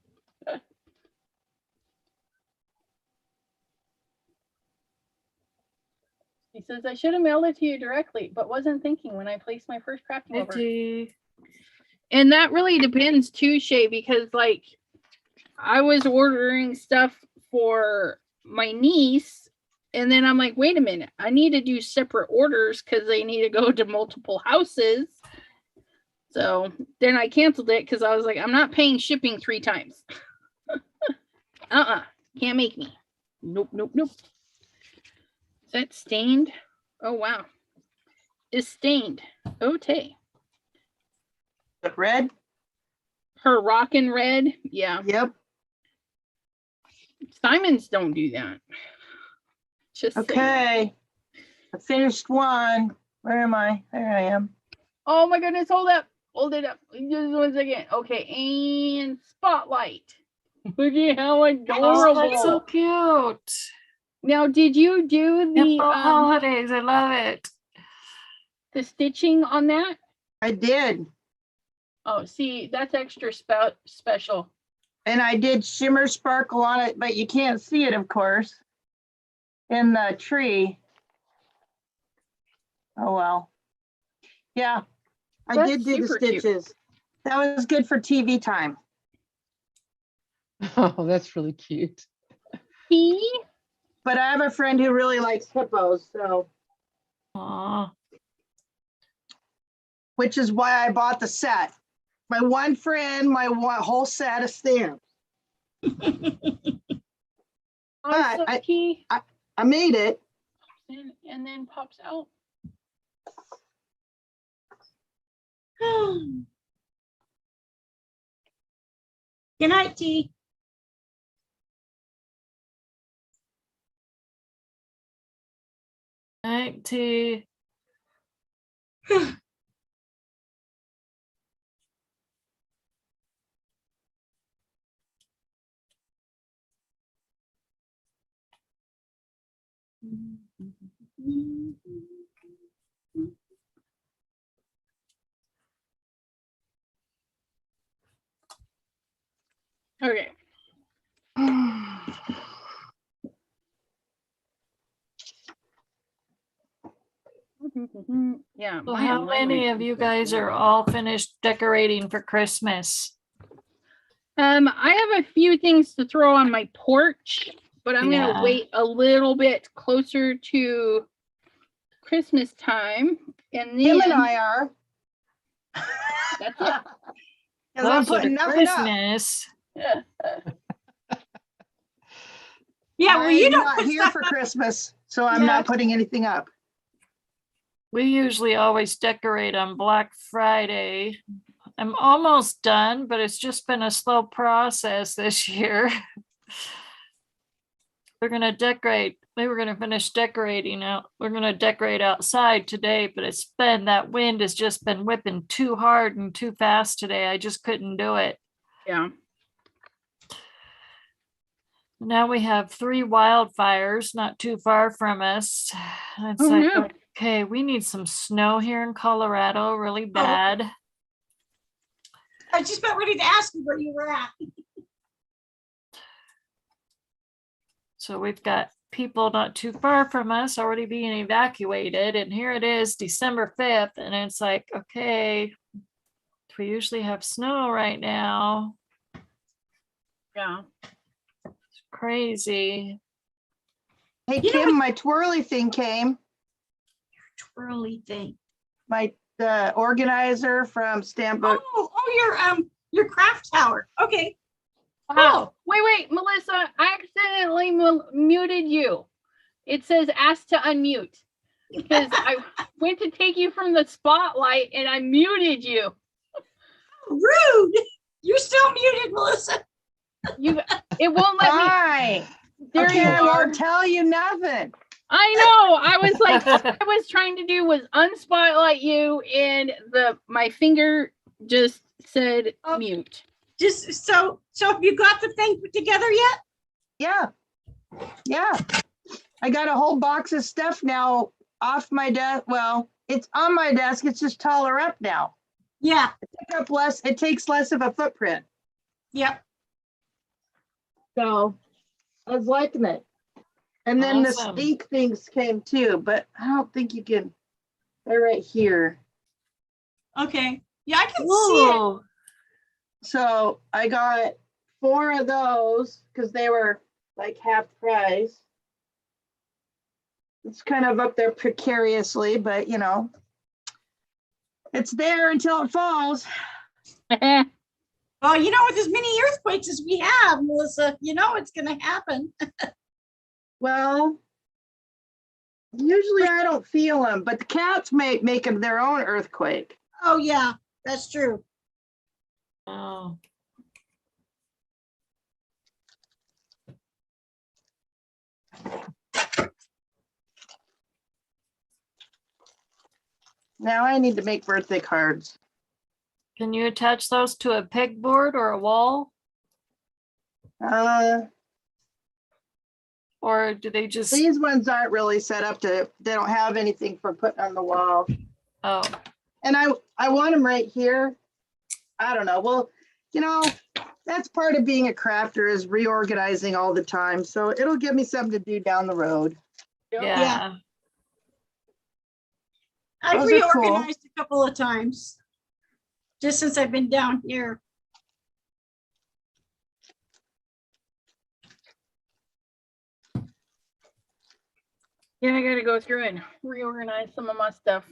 He says, I should have mailed it to you directly, but wasn't thinking when I placed my first crafting order. And that really depends too, Shay, because like I was ordering stuff for my niece, and then I'm like, wait a minute, I need to do separate orders because they need to go to multiple houses. So then I canceled it because I was like, I'm not paying shipping 3 times. Can't make me. Nope. Is that stained? Oh wow. It's stained. Okay. Red? Her rockin' red. Yeah. Yep. Simons don't do that. Just okay. saying. I finished one. Where am I? There I am. Oh my goodness, hold up. Hold it up. Just 1 second. Okay, and spotlight. Look at how Oh, adorable. that's so cute. Now, did you do Holidays. I love it. the stitching on that? I did. Oh, see, that's extra special. And I did shimmer sparkle on it, but you can't see it, of course, in the tree. Oh, well. Yeah, I That's did do the super cute. stitches. That was good for TV time. Oh, that's really cute. He? But I have a friend who really likes hippos, so, Aw. which is why I bought the set. My one friend, whole set of stamps. Also, I- he I made it. and then pops out. Good night, T. Night tea. Okay. Yeah. So my how many alignment of is you so guys cool. are all finished decorating for Christmas? I have a few things to throw on my porch, but I'm Yeah. gonna wait a little bit closer to Christmas time, and then Him and I are. that's it. Because I'm Closer to putting nothing up. Christmas. Yeah, well, you I'm don't not put here stuff for up. Christmas, so I'm Yeah. not putting anything up. We usually always decorate on Black Friday. I'm almost done, but it's just been a slow process this year. We're gonna decorate. We were gonna finish decorating out. We're gonna decorate outside today, but that wind has just been whipping too hard and too fast today. I just couldn't do it. Yeah. Now we have 3 wildfires not too far from us. And it's Oh, like, no. okay, we need some snow here in Colorado really bad. I was just about ready to ask you where you were at. So we've got people not too far from us already being evacuated. And here it is, December 5th. And it's like, okay, we usually have snow right now. Yeah. It's crazy. Hey, You know Kim, my twirly thing came. Twirly thing. The organizer from Stambook. Your craft tower. Okay. Wow. Wait, Melissa, I accidentally muted you. It says ask to unmute because I went to take you from the spotlight and I muted you. Rude. You're still muted, Melissa. It won't let me. Hi. There Okay, you I are. won't tell you nothing. I know. I was like, all I was trying to do was unspotlight you, and my finger just said Oh. mute. Just so have you got the thing put together yet? Yeah. I got a whole box of stuff now off my desk. Well, it's on my desk. It's just taller up now. Yeah. It takes less of a footprint. Yep. So I was liking it. And then Awesome. the stink things came too, but I don't think you can. They're right here. Okay. Yeah, I can see it. Whoa. So I got 4 of those because they were like half price. It's kind of up there precariously, but it's there until it falls. Well, with as many earthquakes as we have, Melissa, it's going to happen. Well, usually I don't feel them, but the cats make them their own earthquake. Oh, yeah, that's true. Oh. Now I need to make birthday cards. Can you attach those to a pegboard or a wall? Or do they just, These ones aren't really set up to, they don't have anything for putting on the wall. oh, And I want them right here. I don't know. Well, you know, that's part of being a crafter is reorganizing all the time. So it'll give me something to do down the road. yeah. I've Those are cool. reorganized a couple of times just since I've been down here. Yeah, I gotta go through and reorganize some of my stuff.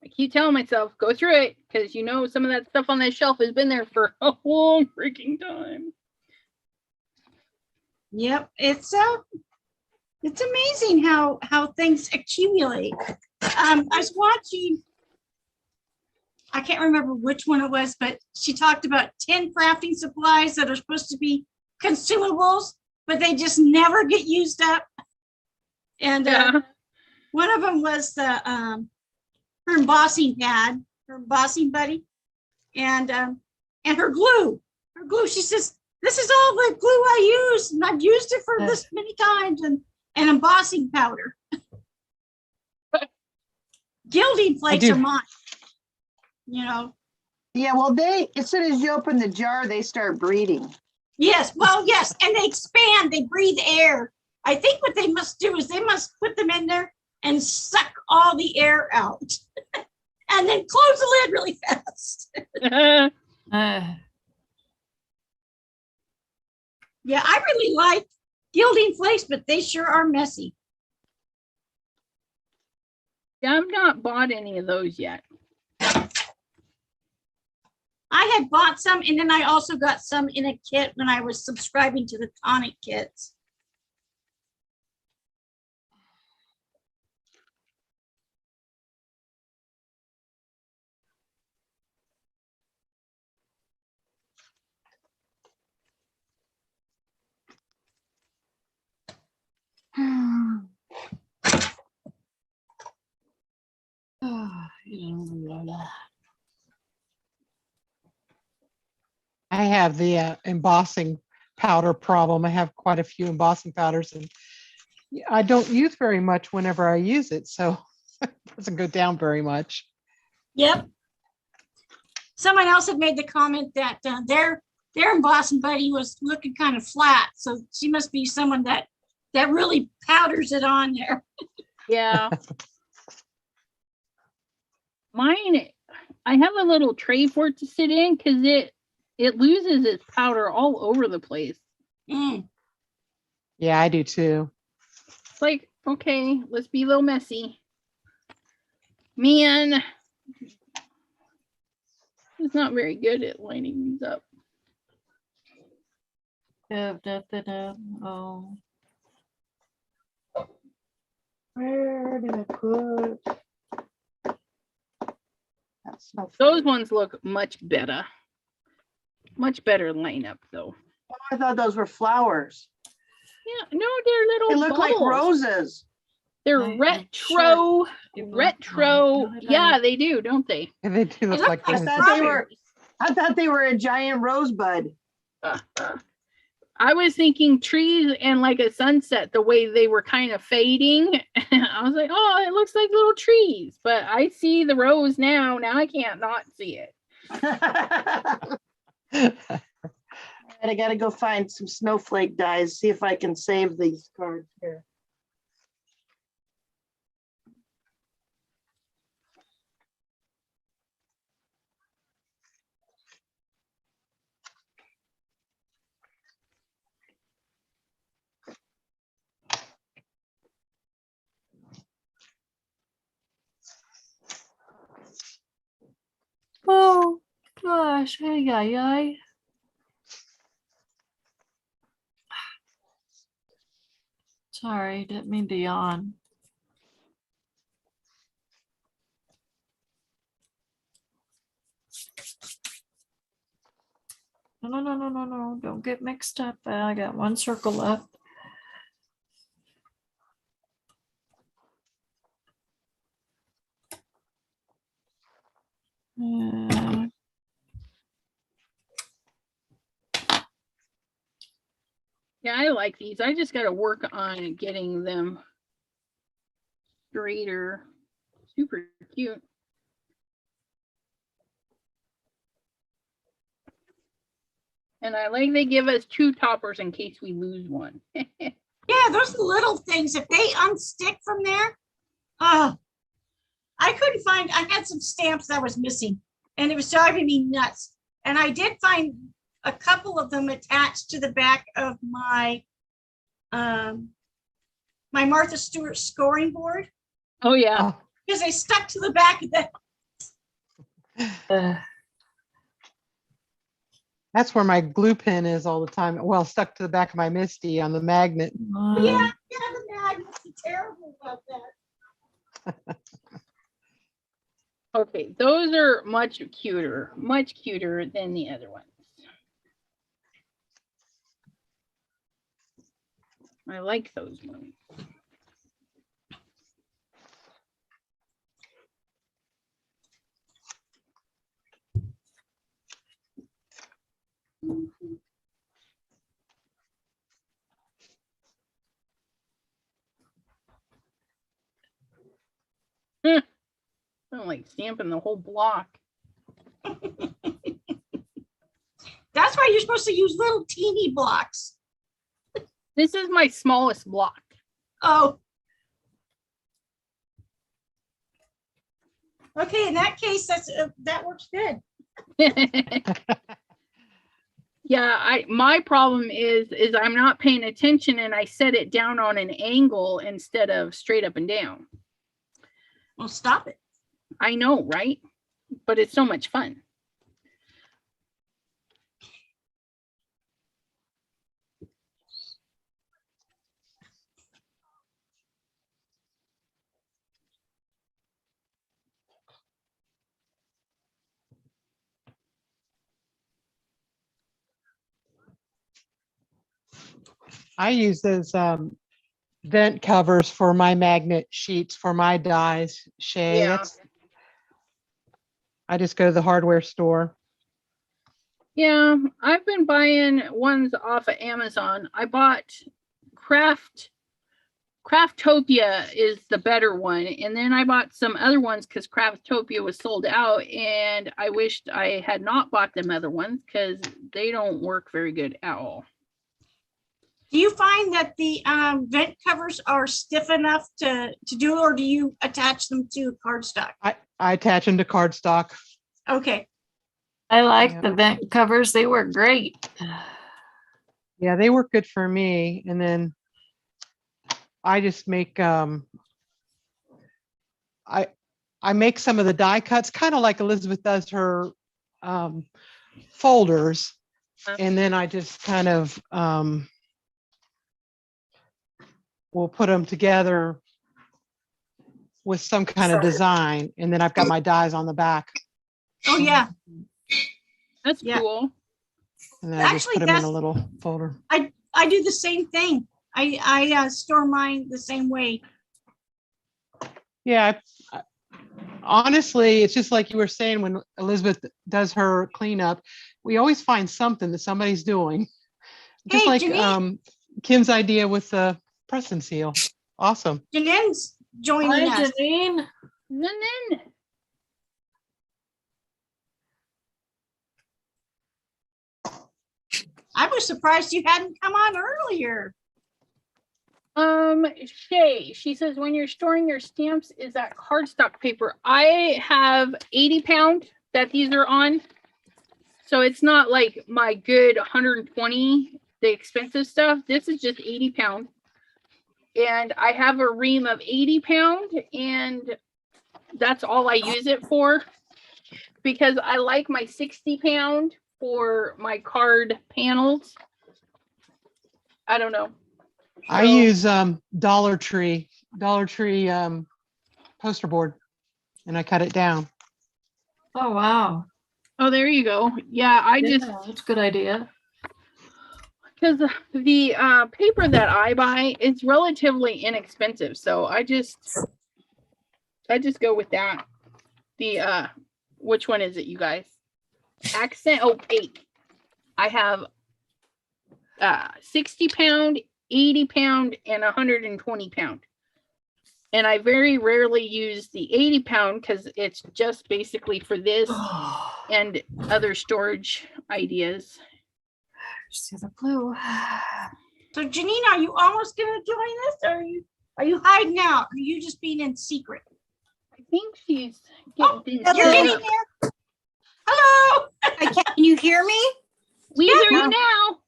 I keep telling myself, go through it, because you know some of that stuff on that shelf has been there for a long freaking time. Yep, it's amazing how things accumulate. I was watching, I can't remember which one it was, but she talked about 10 crafting supplies that are supposed to be consumables, but they just never get used up. And Yeah. one of them was the her embossing pad, her embossing buddy, and her glue. Her glue. She says, "This is all the glue I use, and I've used it for this many times." And embossing powder. Gilding flakes are mine. You know. Yeah, well, as soon as you open the jar, they start breeding. Yes, well, yes, and they expand. They breathe air. I think what they must do is they must put them in there and suck all the air out, and then close the lid really fast. Uh, Yeah, I really like gilding flakes, but they sure are messy. Yeah, I've not bought any of those yet. I had bought some, and then I also got some in a kit when I was subscribing to the tonic kits. I have the embossing powder problem. I have quite a few embossing powders and I don't use very much whenever I use it. So it doesn't go down very much. Yep. Someone else had made the comment that their embossing buddy was looking kind of flat, so she must be someone that really powders it on there. Yeah. Mine, I have a little tray for it to sit in because it loses its powder all over the place. Mm. Yeah, I do too. It's like, okay, let's be a little messy. Man, it's not very good at lining these up. Oh. Where did I put? That's no Those ones look much better. Much better lineup though. Oh, I thought those were flowers. Yeah, no, they're little They look like bubbles. roses. They're I'm retro. You bought Retro. one. Yeah, they do, don't they? And they do look look like like roses. I thought they were a giant rosebud. I was thinking trees and like a sunset, the way they were kind of fading. I was like, oh, it looks like little trees. But I see the rose now. Now I can't not see it. I gotta go find some snowflake dyes, see if I can save these cards here. Oh gosh, hey, yeah. Sorry, didn't mean to yawn. No, don't get mixed up. I got one circle left. Yeah, I like these. I just got to work on getting them straighter. Super cute. And I like they give us 2 toppers in case we lose one. Yeah, those little things, if they unstick from there, I couldn't find, I had some stamps that was missing and it was driving me nuts. And I did find a couple of them attached to the back of my my Martha Stewart scoring board Oh yeah. Oh, because they stuck to the back of that. Uh, that's where my glue pen is all the time. Well, stuck to the back of my Misty on the magnet. Yeah, the magnets are terrible about that. Okay, those are much cuter than the other ones. I like those ones. I'm like stamping the whole block. That's why you're supposed to use little teeny blocks. This is my smallest block. Oh. Okay, in that case, that works good. Yeah, my problem is I'm not paying attention and I set it down on an angle instead of straight up and down. Well, stop it. I know, right? But it's so much fun. I use those vent covers for my magnet sheets for my dies. Shay, Yeah. I just go to the hardware store. Yeah, I've been buying ones off of Amazon. I bought Craftopia is the better one. And then I bought some other ones because Craftopia was sold out. And I wished I had not bought them other ones because they don't work very good at all. Do you find that the vent covers are stiff enough to do, or do you attach them to cardstock? I attach them to cardstock. Okay. I like Yeah. the vent covers. They work great. Yeah, they work good for me. And then I just make I make some of the die cuts, kind of like Elizabeth does her folders. And then I just kind of will put them together with some kind of design. And then I've got my dies on the back. Oh, yeah. That's Yeah. cool. And then I just Actually, put them in a that's- little folder. I do the same thing. I store mine the same way. Yeah. Honestly, it's just like you were saying when Elizabeth does her cleanup, we always find something that somebody's doing. Just Hey, like Janine. Kim's idea with the press and seal. Awesome. Janine's joining Hi, us. Janine. And then I was surprised you hadn't come on earlier. Shay, she says when you're storing your stamps, is that cardstock paper? I have 80 pound that these are on. So it's not like my good 120, the expensive stuff. This is just 80 pound. And I have a ream of 80 pound and that's all I use it for because I like my 60 pound for my card panels. I don't know. I So- use Dollar Tree poster board and I cut it down. Oh, wow. Oh, there you go. Yeah, I just Yeah, that's a good idea. because the paper that I buy is relatively inexpensive, so I just go with that. The which one is it, you guys? Accent. Oh, 8. I have 60 pound, 80 pound, and 120 pound. And I very rarely use the 80 pound because it's just basically for this and other storage ideas. See the blue. So Janine, are you almost gonna join us? Or are you hiding out? Are you just being in secret? I think she's Oh, getting you're getting here. Hello. Can you hear me? We hear you now.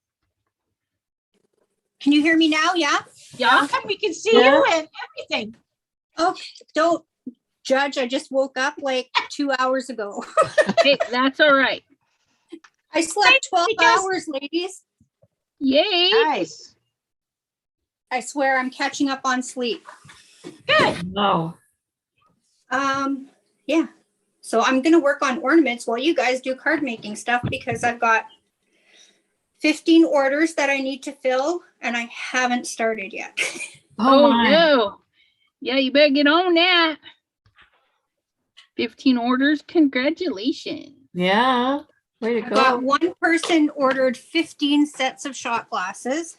Can you hear me now? Yeah. Yeah. We can see Yeah. you and everything. Oh, don't judge. I just woke up like 2 hours ago. Hey, that's all right. I slept 12 Because- hours, ladies. Yay. Nice. I swear I'm catching up on sleep. No. Yeah. So I'm gonna work on ornaments while you guys do card making stuff because I've got 15 orders that I need to fill and I haven't started yet. Oh, my. no. Yeah, you better get on that. 15 orders. Congratulations. Yeah. Way to I've got go. one person ordered 15 sets of shot glasses.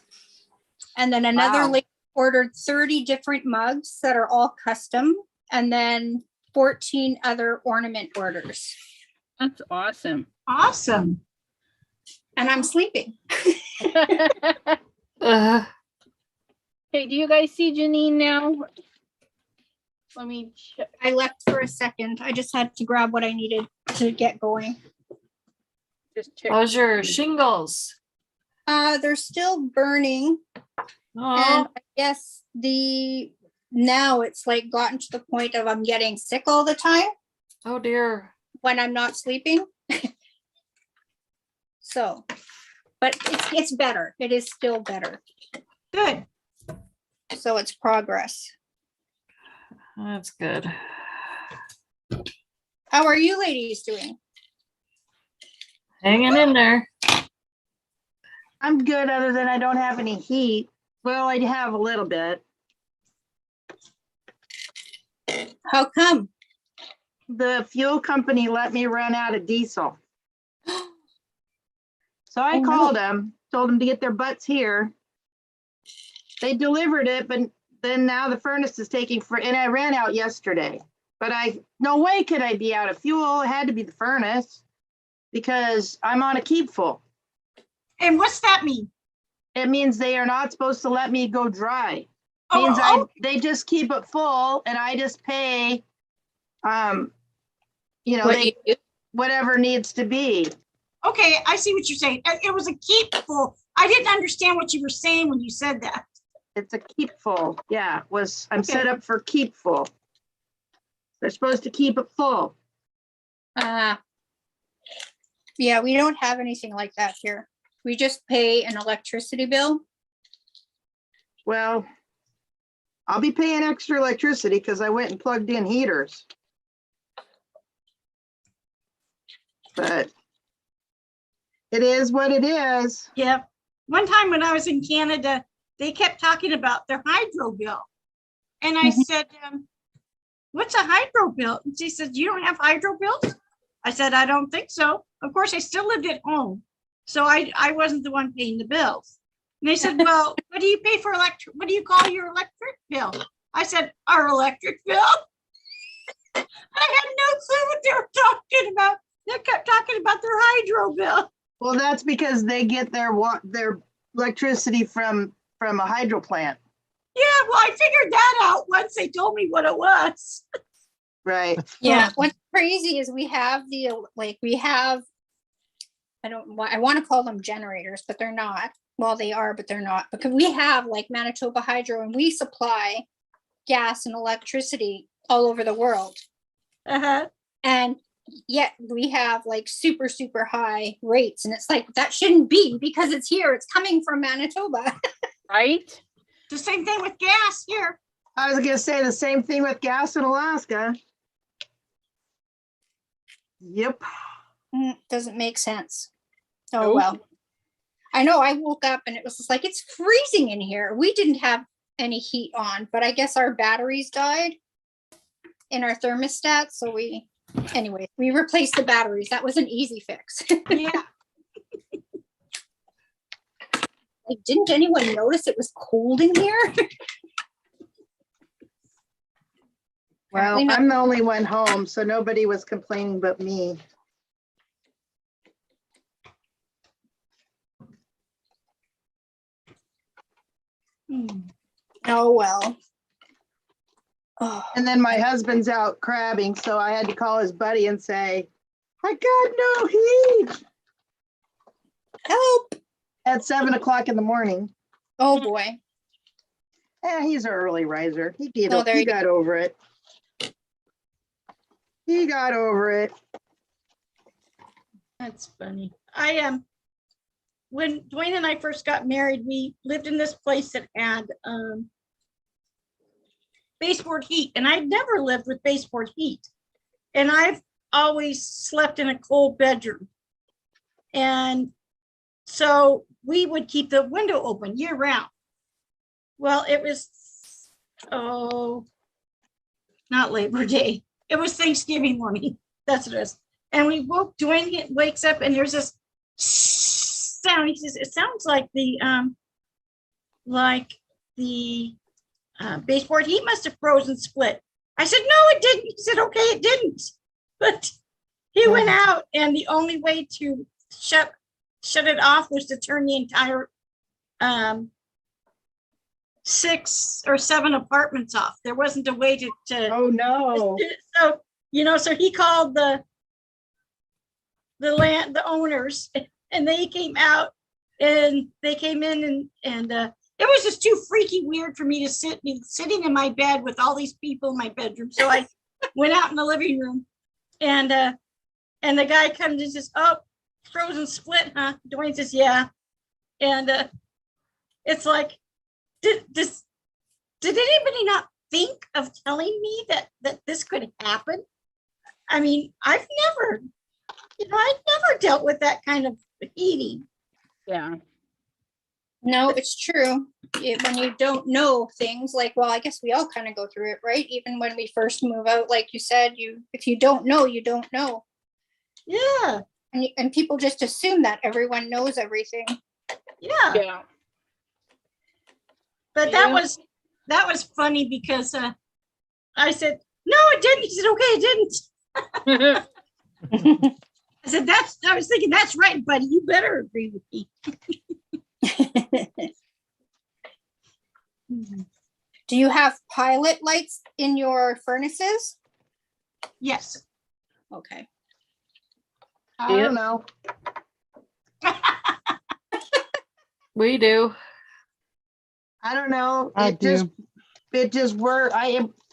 And then another Wow. lady ordered 30 different mugs that are all custom. And then 14 other ornament orders. That's awesome. Awesome. And I'm sleeping. Uh, Hey, do you guys see Janine now? Let me check. I left for a second. I just had to grab what I needed to get going. Just check. how's your shingles? They're still burning. Oh, And I guess now it's like gotten to the point of I'm getting sick all the time oh dear. when I'm not sleeping. So, but it's better. It is still better. Good. So it's progress. That's good. How are you ladies doing? Hanging in there. I'm good other than I don't have any heat. Well, I have a little bit. How come? The fuel company let me run out of diesel. So I Oh, no. called them, told them to get their butts here. They delivered it, but then now the furnace is taking and I ran out yesterday. But no way could I be out of fuel. It had to be the furnace because I'm on a keep full. And what's that mean? It means they are not supposed to let me go dry. Oh, Means oh, they just keep it full and I just pay, What they, you do? whatever needs to be. okay. I see what you're saying. It was a keep full. I didn't understand what you were saying when you said that. It's a keep full. Yeah, I'm Okay. set up for keep full. They're supposed to keep it full. Yeah, we don't have anything like that here. We just pay an electricity bill. Well, I'll be paying extra electricity because I went and plugged in heaters. But it is what it is. Yeah. One time when I was in Canada, they kept talking about their hydro bill. And I said, what's a hydro bill? And she said, you don't have hydro bills? I said, I don't think so. Of course, I still lived at home. So I wasn't the one paying the bills. And they said, well, what do you pay for what do you call your electric bill? I said, our electric bill. I had no clue what they were talking about. They kept talking about their hydro bill. Well, that's because they get their electricity from a hydro plant. Yeah, well, I figured that out once they told me what it was. Right. Yeah, what's crazy is we have I want to call them generators, but they're not. Well, they are, but they're not, because we have like Manitoba Hydro and we supply gas and electricity all over the world. Uh-huh. And yet we have like super, super high rates. And it's like, that shouldn't be because it's here. It's coming from Manitoba. Right? The same thing with gas here. I was gonna say the same thing with gas in Alaska. Yep. Doesn't make sense. Oh, Nope. well. I know I woke up and it was just like, it's freezing in here. We didn't have any heat on, but I guess our batteries died in our thermostat. So we replaced the batteries. That was an easy fix. Yeah. Like, didn't anyone notice it was cold in here? Well, Apparently not. I'm the only one home, so nobody was complaining but me. Oh, well. Oh, And then my husband's out crabbing, so I had to call his buddy and say, I got no heat help. at 7 o'clock in the morning. Oh, boy. Yeah, he's an early riser. He Oh, there you got over it. He got over it. That's funny. I am. When Dwayne and I first got married, we lived in this place that had baseboard heat, and I'd never lived with baseboard heat. And I've always slept in a cold bedroom. And so we would keep the window open year round. Well, it was, not Labor Day. It was Thanksgiving morning. That's what it is. And we Dwayne wakes up and there's this sound. He says, it sounds like the baseboard heat must have frozen split. I said, no, it didn't. He said, okay, it didn't. But he went out, and the only way to shut it off was to turn the entire 6 or 7 apartments off. There wasn't a way to Oh, no. so so he called the owners, and they came out, and they came in, and it was just too freaky weird for me to be sitting in my bed with all these people in my bedroom. So I went out in the living room, and the guy comes and says, oh, frozen split, huh? Dwayne says, yeah. And it's like, did anybody not think of telling me that this could happen? I mean, I've never dealt with that kind of heating. Yeah. No, it's true. When you don't know things, like, well, I guess we all kind of go through it, right? Even when we first move out, like you said, if you don't know, you don't know. Yeah. And people just assume that everyone knows everything. Yeah. Yeah. But that was funny because I said, no, it didn't. He said, okay, it didn't. I said, I was thinking, that's right, buddy. You better agree with me. Do you have pilot lights in your furnaces? Yes. Okay. I don't know. We do. I don't know. I It do. just works.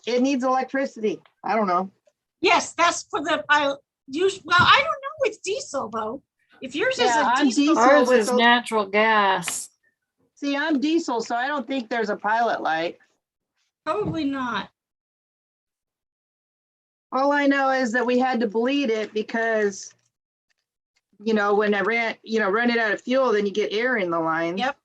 It needs electricity. I don't know. Yes, that's for the pilot. Well, I don't know with diesel though. If yours is Yeah, a I'm diesel, diesel. Ours with is the- natural gas. See, I'm diesel, so I don't think there's a pilot light. probably not. All I know is that we had to bleed it because, when I run it out of fuel, then you get air in the line. Yep.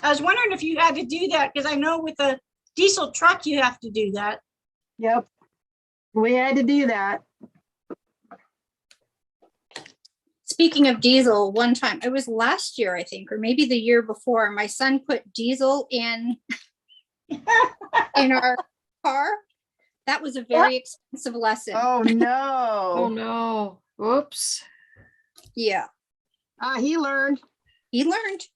I was wondering if you had to do that because I know with a diesel truck you have to do that. Yep. We had to do that. Speaking of diesel, one time, it was last year, I think, or maybe the year before, my son put diesel in our car. That was a very expensive lesson. Oh, Oh no. no. Whoops. Yeah, He learned. he learned.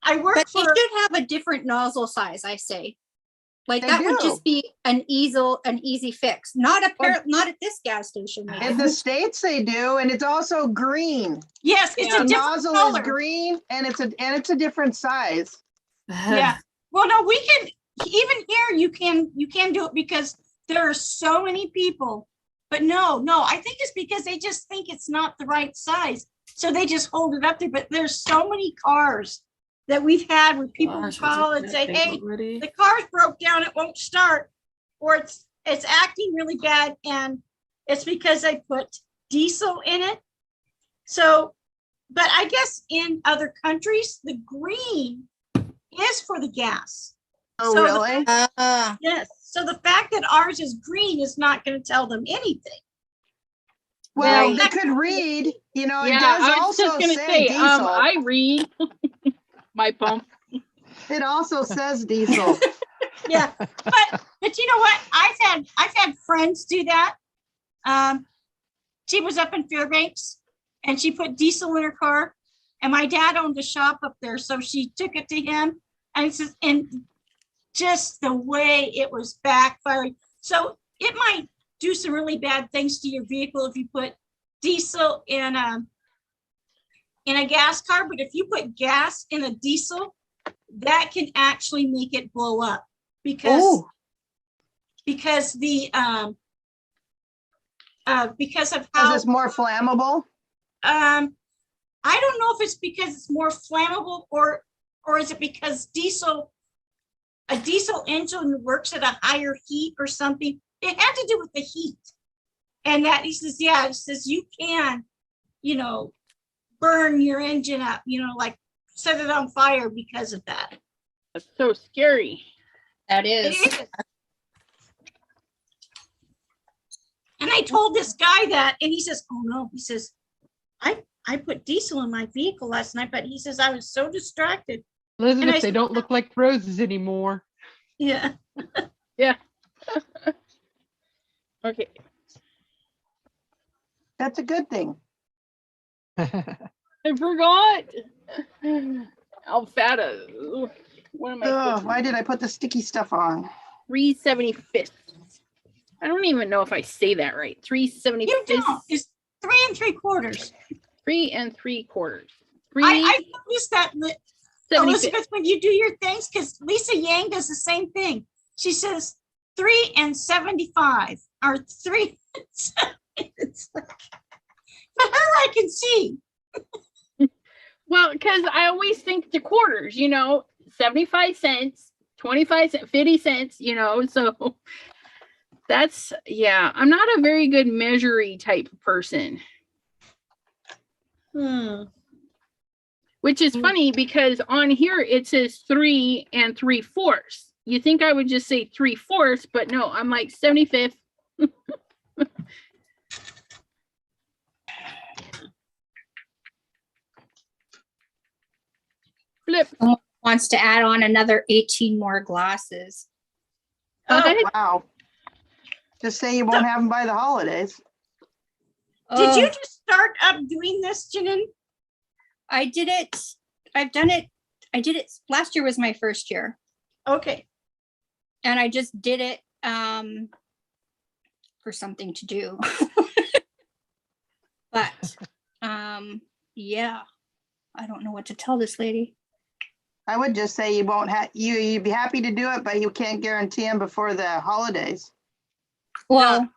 I work But they for should have a different nozzle size, I say. Like They that would do. just be an easy fix. Not at this gas station. maybe. In the States they do, and it's also green. yes, it's Yeah. a The different nozzle color. is green and it's a different size. Yeah. Well, no, we can even here. You can do it because there are so many people. But no, I think it's because they just think it's not the right size, so they just hold it up there. But there's so many cars that we've had where people Gosh, was call it and that say, big "Hey, already? the car's broke down, it won't start," or it's acting really bad, and it's because I put diesel in it. So, but I guess in other countries, the green is for the gas. Oh, So really? Yes. So the fact that ours is green is not going to tell them anything. Well, Right. they could read, you know, it Yeah, does I was just also gonna say say, diesel. I read my pump. It also says diesel. Yeah, but you know what? I've had friends do that. She was up in Fairbanks and she put diesel in her car, and my dad owned a shop up there, so she took it to him, and it says, and just the way it was backfiring. So it might do some really bad things to your vehicle if you put diesel in a gas car, but if you put gas in a diesel, that can actually make it blow up because Oh, because the because of because how it's more flammable. I don't know if it's because it's more flammable or is it because a diesel engine works at a higher heat or something. It had to do with the heat. And that he says, yeah, it says you can, you know, burn your engine up, you know, like set it on fire because of that. That's so scary. That It is. is. And I told this guy that, and he says, oh no, he says, I put diesel in my vehicle last night, but he says, I was so distracted. Elizabeth, I they said, don't look like roses anymore. Yeah. Yeah. Okay. That's a good thing. I forgot. Alfata. What am I? Oh, putting? why did I put the sticky stuff on? 375th. I don't even know if I say that right. You 375th. don't. It's 3 3/4. 3 3/4. I noticed that 375th. Elizabeth, when you do your things, because Lisa Yang does the same thing. She says 3 75 or 3. It's like, for her, I can see. Well, because I always think the quarters, you know, 75 cents, 25 cents, 50 cents, you know, so that's, yeah, I'm not a very good measuring type of person, which is funny because on here it says 3 3/4. You think I would just say 3/4, but no, I'm like 75th. Flip. Wants to add on another 18 more glasses. Oh, wow. Just say you won't have them by the holidays. Did you Oh, just start up doing this, Janine? I did it. I've done it. I did it. Last year was my first year. Okay. And I just did it for something to do. But yeah, I don't know what to tell this lady. I would just say you won't have, you'd be happy to do it, but you can't guarantee them before the holidays. Well,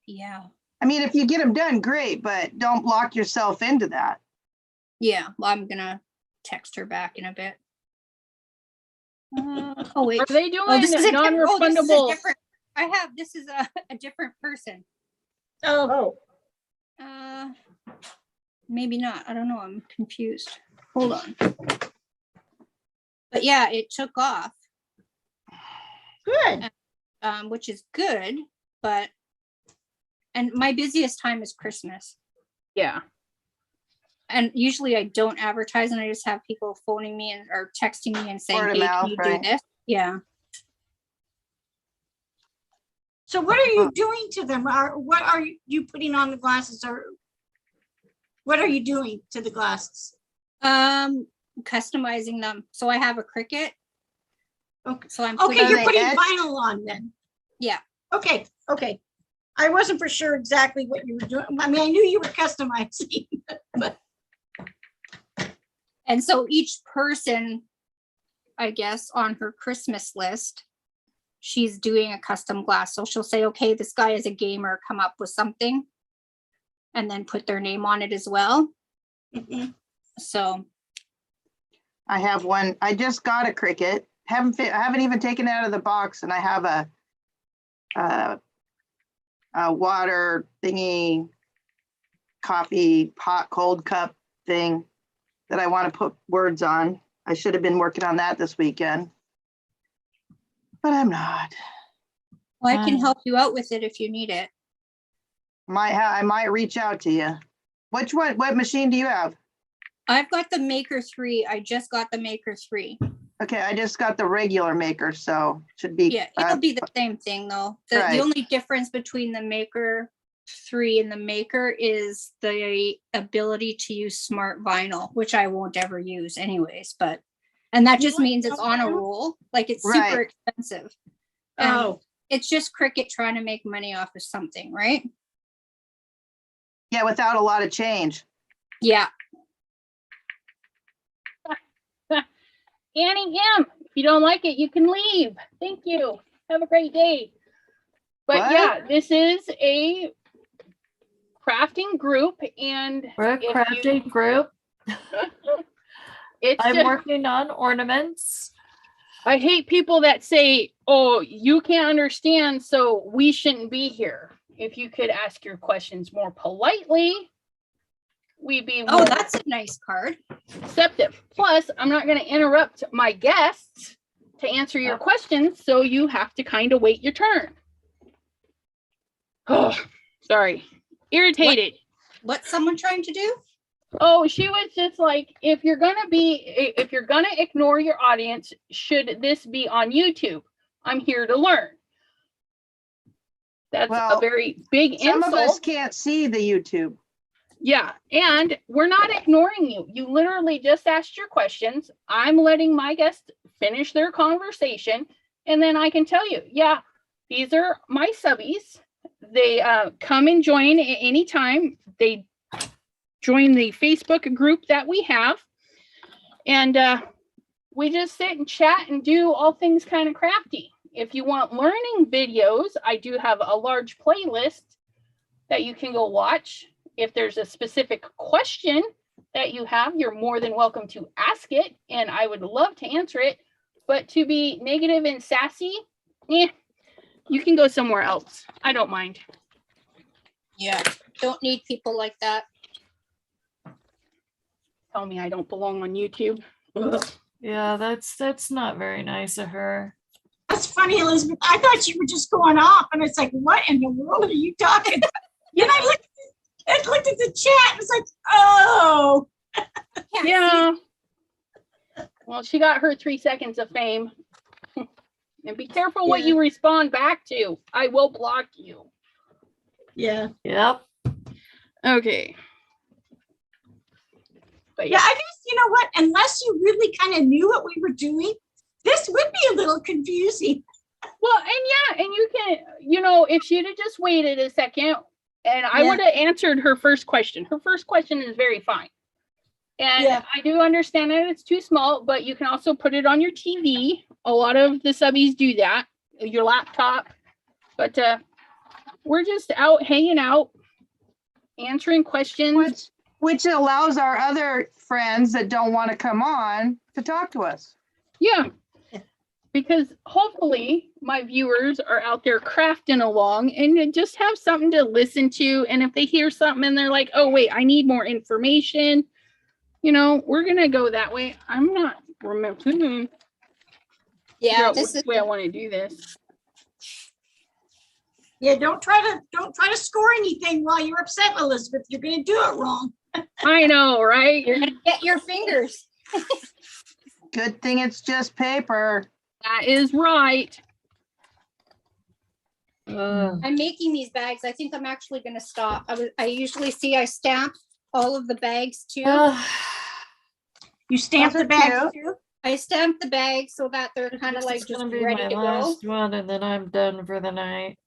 yeah. I mean, if you get them done, great, but don't lock yourself into that. Yeah, well, I'm gonna text her back in a bit. Oh wait. Are they doing Oh, this is a non-refundable? different. I have. This is a different person. Oh. Maybe not. I don't know. I'm confused. Hold on. But yeah, it took off, Good. which is good. But and my busiest time is Christmas. Yeah. And usually I don't advertise, and I just have people phoning me and or texting me and saying, Word of "Hey, mouth, can you right. do this?" Yeah. So what are you doing to them? What are you putting on the glasses, or what are you doing to the glasses? Customizing them. So I have a Cricut. Okay. So I'm Okay, Are you're they putting etched? vinyl on then. Yeah. Okay. I wasn't for sure exactly what you were doing. I mean, I knew you were customizing, but And so each person, I guess, on her Christmas list, she's doing a custom glass. So she'll say, okay, this guy is a gamer, come up with something, and then put their name on it as well. So I have one. I just got a Cricut. I haven't even taken it out of the box, and I have a water thingy, coffee hot cold cup thing that I want to put words on. I should have been working on that this weekend, but I'm not. well, I can help you out with it if you need it. I might reach out to you. Which one, what machine do you have? I've got the Maker 3. I just got the Maker 3. Okay, I just got the regular maker, so should be. Yeah, it'll be the same thing though. The Right. only difference between the Maker 3 and the Maker is the ability to use smart vinyl, which I won't ever use anyways, and that just means it's on a roll, like it's super Right. expensive. And Oh, it's just Cricut trying to make money off of something, right? Yeah, without a lot of change. Yeah. Annie M, if you don't like it, you can leave. Thank you. Have a great day. But What? yeah, this is a crafting group, and We're a if you- crafting group. it's I'm just, working on ornaments. I hate people that say, oh, you can't understand, so we shouldn't be here. If you could ask your questions more politely, we'd be Oh, more that's a nice card. receptive. Plus, I'm not going to interrupt my guests to answer your questions, so you have to kind of wait your turn. Oh, sorry. Irritated. What's someone trying to do? Oh, she was just like, if you're gonna ignore your audience, should this be on YouTube? I'm here to learn. That's Well, a very big Some of us insult. can't see the YouTube. Yeah, and we're not ignoring you. You literally just asked your questions. I'm letting my guests finish their conversation, and then I can tell you, yeah, these are my subbies. They come and join at any time. They join the Facebook group that we have, and we just sit and chat and do all things kind of crafty. If you want learning videos, I do have a large playlist that you can go watch. If there's a specific question that you have, you're more than welcome to ask it, and I would love to answer it. But to be negative and sassy, you can go somewhere else. I don't mind. Yeah. Don't need people like that. Tell me I don't belong on YouTube. Ugh. Yeah, that's not very nice of her. that's funny, Elizabeth. I thought you were just going off, and it's like, what in the world are you talking about? And I looked at the chat, and it's like, oh. Can't Yeah. Well, she got her 3 seconds of fame. And be careful what Yeah. you respond back to. I will block you. Yeah. Yep. Okay. But Yeah, yeah, I guess, you know what? Unless you really kind of knew what we were doing, this would be a little confusing. well, and yeah, and you can, if she'd have just waited a second, and I Yeah. would have answered her first question. Her first question is very fine. And Yeah. I do understand that it's too small, but you can also put it on your TV. A lot of the subbies do that, your laptop. But we're just out hanging out, answering questions. Which allows our other friends that don't want to come on to talk to us. Yeah. Because hopefully my viewers are out there crafting along and they just have something to listen to. And if they hear something and they're like, oh, wait, I need more information, we're going to go that way. I'm not remembering. Yeah, this Which is way I want to do this. Yeah, don't try to score anything while you're upset, Elizabeth. You're gonna do it wrong. I know, right? you're gonna get your fingers. Good thing it's just paper. That is right. I'm making these bags. I think I'm actually gonna stop. I usually see I stamp all of the bags too. You stamp Those the are bags cute. too? I stamp the bags so that they're kind of This like is just gonna be ready my to go. last one, and then I'm done for the night.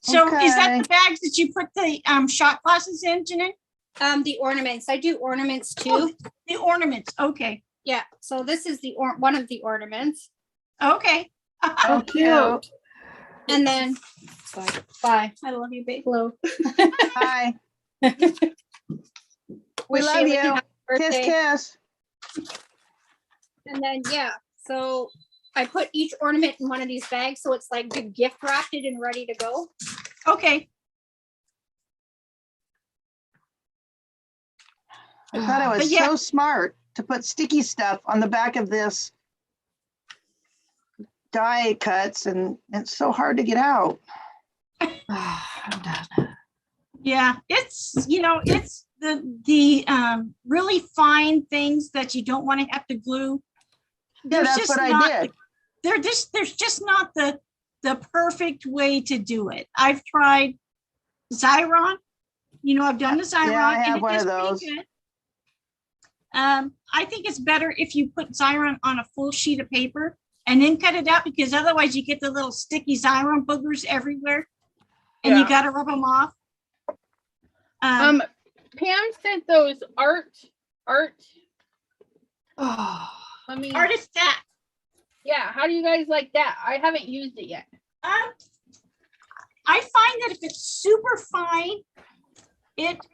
So is that Okay. the bags that you put the shot glasses in, Janine? The ornaments. I do ornaments too. Oh, the ornaments. Okay. Yeah. So this is the one of the ornaments, Okay. Oh, cute. and then bye. I love you, babe. Hello. Hi. We Wish love Shayla you. happy Kiss, birthday. kiss. And then yeah, so I put each ornament in one of these bags, so it's like gift wrapped and ready to go. Okay. I thought it was But yeah. so smart to put sticky stuff on the back of this die cuts, and it's so hard to get out. I'm done. Yeah, it's, it's the really fine things that you don't want to have to glue. Yeah, that's what I did. There's just not the perfect way to do it. I've tried Xyron. I've done the Xyron. Yeah, I and have it one does of pretty those. good. I think it's better if you put Xyron on a full sheet of paper and then cut it out, because otherwise you get the little sticky Xyron boogers everywhere, and you got to rub them off. Pam sent those art. Oh, Let me. Artist that. Yeah, how do you guys like that? I haven't used it yet. I find that if it's super fine, it's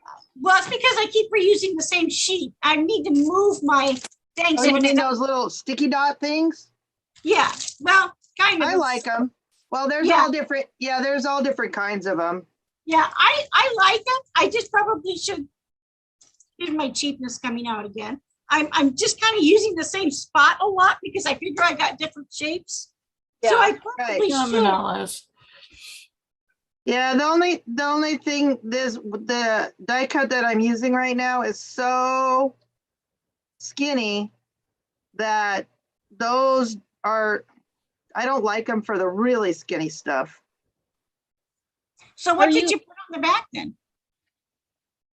because I keep reusing the same sheet. I need to move my thing. Oh, so you it's mean not- those little sticky dot things? Yeah, well, kind of. I like them. Well, there's Yeah. all different. Yeah, there's all different kinds of them. Yeah, I like them. I just probably should. Here's my cheapness coming out again. I'm just kind of using the same spot a lot because I figure I got different shapes. So I probably yeah, should. Manala's. Yeah, the only thing the die cut that I'm using right now is so skinny that those are, I don't like them for the really skinny stuff. So what Are did you- you put on the back then?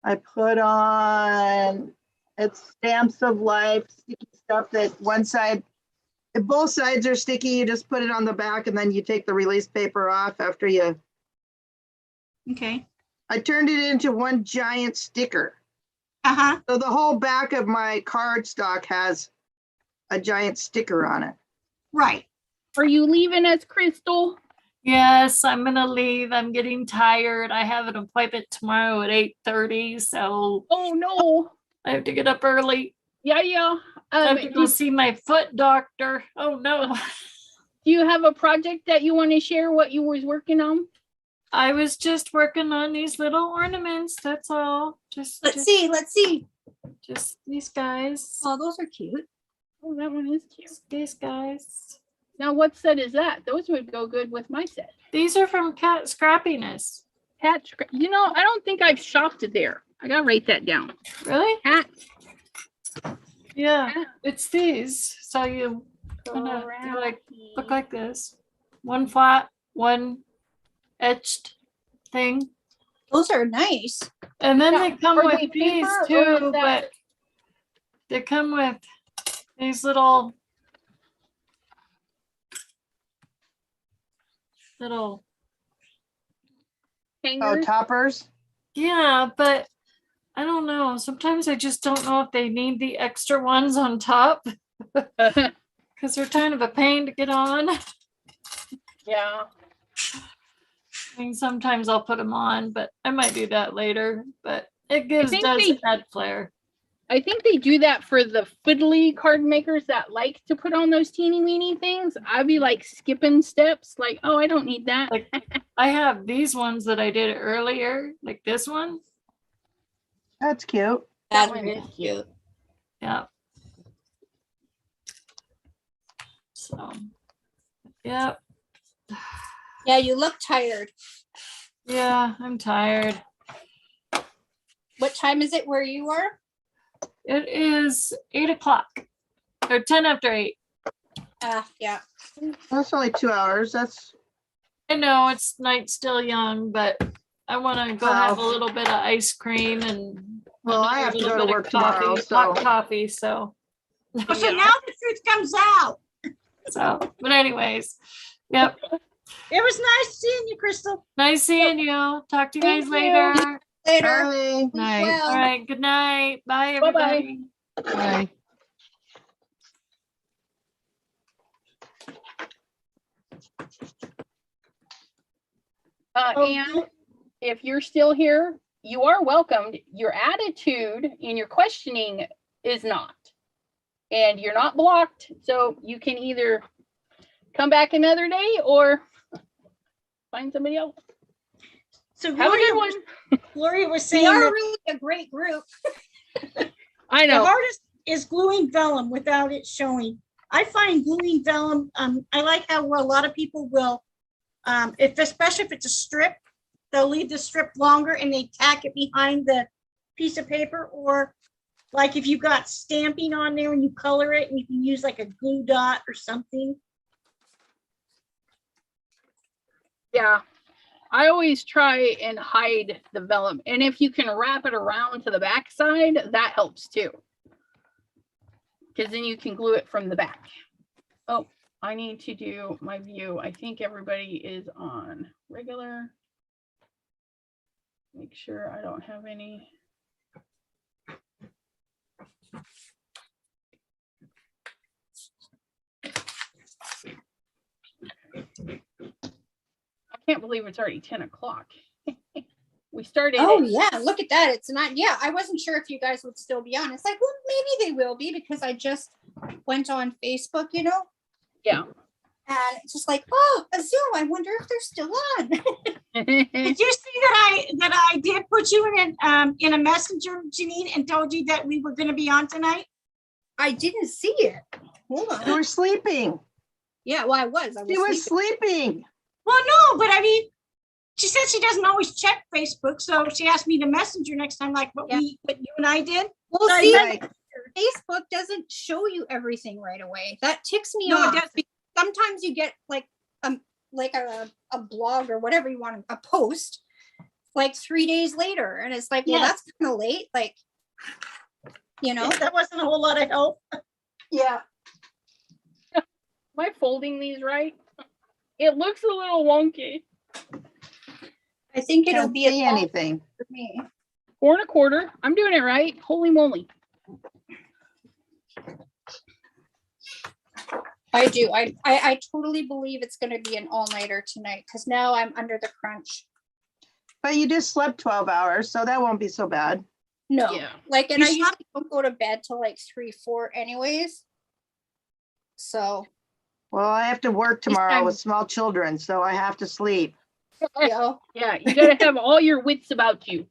I put on, it's Stamps of Life sticky stuff that one side, if both sides are sticky, you just put it on the back and then you take the release paper off after you. Okay. I turned it into one giant sticker. Uh-huh. So the whole back of my cardstock has a giant sticker on it. Right. Are you leaving us, Crystal? Yes, I'm gonna leave. I'm getting tired. I have an appointment tomorrow at 8:30, so Oh no. I have to get up early. Yeah. I have to go see my foot doctor. Oh no. Do you have a project that you want to share what you was working on? I was just working on these little ornaments. That's all. Let's see. Just these guys. Oh, those are cute. Oh, that one is cute. These guys. Now, what set is that? Those would go good with my set. These are from Cat Scrappiness. Cat, I don't think I've shopped it there. I gotta write that down. Really? Cat. Yeah, Cat. it's these. So you kinda look like this. One flat, one etched thing. Those are nice. And then Yeah, they come are with they these paper or too, is that- but they come with these little Oh, Hangers. toppers. yeah, but I don't know. Sometimes I just don't know if they need the extra ones on top because they're kind of a pain to get on. Yeah. I mean, sometimes I'll put them on, but I might do that later. But it does think they- add flair. I think they do that for the fiddly card makers that like to put on those teeny weeny things. I'd be like skipping steps, like, oh, I don't need that. Like I have these ones that I did earlier, like this one. That's cute. That one one is cute. Yeah. So, yeah. Yeah, you look tired. Yeah, I'm tired. What time is it where you are? It is 8:00 or 10 after 8. Yeah. That's only 2 hours. That's, I know it's night still young, but I want to go have a Wow. little bit of ice cream and well, I another have to little go to bit of work tomorrow, coffee, so. hot coffee. So, Oh, so Yeah. now the truth comes out. but anyways, yep. It was nice seeing you, Crystal. Nice seeing you. Talk to you guys Thank you. later. Later. Bye. Night. Well, All right. Good night. Bye, Bye-bye. everybody. Bye. And if you're still here, you are welcomed. Your attitude and your questioning is not. And you're not blocked. So you can either come back another day or find somebody else. So Have a good one. Gloria was we saying are that really a great group. I the know. hardest is gluing vellum without it showing. I find gluing vellum, I like how where a lot of people will, especially if it's a strip, they'll leave the strip longer and they tack it behind the piece of paper, or like if you got stamping on there and you color it and you can use like a glue dot or something. Yeah. I always try and hide the vellum. And if you can wrap it around to the back side, that helps too. Because then you can glue it from the back. Oh, I need to do my view. I think everybody is on regular. Make sure I don't have any. I can't believe it's already 10 o'clock. We started. Oh yeah, look at that. It's not, yeah, I wasn't sure if you guys would still be on. It's like, well, maybe they will be because I just went on Facebook, you know? Yeah. And it's just like, oh, a Zoom. I wonder if they're still on. Did you see that I did put you in a messenger, Janine, and told you that we were going to be on tonight? I didn't see it. Hold You on. were sleeping. Yeah, well, I was She was sleeping. sleeping. Well, no, but I mean, she said she doesn't always check Facebook, so she asked me to messenger next time, like what you and I did. Well, So I see, Right. Facebook doesn't show you everything right away. That ticks me No, it off. doesn't. Sometimes you get like a blog or whatever you want, a post like 3 days later, and it's like, well, Yes. that's kind of late. Like, you know, That wasn't a whole lot of help. yeah. Am I folding these right? It looks a little wonky. I think it'll Can't be a see fall anything. for me. 4 1/4. I'm doing it right. Holy moly. I do. I totally believe it's going to be an all-nighter tonight because now I'm under the crunch. But you just slept 12 hours, so that won't be so bad. No, Yeah. like, and You I usually slept- don't go to bed till like 3, 4 anyways. So, Well, I have to work tomorrow with small children, so I have to sleep. you know, Yeah, you gotta have all your wits about you.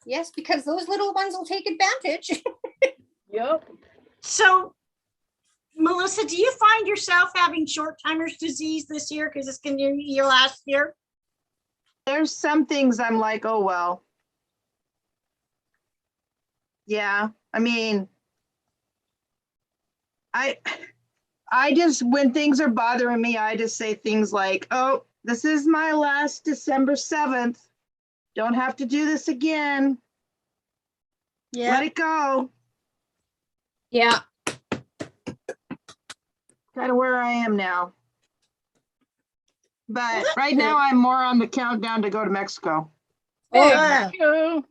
yes, because those little ones will take advantage. Yep. So, Melissa, do you find yourself having short timer's disease this year because it's going to be your last year? There's some things I'm like, oh, well. Yeah, I mean, I just, when things are bothering me, I just say things like, oh, this is my last December 7th. Don't have to do this again. Let it go. Yeah. Kind of where I am now. But that's right now I'm more on the countdown to go to Mexico. Oh, Go.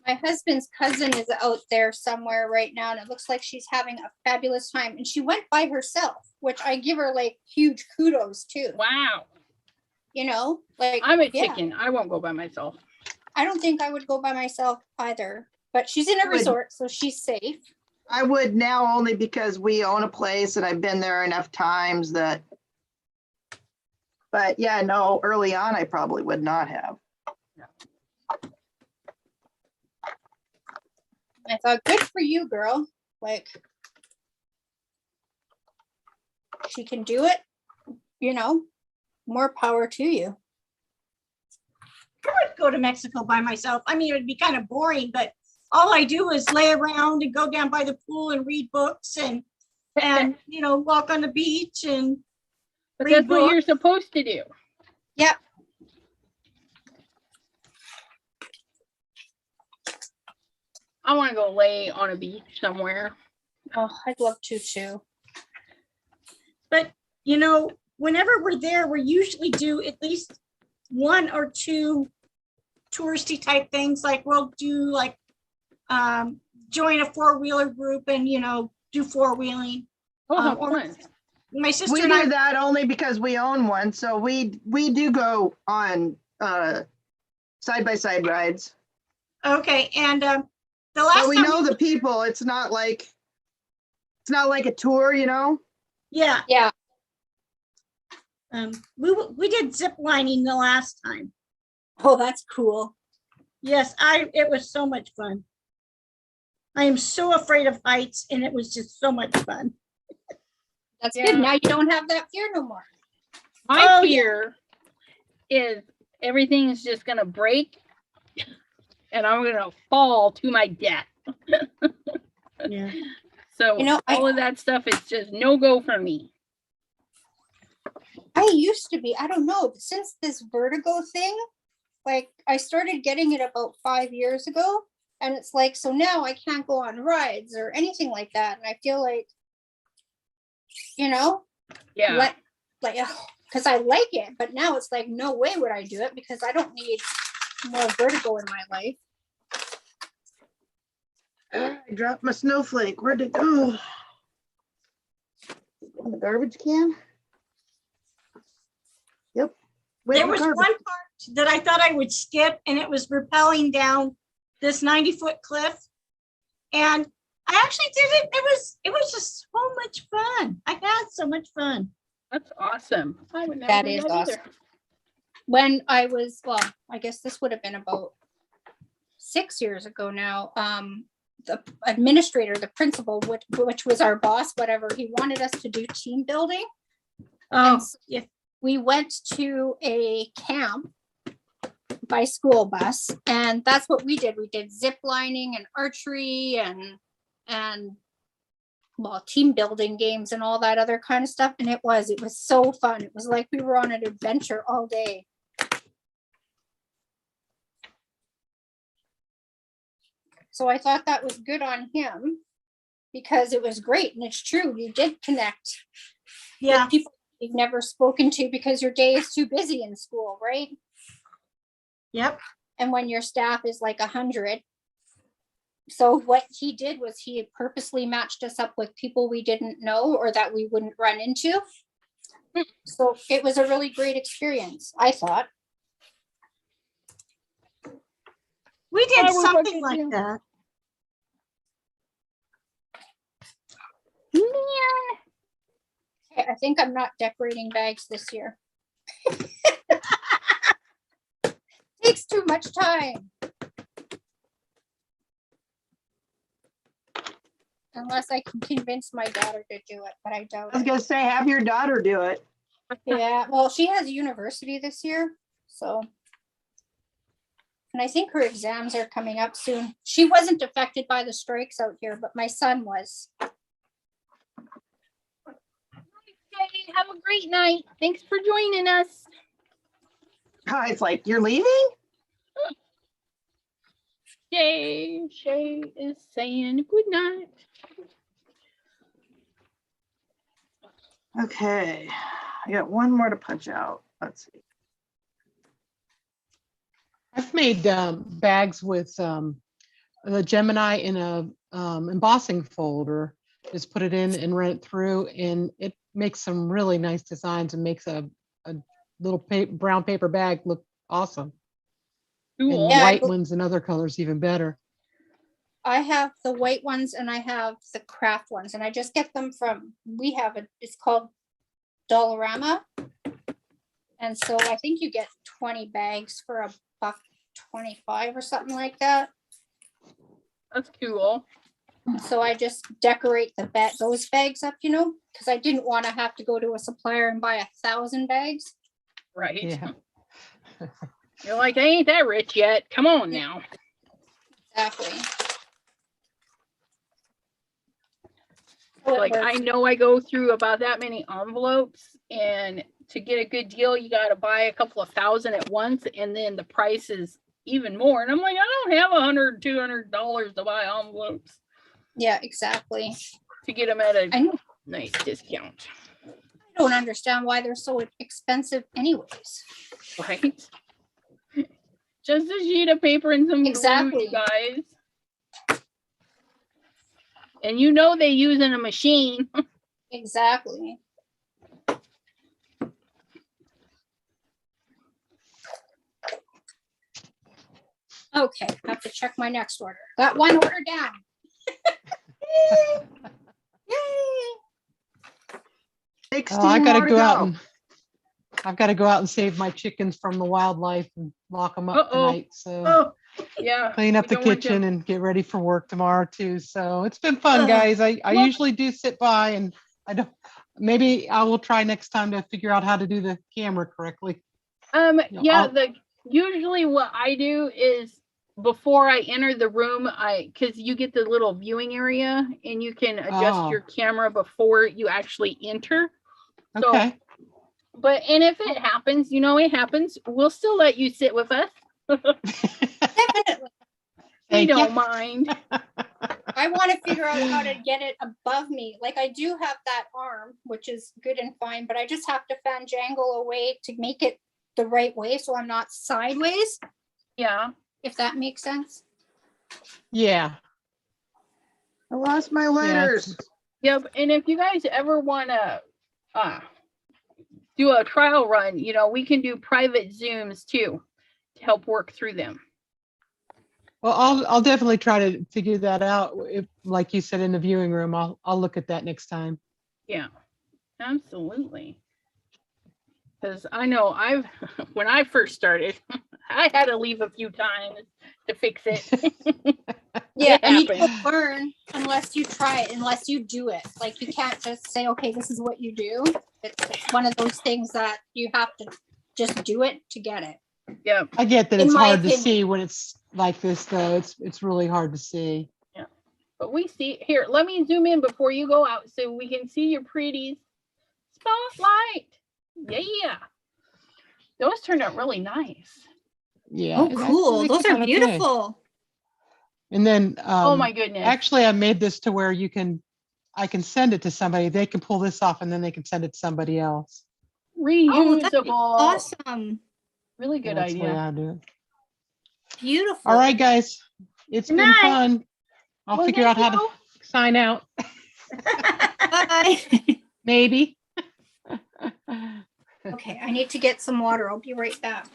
My husband's cousin is out there somewhere right now, and it looks like she's having a fabulous time. And she went by herself, which I give her like huge kudos to. Wow. You know, like, I'm a yeah, chicken. I won't go by myself. I don't think I would go by myself either, but she's in a Would- resort, so she's safe. I would now only because we own a place and I've been there enough times that. But yeah, no, early on, I probably would not have. I thought, good for you, girl. Like, she can do it, you know, more power to you. I would go to Mexico by myself. I mean, it would be kind of boring, but all I do is lay around and go down by the pool and read books and walk on the beach and But read that's what books. you're supposed to do. Yep. I want to go lay on a beach somewhere. Oh, I'd love to too. But, whenever we're there, we usually do at least 1 or 2 touristy type things. Like we'll do like join a 4-wheeler group and, do 4-wheeling. Oh, how or- fun. My sister We and I, do that only because we own one. So we do go on side-by-side rides. okay. And the But last we time, know the people. It's not like a tour, yeah, Yeah. we did zip lining the last time. Oh, that's cool. Yes, it was so much fun. I am so afraid of heights and it was just so much fun. That's Yeah. good. Now you don't have that fear no more. My Oh, yeah. fear is everything is just gonna break and I'm gonna fall to my death. Yeah. So You know, all of that stuff is just no go for me. I used to be, I don't know, since this vertigo thing, like I started getting it about 5 years ago. And it's like, so now I can't go on rides or anything like that. And I feel like, you know, Yeah. what, like, because I like it, but now it's like, no way would I do it because I don't need more vertigo in my life. I dropped my snowflake. Where'd it go? In the garbage can? Yep. Went There in the was garbage. one part that I thought I would skip, and it was rappelling down this 90-foot cliff. And I actually did it. It was just so much fun. I had so much fun. That's awesome. I would never That do is that awesome. either. When I was, well, I guess this would have been about 6 years ago now. The administrator, the principal, which was our boss, whatever, he wanted us to do team building. Oh, And so we went to a camp by school bus, and that's what we did. We did zip lining and archery and well, team building games and all that other kind of stuff. And it was so fun. It was like we were on an adventure all day. So I thought that was good on him because it was great. And it's true. You did connect yeah. with people you've never spoken to because your day is too busy in school, right? Yep. And when your staff is like 100. So what he did was he purposely matched us up with people we didn't know or that we wouldn't run into. So it was a really great experience, I thought. We did I would something fucking like do. that. Man. Okay, I think I'm not decorating bags this year. Takes too much time. Unless I can convince my daughter to do it, but I doubt I was it. gonna say, have your daughter do it. Yeah, well, she has university this year, so. And I think her exams are coming up soon. She wasn't affected by the strikes out here, but my son was. Okay, have a great night. Thanks for joining us. It's like, you're leaving? Yay, Shay is saying good night. Okay, I got one more to punch out. Let's see. I've made bags with the Gemini in a embossing folder. Just put it in and run it through, and it makes some really nice designs and makes a little brown paper bag look awesome. And Cool. Yeah, white ones and other colors even better. I have the white ones and I have the craft ones, and I just get them from, it's called Dollarama. And so I think you get 20 bags for $1.25 or something like that. That's cool. So I just decorate those bags up, because I didn't want to have to go to a supplier and buy 1,000 bags. Right. Yeah. You're like, I ain't that rich yet. Come on now. Exactly. Like, I know I go through about that many envelopes, and to get a good deal, you got to buy a couple of thousand at once, and then the price is even more. And I'm like, I don't have $100, $200 to buy envelopes Yeah, exactly. to get them at I a know. nice discount. I don't understand why they're so expensive anyways. Right? Just a sheet of paper and some Exactly. glue, you guys. And you know they using a machine. Exactly. Okay, have to check my next order. Got one order down. Yay! 16 I gotta more to go out and I've got to go out and save my chickens from the wildlife and lock them up Uh-oh. tonight. So Oh, Yeah. clean up we the don't want kitchen them- and get ready for work tomorrow too. So it's been fun, Ugh. guys. I Well- usually do sit by, and maybe I will try next time to figure out how to do the camera correctly. know, Yeah, usually what I do is before I enter the room, because you get the little viewing area and you can adjust your camera before you actually enter. So, okay. and if it happens, it happens, we'll still let you sit with us. Definitely. We Thank you. don't mind. I want to figure out how to get it above me. Like I do have that arm, which is good and fine, but I just have to fanjangle away to make it the right way so I'm not sideways, Yeah. if that makes sense. Yeah. I lost my letters. Yep. And if you guys ever want to do a trial run, we can do private Zooms too to help work through them. Well, I'll definitely try to figure that out. If, like you said, in the viewing room, I'll look at that next time. Yeah, absolutely. Because I know when I first started, I had to leave a few times to fix it. Yeah, It and you happens. don't learn unless you try it, unless you do it. Like you can't just say, okay, this is what you do. It's one of those things that you have to just do it to get it. Yeah. I get that In it's my hard to opinion. see when it's like this, though. It's really hard to see. Yeah. But we see here. Let me zoom in before you go out so we can see your pretties. Spotlight. Yeah. Those turned out really nice. Yeah. Oh, it cool. actually Those came are out okay. beautiful. And then, Oh my goodness. actually, I made this to where I can send it to somebody. They can pull this off, and then they can send it to somebody else. Oh, that's Reusable. awesome. Really good That's the way idea. I do it. Beautiful. All right, guys. It's Good been night. fun. I'll Well, figure out thank how to you. sign out. Bye. Maybe. Okay, I need to get some water. I'll be right back.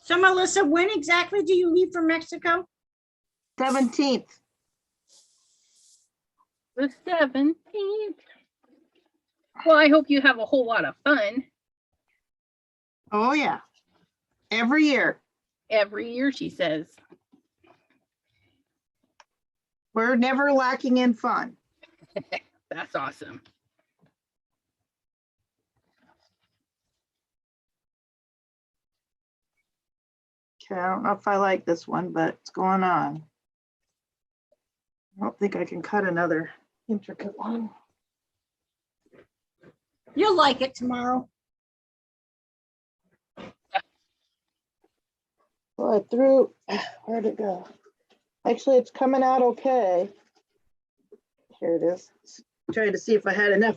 So Melissa, when exactly do you leave for Mexico? 17th. The 17th. Well, I hope you have a whole lot of fun. Oh, yeah. Every year. Every year, she says. We're never lacking in fun. That's awesome. Okay, I don't know if I like this one, but it's going on. I don't think I can cut another intricate one. You'll like it tomorrow. Well, where'd it go? Actually, it's coming out okay. Here it is. Trying to see if I had enough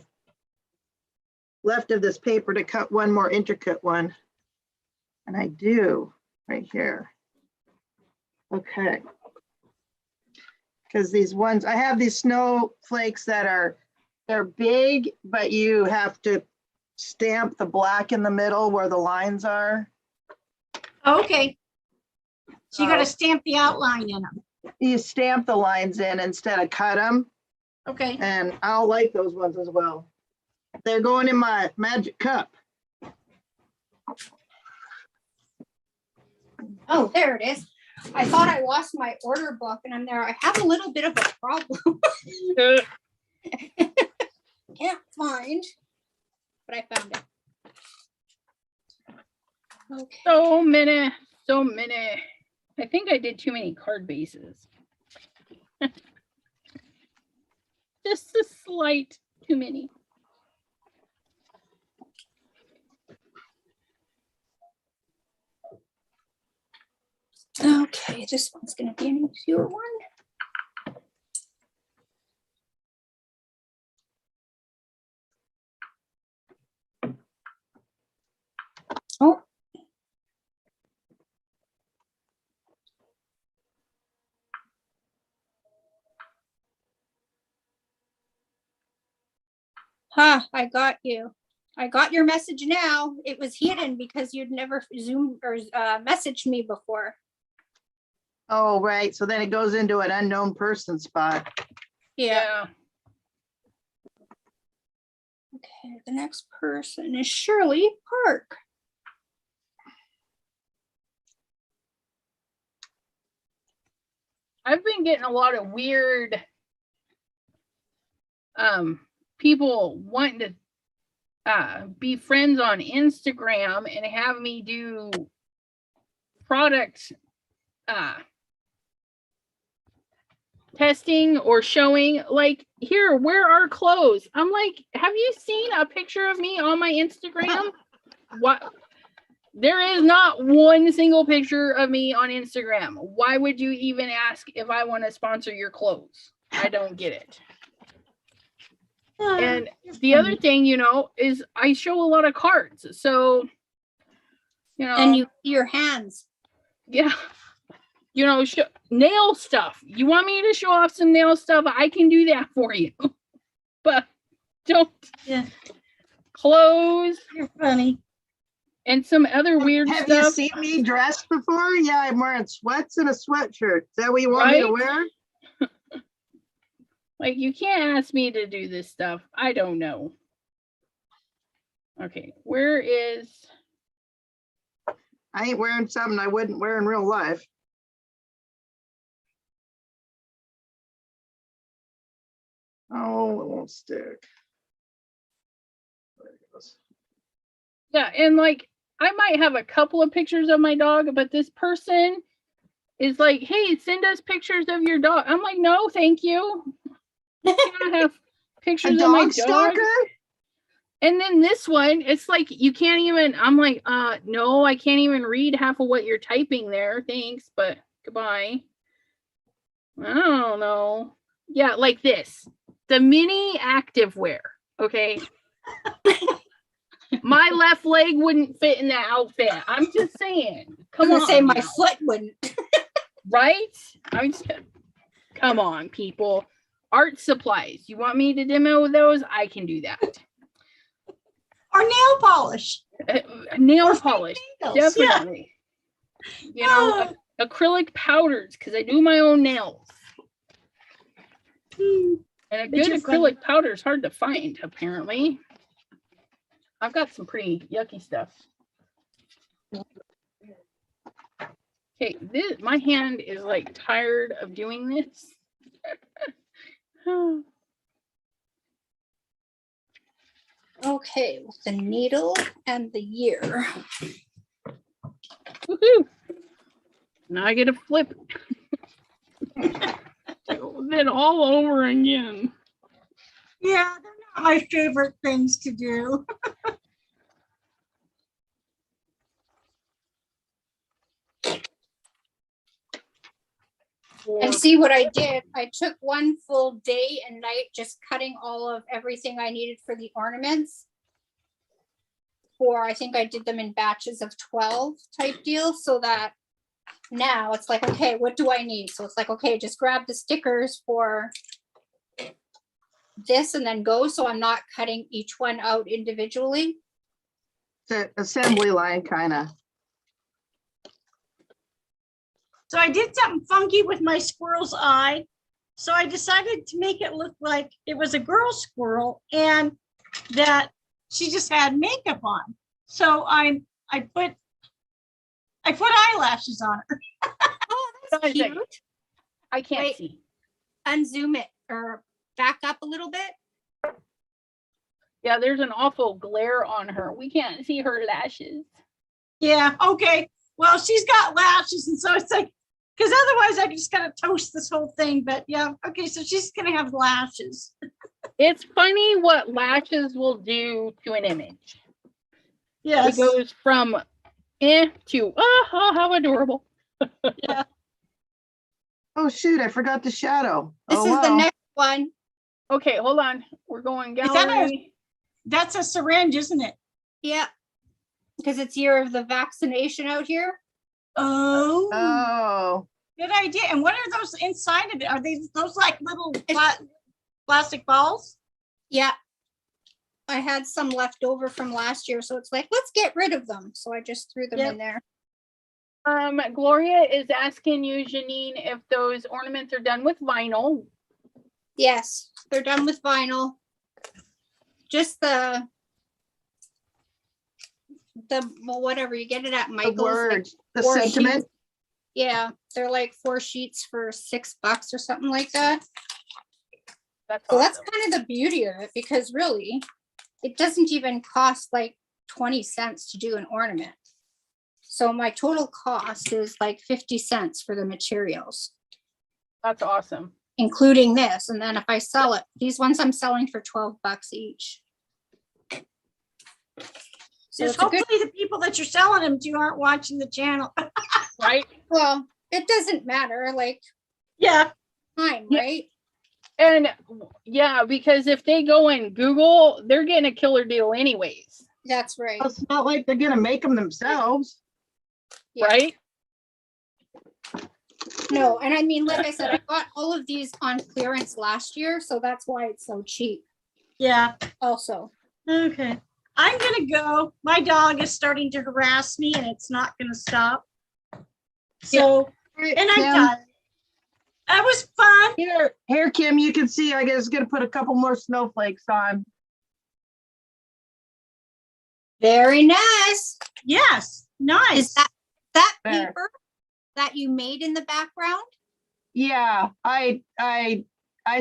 left of this paper to cut one more intricate one. And I do right here. Okay. Because these ones, I have these snowflakes that they're big, but you have to stamp the black in the middle where the lines are. Okay. So you got to stamp the outline in them. You stamp the lines in instead of cut them. Okay. And I'll like those ones as well. They're going in my magic cup. Oh, there it is. I thought I lost my order book and I'm there. I have a little bit of a problem. Can't find, but I found it. Okay. So many. I think I did too many card bases. Just a slight too many. Okay, this one's going to be an easier one. Oh. I got you. I got your message now. It was hidden because you'd never Zoom or messaged me before. Oh, right. So then it goes into an unknown person spot. Yeah. Okay, the next person is Shirley Park. I've been getting a lot of weird people wanting to be friends on Instagram and have me do product testing or showing, like, here, wear our clothes. I'm like, have you seen a picture of me on my Instagram? What? There is not one single picture of me on Instagram. Why would you even ask if I want to sponsor your clothes? I don't get it. And the other thing, you know, is I show a lot of cards. So, you know. And your hands. Yeah. You know, nail stuff. You want me to show off some nail stuff? I can do that for you. But don't. Yeah. Clothes. You're funny. And some other weird Have stuff. you seen me dressed before? Yeah, I'm wearing sweats and a sweatshirt. Is that what you want me to wear? Like, you can't ask me to do this stuff. I don't know. Okay, where is... I ain't wearing something I wouldn't wear in real life. Oh, it won't stick. There it goes. Yeah, and like, I might have a couple of pictures of my dog, but this person is like, hey, send us pictures of your dog. I'm like, no, thank you. I have pictures A of my dog dog. stalker? And then this one, it's like, you can't even, I'm like, no, I can't even read half of what you're typing there. Thanks, but goodbye. I don't know. Yeah, like this. The mini activewear, okay? My left leg wouldn't fit in that outfit. I'm just saying. I'm Come on. gonna say my now. foot wouldn't. Right? I'm just, come on, people. Art supplies. You want me to demo those? I can do that. Or nail polish. Nail Or fake polish. nails. Yeah. Definitely. You know, acrylic powders, because I do my own nails. And a But good you're acrylic funny. powder is hard to find, apparently. I've got some pretty yucky stuff. Okay, my hand is like tired of doing this. Okay, with the needle and the year. Woohoo! Now I get a flip. Then all over again. Yeah, they're not my favorite things to do. And see what I did? I took one full day and night just cutting all of everything I needed for the ornaments. I think I did them in batches of 12 type deal, so that now it's like, okay, what do I need? So it's like, okay, just grab the stickers for this and then go. So I'm not cutting each one out individually. It's an assembly line, kind of. So I did something funky with my squirrel's eye. So I decided to make it look like it was a girl squirrel and that she just had makeup on. So I put eyelashes on her. Oh, that's Guys, cute. I can't Wait. see. Unzoom it or back up a little bit. Yeah, there's an awful glare on her. We can't see her lashes. Yeah, okay. Well, she's got lashes, and so it's like, because otherwise I just gotta toast this whole thing. But yeah, okay, so she's gonna have lashes. It's funny what lashes will do to an image. Yes. It goes from to how adorable. Yeah. Oh, shoot, I forgot the shadow. This Oh, is the well. next one. Okay, hold on. We're going Is that gallery. That's a syringe, isn't it? Yeah. Because it's year of the vaccination out here. Oh, Oh, good idea. And what are those inside of it? Are those like little plastic balls? Yeah. I had some left over from last year, so it's like, let's get rid of them. So I just threw them Yep. in there. Gloria is asking you, Janine, if those ornaments are done with vinyl. Yes, they're done with vinyl. Just the well, whatever, you get it at the Michael's. words, the or sentiment. Yeah, They're like 4 sheets for $6 or something like that. That's So that's awesome. kind of the beauty of it, because really, it doesn't even cost like 20 cents to do an ornament. So my total cost is like 50 cents for the materials, That's awesome. including this. And then if I sell it, these ones I'm selling for $12 each. So Just it's a good, hopefully the people that you're selling them to aren't watching the channel. Right? well, it doesn't matter, like Yeah, time, Yeah. right? And yeah, because if they go in Google, they're getting a killer deal anyways. That's right. It's not like they're gonna make them themselves. Yeah. Right? No, and I mean, like I said, I got all of these on clearance last year, so that's why it's so cheap yeah. also. Okay. I'm gonna go. My dog is starting to harass me and it's not gonna stop. So, and I'm Kim, done. That was fun. Here, Kim, you can see I was gonna put a couple more snowflakes on. Very nice. Yes, nice. Is that There. paper that you made in the background? Yeah, I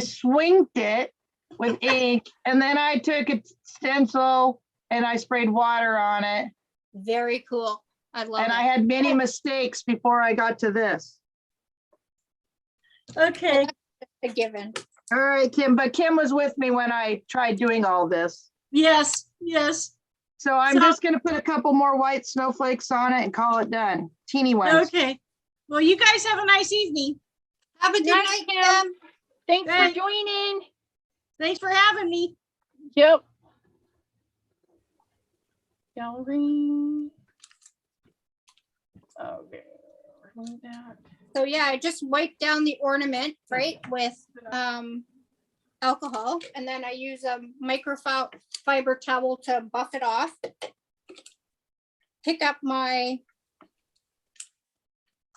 swinged it with ink, and then I took a stencil and I sprayed water on it. Very cool. I love And it. I had many mistakes before I got to this. Okay. A given. All right, Kim, but Kim was with me when I tried doing all this. Yes, yes. So I'm So- just gonna put a couple more white snowflakes on it and call it done. Teeny ones. Okay. Well, you guys have a nice evening. Have a good Night, night, Kim. Kim. Thanks for Thanks. joining. Thanks for having me. Yep. Gallery. Okay. remove that. So yeah, I just wiped down the ornament, right, with alcohol, and then I use a microfiber towel to buff it off. Pick up my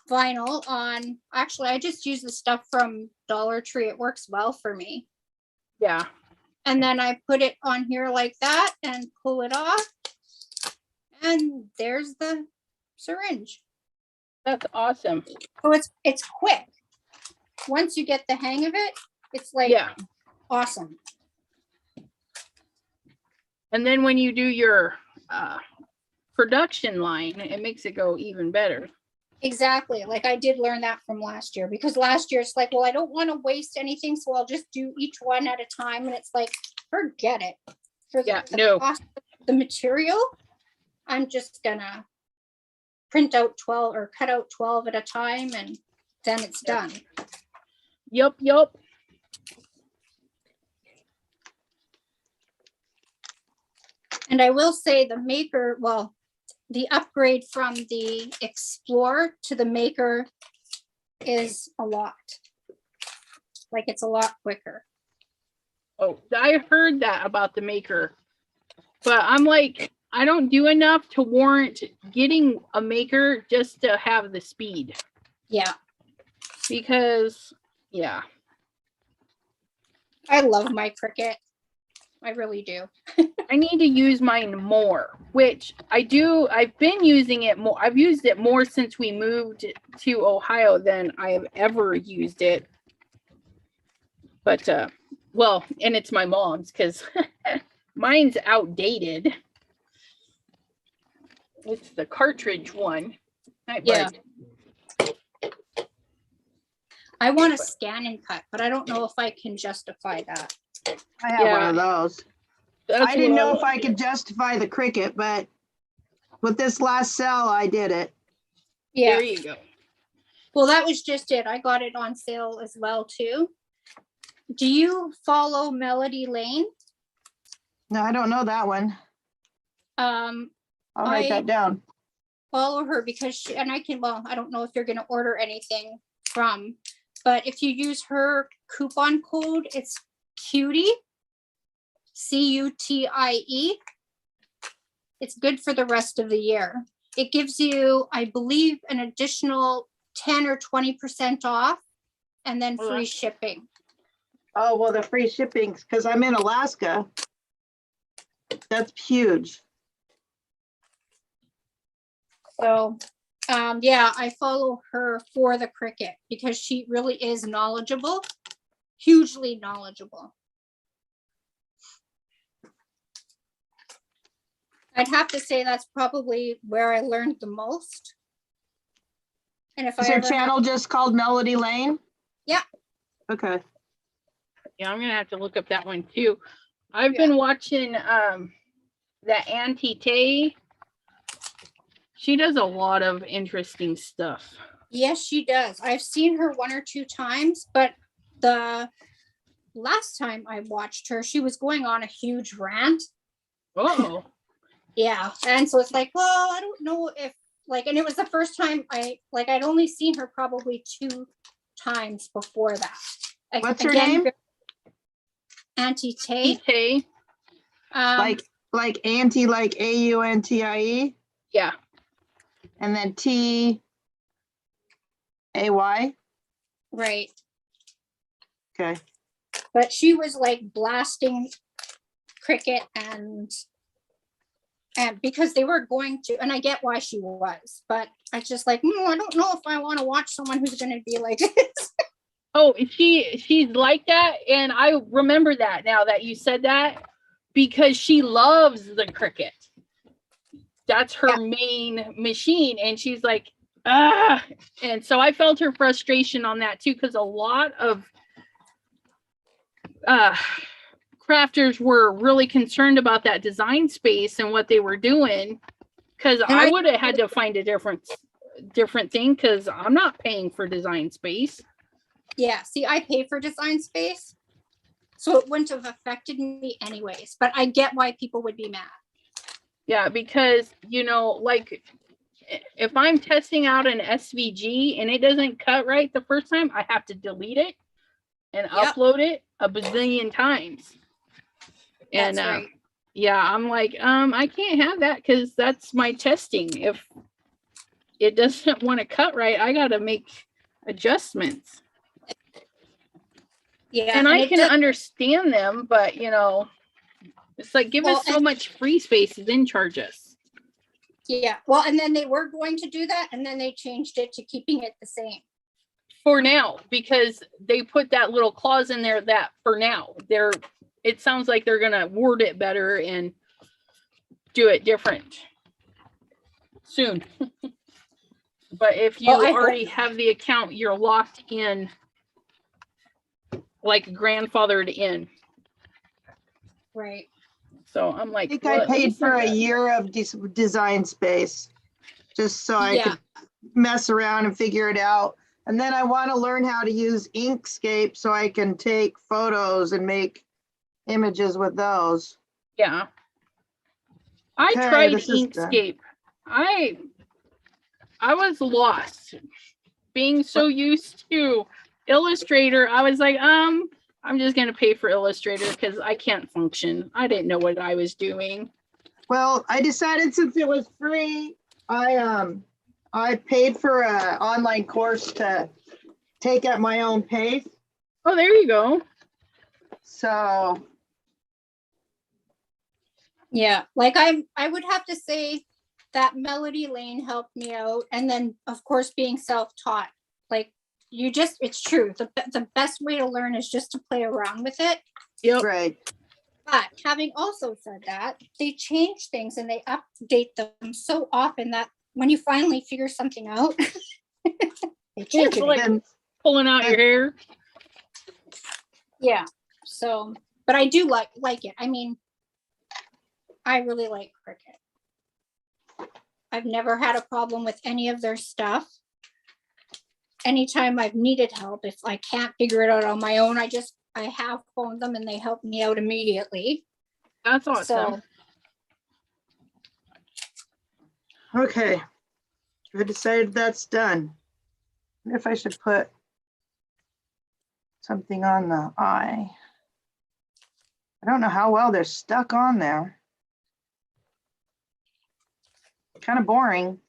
vinyl on, actually, I just use the stuff from Dollar Tree. It works well for me. Yeah. And then I put it on here like that and pull it off. And there's the syringe. That's awesome. So it's quick. Once you get the hang of it, it's like Yeah. awesome. And then when you do your production line, it makes it go even better. Exactly. Like I did learn that from last year, because last year it's like, well, I don't want to waste anything, so I'll just do each one at a time. And it's like, forget it. For Yeah, no. cost of the material, I'm just gonna print out 12 or cut out 12 at a time, and then it's Yeah. done. Yup, yup. And I will say the maker, well, the upgrade from the Explorer to the Maker is a lot. Like it's a lot quicker. Oh, I heard that about the maker. But I'm like, I don't do enough to warrant getting a maker just to have the speed. Yeah, Because, yeah. I love my Cricut. I really do. I need to use mine more, which I do. I've been using it more. I've used it more since we moved to Ohio than I have ever used it. But, well, and it's my mom's because mine's outdated. It's the cartridge one. Yeah. I want to scan and cut, but I don't know if I can justify that. I have one of those. That's I didn't what know if I could justify the Cricut, but with this last sale, I did it. Yeah. There you go. Well, that was just it. I got it on sale as well too. Do you follow Melody Lane? No, I don't know that one. I'll I'll write that down. follow her because she, and I can, well, I don't know if you're going to order anything from, but if you use her coupon code, it's cutie, CUTIE. It's good for the rest of the year. It gives you, I believe, an additional 10 or 20% off, and then Oh, free that's- shipping. Oh, well, the free shipping, because I'm in Alaska. That's huge. So Yeah, I follow her for the cricket because she really is knowledgeable, hugely knowledgeable. I'd have to say that's probably where I learned the most. And if Is I your ever have, channel just called Melody Lane? Yeah. Okay. Yeah, I'm gonna have to look up that one too. I've Yeah. been watching that Auntie Tay. She does a lot of interesting stuff. yes, she does. I've seen her 1 or 2 times, but the last time I watched her, she was going on a huge rant. Oh, Yeah. And so it's like, well, I don't know if like, and it was the first time I'd only seen her probably 2 times before that. What's her name? Auntie Tay. Auntie Tay. Like Auntie, like AUNTIE, Yeah. and then TAY. Right. Okay. But she was like blasting cricket and because they were going to, and I get why she was, but I just like, I don't know if I want to watch someone who's going to be like this. Oh, she's like that, and I remember that now that you said that because she loves the cricket. That's her main machine, and she's like, ah, and so I felt her frustration on that too, because a lot of crafters were really concerned about that design space and what they were doing, because I would have had to find a different thing because I'm not paying for design space. Yeah, see, I pay for design space, so it wouldn't have affected me anyways, but I get why people would be mad. Yeah, because, like if I'm testing out an SVG and it doesn't cut right the first time, I have to delete it and upload it a bazillion times. And That's right. yeah, I'm like, I can't have that because that's my testing. If it doesn't want to cut right, I got to make adjustments. Yeah, and I can understand them, but it's like, give us so much free space, then charge us. Yeah, well, and then they were going to do that, and then they changed it to keeping it the same. For now, because they put that little clause in there that for now, it sounds like they're gonna word it better and do it different soon. But if you already have the account, you're locked in, like grandfathered in. Right. So I'm like, I think I paid for a year of design space just so I could mess around and figure it out. And then I want to learn how to use Inkscape so I can take photos and make images with those. Yeah. I tried Inkscape. I was lost. Being so used to Illustrator, I was like, I'm just gonna pay for Illustrator because I can't function. I didn't know what I was doing. Well, I decided since it was free, I paid for an online course to take at my own pace. Oh, there you go. So yeah, like I would have to say that Melody Lane helped me out, and then of course being self-taught, like it's true. The best way to learn is just to play around with it. Yep. Right. But having also said that, they change things and they update them so often that when you finally figure something out, they change it. Like pulling out your hair. Yeah. So, but I do like it. I mean, I really like Cricut. I've never had a problem with any of their stuff. Anytime I've needed help, if I can't figure it out on my own, I have phoned them and they help me out immediately. That's awesome. So, okay. I decided that's done. I wonder if I should put something on the eye. I don't know how well they're stuck on there. Kind of boring.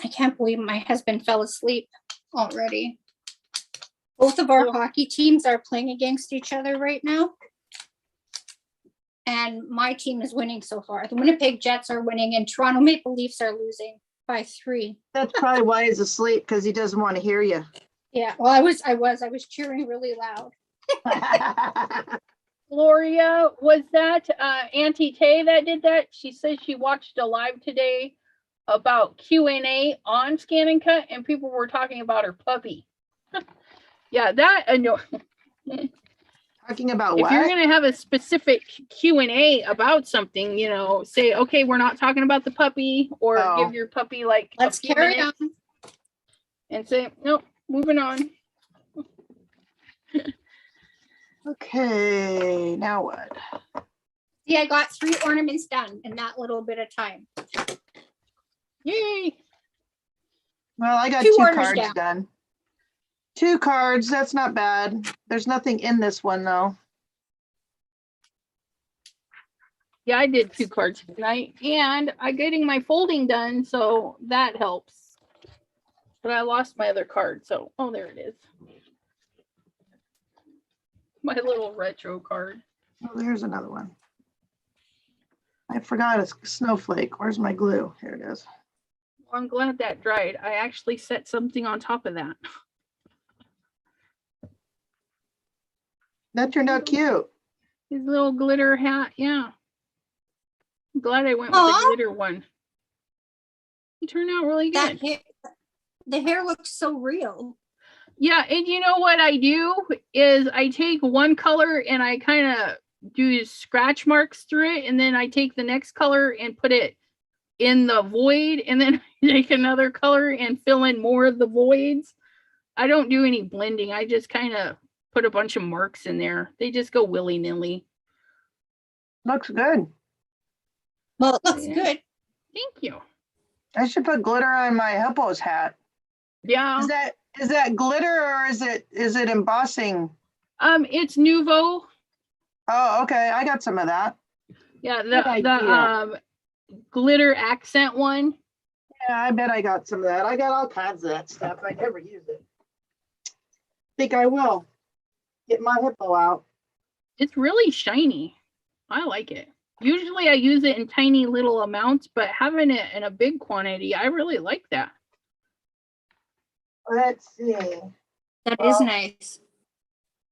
I can't believe my husband fell asleep already. Both of our hockey teams are playing against each other right now. and my team is winning so far. The Winnipeg Jets are winning and Toronto Maple Leafs are losing by 3. That's probably why he's asleep, because he doesn't want to hear you. Yeah, well, I was cheering really loud. Gloria, was that Auntie Tay that did that? She says she watched a live today about Q&A on Scan and Cut, and people were talking about her puppy. Yeah, that Talking about if what? you're gonna have a specific Q&A about something, say, okay, we're not talking about the puppy, or Oh. give your puppy like Let's a few carry minutes on. and say, nope, moving on. Okay, now what? See, I got 3 ornaments done in that little bit of time. Yay! Well, I got 2 2 orders cards down. done. 2 cards, that's not bad. There's nothing in this one though. Yeah, I did 2 cards tonight, and I'm getting my folding done, so that helps. But I lost my other card, so there it is. My little retro card. Oh, there's another one. I forgot a snowflake. Where's my glue? Here it is. Well, I'm glad that dried. I actually set something on top of that. That turned out cute. His little glitter hat, yeah. I'm glad I went with Aw. the glitter one. It turned out really good. The hair looks so real. Yeah, and you know what I do is I take one color and I kind of do scratch marks through it, and then I take the next color and put it in the void, and then I take another color and fill in more of the voids. I don't do any blending. I just kind of put a bunch of marks in there. They just go willy-nilly. Looks good. Well, it looks Yeah. good. Thank you. I should put glitter on my hippo's hat. Yeah. Is that glitter or is it embossing? It's Nouveau. Oh, okay. I got some of that. Yeah, Good idea. Glitter accent one. Yeah, I bet I got some of that. I got all kinds of that stuff. I never use it. Think I will. Get my hippo out. It's really shiny. I like it. Usually I use it in tiny little amounts, but having it in a big quantity, I really like that. Let's see. That is Well, nice.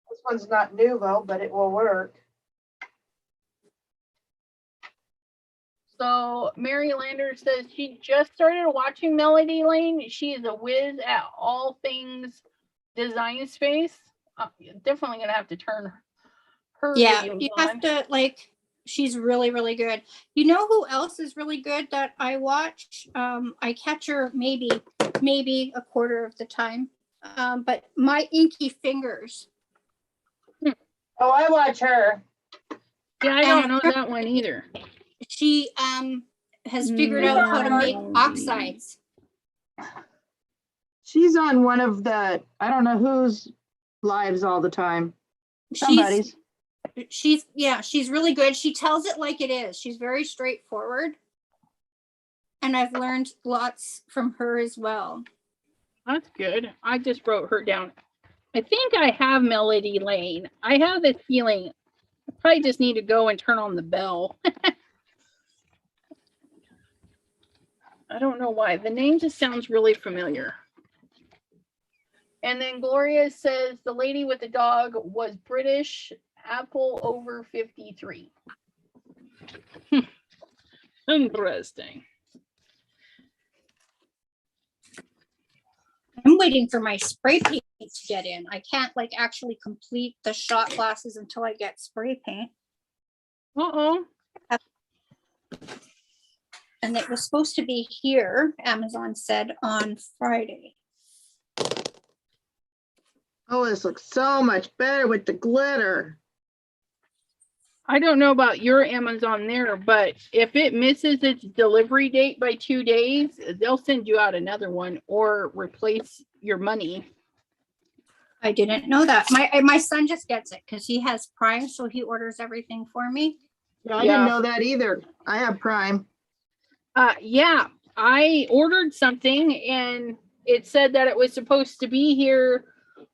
This one's not Nouveau, but it will work. So Mary Lander says she just started watching Melody Lane. She is a whiz at all things Design Space. Definitely gonna have to turn her Yeah, videos you on. have to she's really, really good. You know who else is really good that I watch? I catch her maybe a quarter of the time. But My Inky Fingers. Oh, I watch her. Yeah, I don't know that one either. She has figured out how to make oxides. She's on one of the, I don't know whose lives all the time. Somebody's. She's really good. She tells it like it is. She's very straightforward. And I've learned lots from her as well. That's good. I just wrote her down. I think I have Melody Lane. I have this feeling I probably just need to go and turn on the bell. I don't know why. The name just sounds really familiar. And then Gloria says the lady with the dog was British, Apple over 53. Interesting. I'm waiting for my spray paint to get in. I can't actually complete the shot glasses until I get spray paint. Uh-oh. And it was supposed to be here, Amazon said, on Friday. Oh, this looks so much better with the glitter. I don't know about your Amazon there, but if it misses its delivery date by 2 days, they'll send you out another one or replace your money. I didn't know that. My son just gets it because he has Prime, so he orders everything for me. Yeah, I didn't know that either. I have Prime. Yeah, I ordered something and it said that it was supposed to be here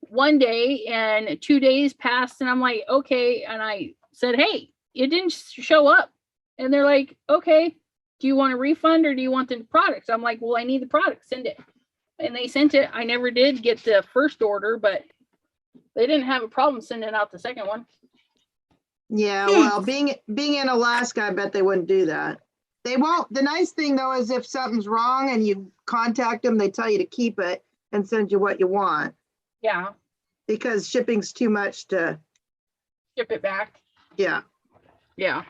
one day and 2 days passed and I'm like, okay. And I said, hey, it didn't show up. And they're like, okay, do you want a refund or do you want the products? I'm like, well, I need the product. Send it. And they sent it. I never did get the first order, but they didn't have a problem sending out the second one. Yeah, well, being in Alaska, I bet they wouldn't do that. They won't. The nice thing though is if something's wrong and you contact them, they tell you to keep it and send you what you want. Yeah. Because shipping's too much to. Ship it back. Yeah. Yeah.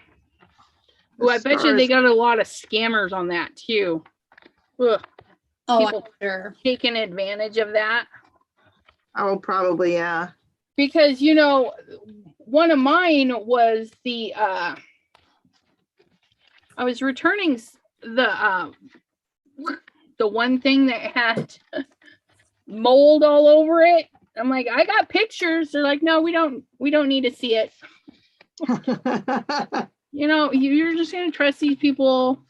Well, I bet you they got a lot of scammers on that too. Ugh. Oh, I'm People sure. taking advantage of that. Oh, probably, yeah. Because, you know, one of mine was I was returning the one thing that had mold all over it. I'm like, I got pictures. They're like, no, we don't need to see it. You know, you're just going to trust these people.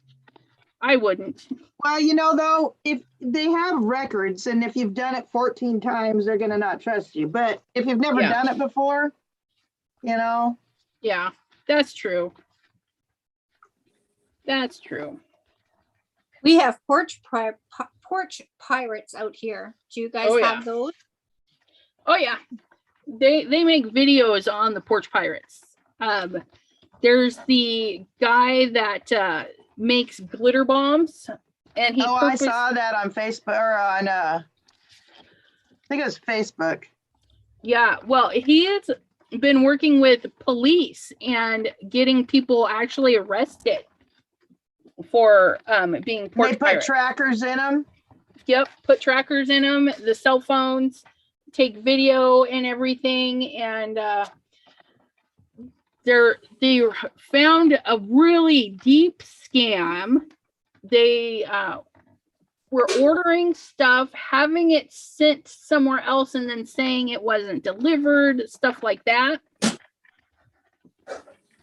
I wouldn't. Well, you know, though, if they have records and if you've done it 14 times, they're going to not trust you. But if you've never done it before, you know. Yeah, that's true. That's true. We have porch pirates out here. Do you guys have those? Oh yeah, they make videos on the porch pirates. There's the guy that makes glitter bombs, and I saw that on Facebook or on I think it was Facebook. Yeah, well, he has been working with police and getting people actually arrested for being porch They put pirates. trackers in them. Yep, put trackers in them, the cell phones, take video and everything, and they found a really deep scam. They were ordering stuff, having it sent somewhere else, and then saying it wasn't delivered, stuff like that.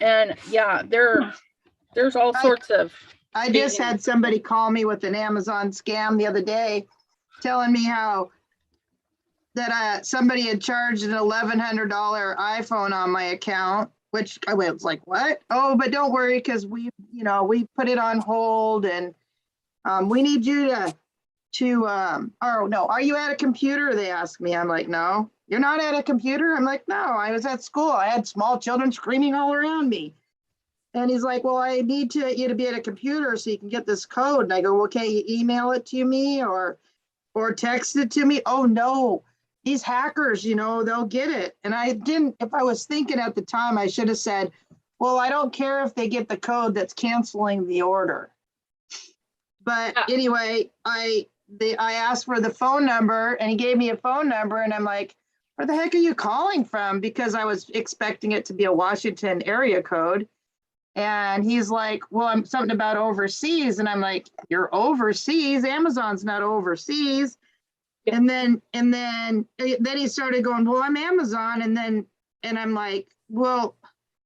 And yeah, there's all sorts of. I just had somebody call me with an Amazon scam the other day, telling me how that somebody had charged an $1,100 iPhone on my account, which I was like, what? Oh, but don't worry, because we put it on hold, and we need you oh no, are you at a computer? They asked me. I'm like, no. You're not at a computer? I'm like, no, I was at school. I had small children screaming all around me. And he's like, well, I need you to be at a computer so you can get this code. And I go, well, can't you email it to me or text it to me? Oh, no, these hackers, they'll get it. And I didn't, if I was thinking at the time, I should have said, well, I don't care if they get the code that's canceling the order. But anyway, I asked for the phone number and he gave me a phone number and I'm like, where the heck are you calling from? Because I was expecting it to be a Washington area code. And he's like, well, I'm something about overseas. And I'm like, you're overseas. Amazon's not overseas. Yeah. And then he started going, well, I'm Amazon. And I'm like, well,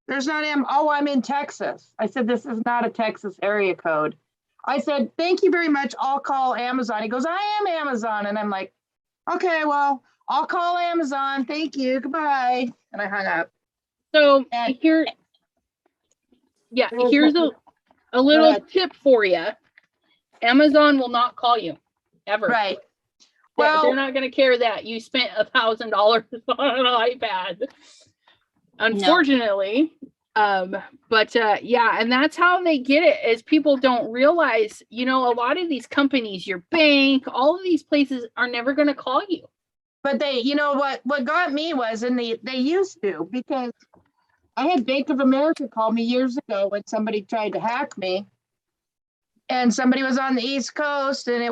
there's not I'm in Texas. I said, this is not a Texas area code. I said, thank you very much. I'll call Amazon. He goes, I am Amazon. And I'm like, okay, well, I'll call Amazon. Thank you. Goodbye. And I hung up. So here's a little tip for you. Amazon will not call you ever. Right. Well, they're not going to care that you spent $1,000 on an iPad. Unfortunately. No. And that's how they get it, is people don't realize, a lot of these companies, your bank, all of these places are never going to call you. But they, what got me was, and they used to, because I had Bank of America call me years ago when somebody tried to hack me, and somebody was on the East Coast, and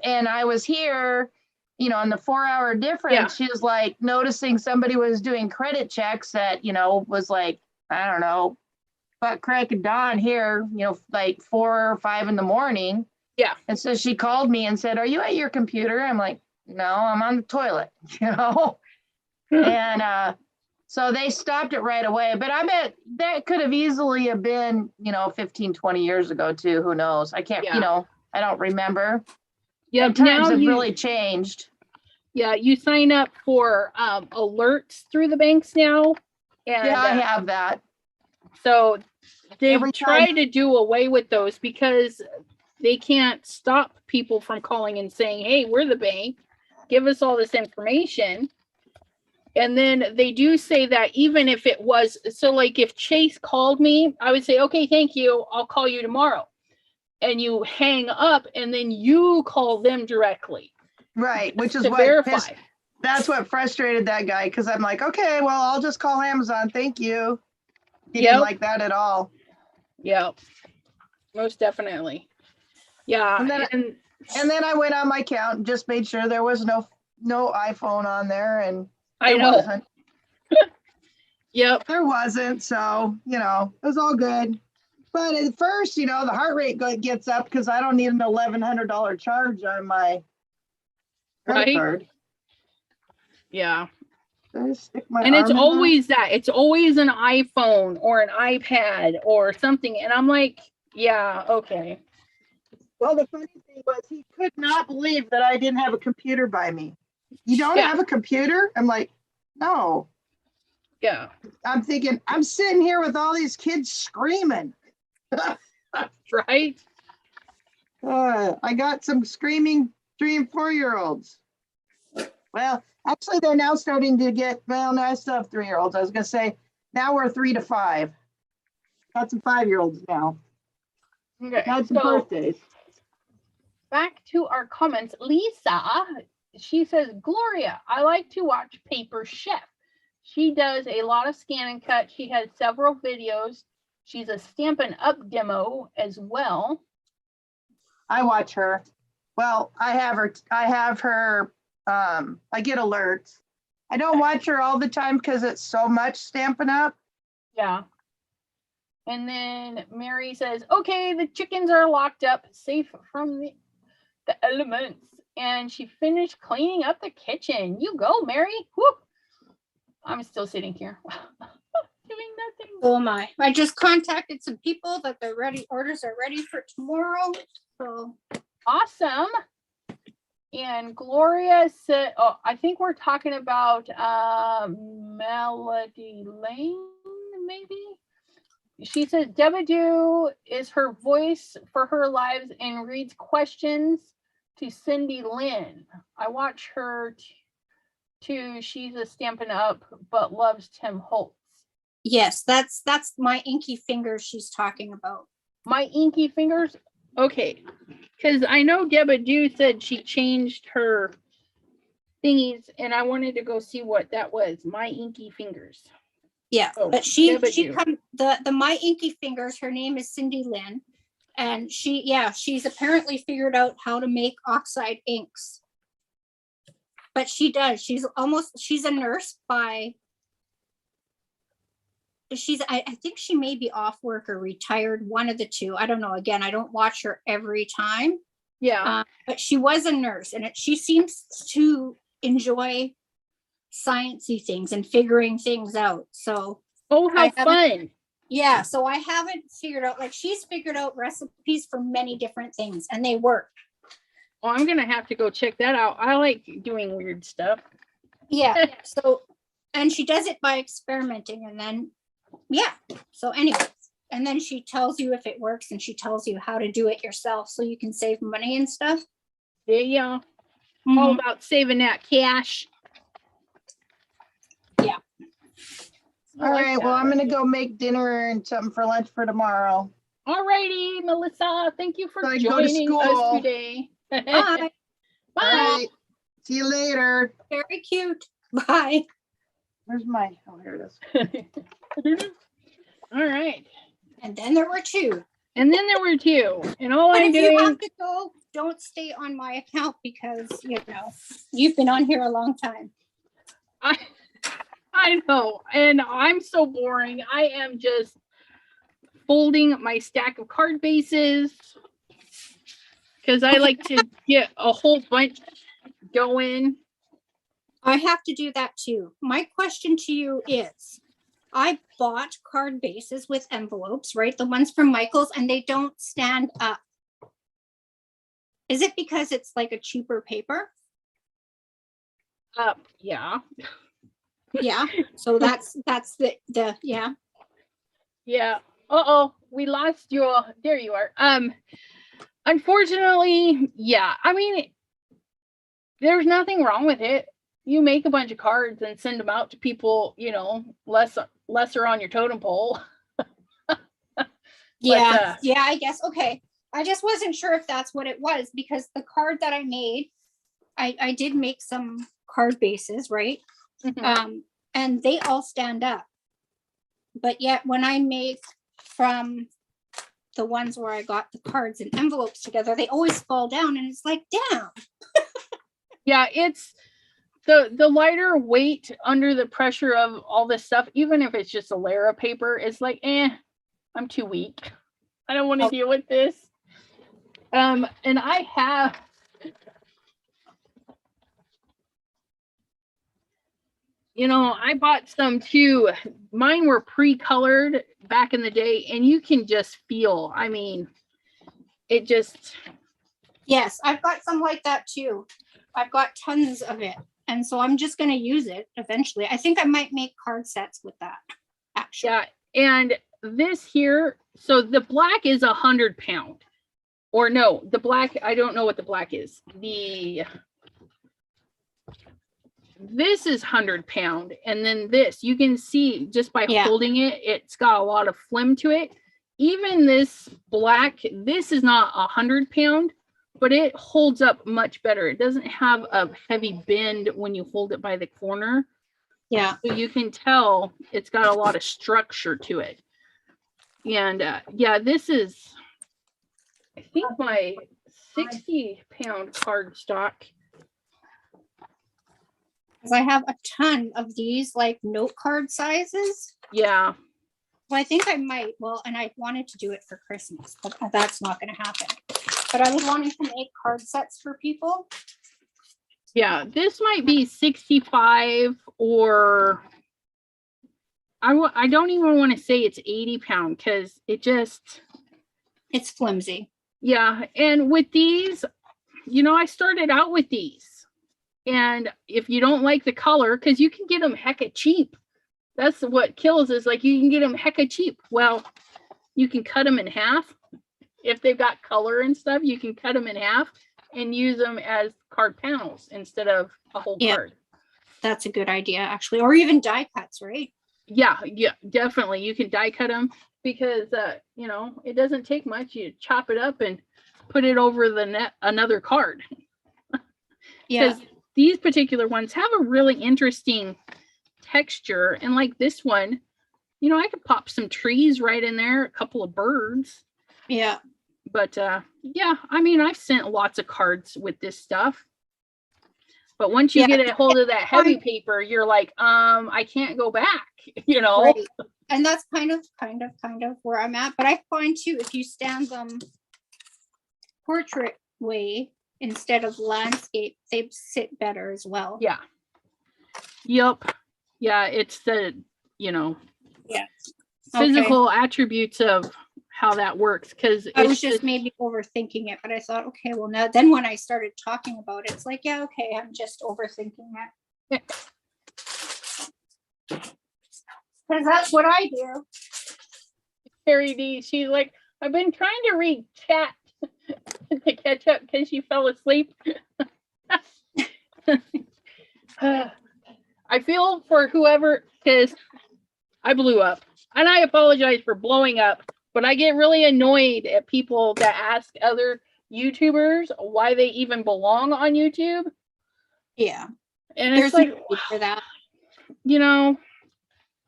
and I was here, on the 4-hour difference. Yeah. She was like noticing somebody was doing credit checks that, was like, I don't know, butt crack of dawn here, like 4 or 5 in the morning. Yeah. And so she called me and said, are you at your computer? I'm like, no, I'm on the toilet, And so they stopped it right away. But I bet that could have easily have been, 15, 20 years ago too. Who knows? I can't, I don't remember. Yeah, and times have really changed. Yeah, you sign up for alerts through the banks now. And, I have that. So they've Every time- tried to do away with those because they can't stop people from calling and saying, hey, we're the bank, give us all this information. And then they do say that even if it was, so like if Chase called me, I would say, okay, thank you, I'll call you tomorrow. And you hang up and then you call them directly. Right, which is to what verify. that's what frustrated that guy, because I'm like, okay, well, I'll just call Amazon. Thank you. He Yep. didn't like that at all. Yep. Most definitely. Yeah. And then- And then I went on my account and just made sure there was no iPhone on there, and I there know. wasn't. Yep. There wasn't, so it was all good. But at first, the heart rate gets up because I don't need an $1,100 charge on my credit Right. card. Yeah. I just stick my And it's arm in there. always that. It's always an iPhone or an iPad or something. And I'm like, yeah, okay. Well, the funny thing was he could not believe that I didn't have a computer by me. You don't Yeah. have a computer? I'm like, no. Yeah. I'm thinking, I'm sitting here with all these kids screaming. Right? I got some screaming 3 and 4-year-olds. Well, actually, they're now starting to get, well, no, I still have 3-year-olds. I was going to say, now we're 3 to 5. Got some 5-year-olds now. Okay. Had some So birthdays. back to our comments. Lisa, she says, Gloria, I like to watch Paper Chef. She does a lot of scan and cut. She has several videos. She's a Stampin' Up demo as well. I watch her. Well, I have her, I get alerts. I don't watch her all the time because it's so much Stampin' Up. Yeah. And then Mary says, okay, the chickens are locked up, safe from the elements. And she finished cleaning up the kitchen. You go, Mary. Whoop. I'm still sitting here doing nothing. Oh my, I just contacted some people that they're ready, orders are ready for tomorrow. So Awesome. And Gloria said, oh, I think we're talking about Melody Lane, maybe. She says Debadoo is her voice for her lives and reads questions to Cindy Lynn. I watch her too. She's a Stampin' Up, but loves Tim Holtz. yes, that's my inky fingers she's talking about. My Inky Fingers? Okay. Because I know Debadoo said she changed her thingies, and I wanted to go see what that was. My Inky Fingers. Yeah, Oh, but she Debadoo. come the my inky fingers, her name is Cindy Lynn, and she's apparently figured out how to make oxide inks. But she does. She's a nurse by I think she may be off work or retired, one of the two. I don't know. Again, I don't watch her every time. Yeah. But she was a nurse, and she seems to enjoy sciencey things and figuring things out. So Oh, how I haven't- fun. yeah, so I haven't figured out, like, she's figured out recipes for many different things and they work. Well, I'm going to have to go check that out. I like doing weird stuff. Yeah, so, and she does it by experimenting, and then, yeah, so anyways, and then she tells you if it works, and she tells you how to do it yourself so you can save money and stuff. Yeah. All Mhm. about saving that cash. Yeah. I All like right, that. well, I'm going to go make dinner and something for lunch for tomorrow. All righty, Melissa. Thank you for So I go to joining us school. today. Bye, Bye. All right, see you later. very cute, bye. Where's my, oh, here it is. All right. And then there were two. And then there were two. And all But I'm if you doing, have to go, don't stay on my account because, you've been on here a long time. I know. And I'm so boring. I am just folding my stack of card bases because I like to get a whole bunch going. I have to do that too. My question to you is, I bought card bases with envelopes, right? The ones from Michael's, and they don't stand up. Is it because it's like a cheaper paper? Yeah. Yeah. So that's the yeah. Yeah. Uh-oh, we lost your, there you are. Unfortunately, yeah. I mean, there's nothing wrong with it. You make a bunch of cards and send them out to people, lesser on your totem pole. Yeah. Yeah, I guess. Okay. I just wasn't sure if that's what it was because the card that I made, I did make some card bases, right? And they all stand up. But yet when I make from the ones where I got the cards and envelopes together, they always fall down and it's like, damn. Yeah, it's the lighter weight under the pressure of all this stuff, even if it's just a layer of paper, it's like, I'm too weak. I don't want to deal with this. And I have I bought some too. Mine were pre-colored back in the day, and you can just feel, I mean, it just. Yes, I've got some like that too. I've got tons of it. And so I'm just going to use it eventually. I think I might make card sets with that, actually. Yeah. And this here, so the black is 100 pound. Or no, the black, I don't know what the black is. This is 100 pound. And then this, you can see just by holding it, it's got a lot of phlegm to it. Even this black, this is not 100 pound, but it holds up much better. It doesn't have a heavy bend when you hold it by the corner. Yeah. So you can tell it's got a lot of structure to it. And this is, I think, my 60 pound cardstock. Because I have a ton of these like note card sizes. Yeah. Well, I think I might. Well, and I wanted to do it for Christmas, but that's not going to happen. But I was wanting to make card sets for people. Yeah, this might be 65 or I don't even want to say it's 80 pound because it's flimsy. Yeah. And with these, I started out with these. And if you don't like the color, because you can get them hecka cheap. That's what kills is like you can get them hecka cheap. Well, you can cut them in half. If they've got color and stuff, you can cut them in half and use them as card panels instead of a whole card. That's a good idea, actually. Or even die cuts, right? Yeah, definitely. You can die cut them because, it doesn't take much. You chop it up and put it over the net, another card. Yeah. These particular ones have a really interesting texture. And like this one, I could pop some trees right in there, a couple of birds. Yeah. But I mean, I've sent lots of cards with this stuff. But once you get a hold of that heavy paper, you're like, I can't go back, Right. And that's kind of where I'm at. But I find too, if you stand them portrait way instead of landscape, they sit better as well. Yeah. Yep. Yeah, it's the, physical attributes of how that works. Because I was just maybe overthinking it, but I thought, okay, well, now then when I started talking about it, it's like, yeah, okay, I'm just overthinking it. Because that's what I do. Carrie D, she's like, I've been trying to read chat to catch up because she fell asleep. I feel for whoever, because I blew up. And I apologize for blowing up, but I get really annoyed at people that ask other YouTubers why they even belong on YouTube. Yeah. And it's like, for that.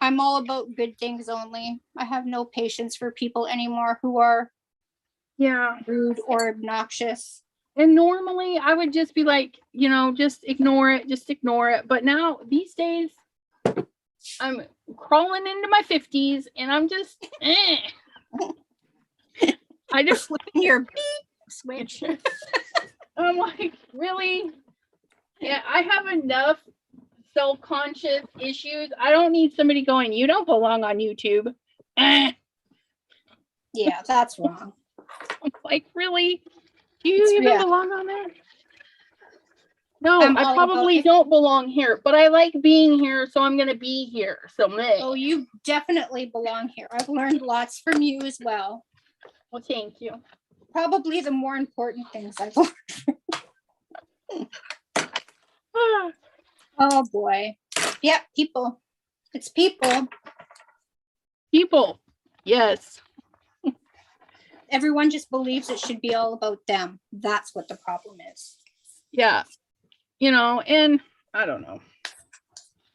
I'm all about good things only. I have no patience for people anymore who are rude or obnoxious. And normally I would just be like, just ignore it. But now these days I'm crawling into my 50s and I'm just, I just your beep switch. I'm like, really? Yeah, I have enough self-conscious issues. I don't need somebody going, you don't belong on YouTube. Yeah, that's wrong. I'm like, really? Do you even belong on there? No, I'm I all about probably it. don't belong here, but I like being here, so I'm gonna be here. So meh. Oh, you definitely belong here. I've learned lots from you as well. Well, thank you. Probably the more important things I've learned. Oh boy. Yeah, people. It's people. People. Yes. Everyone just believes it should be all about them. That's what the problem is. Yeah. And I don't know.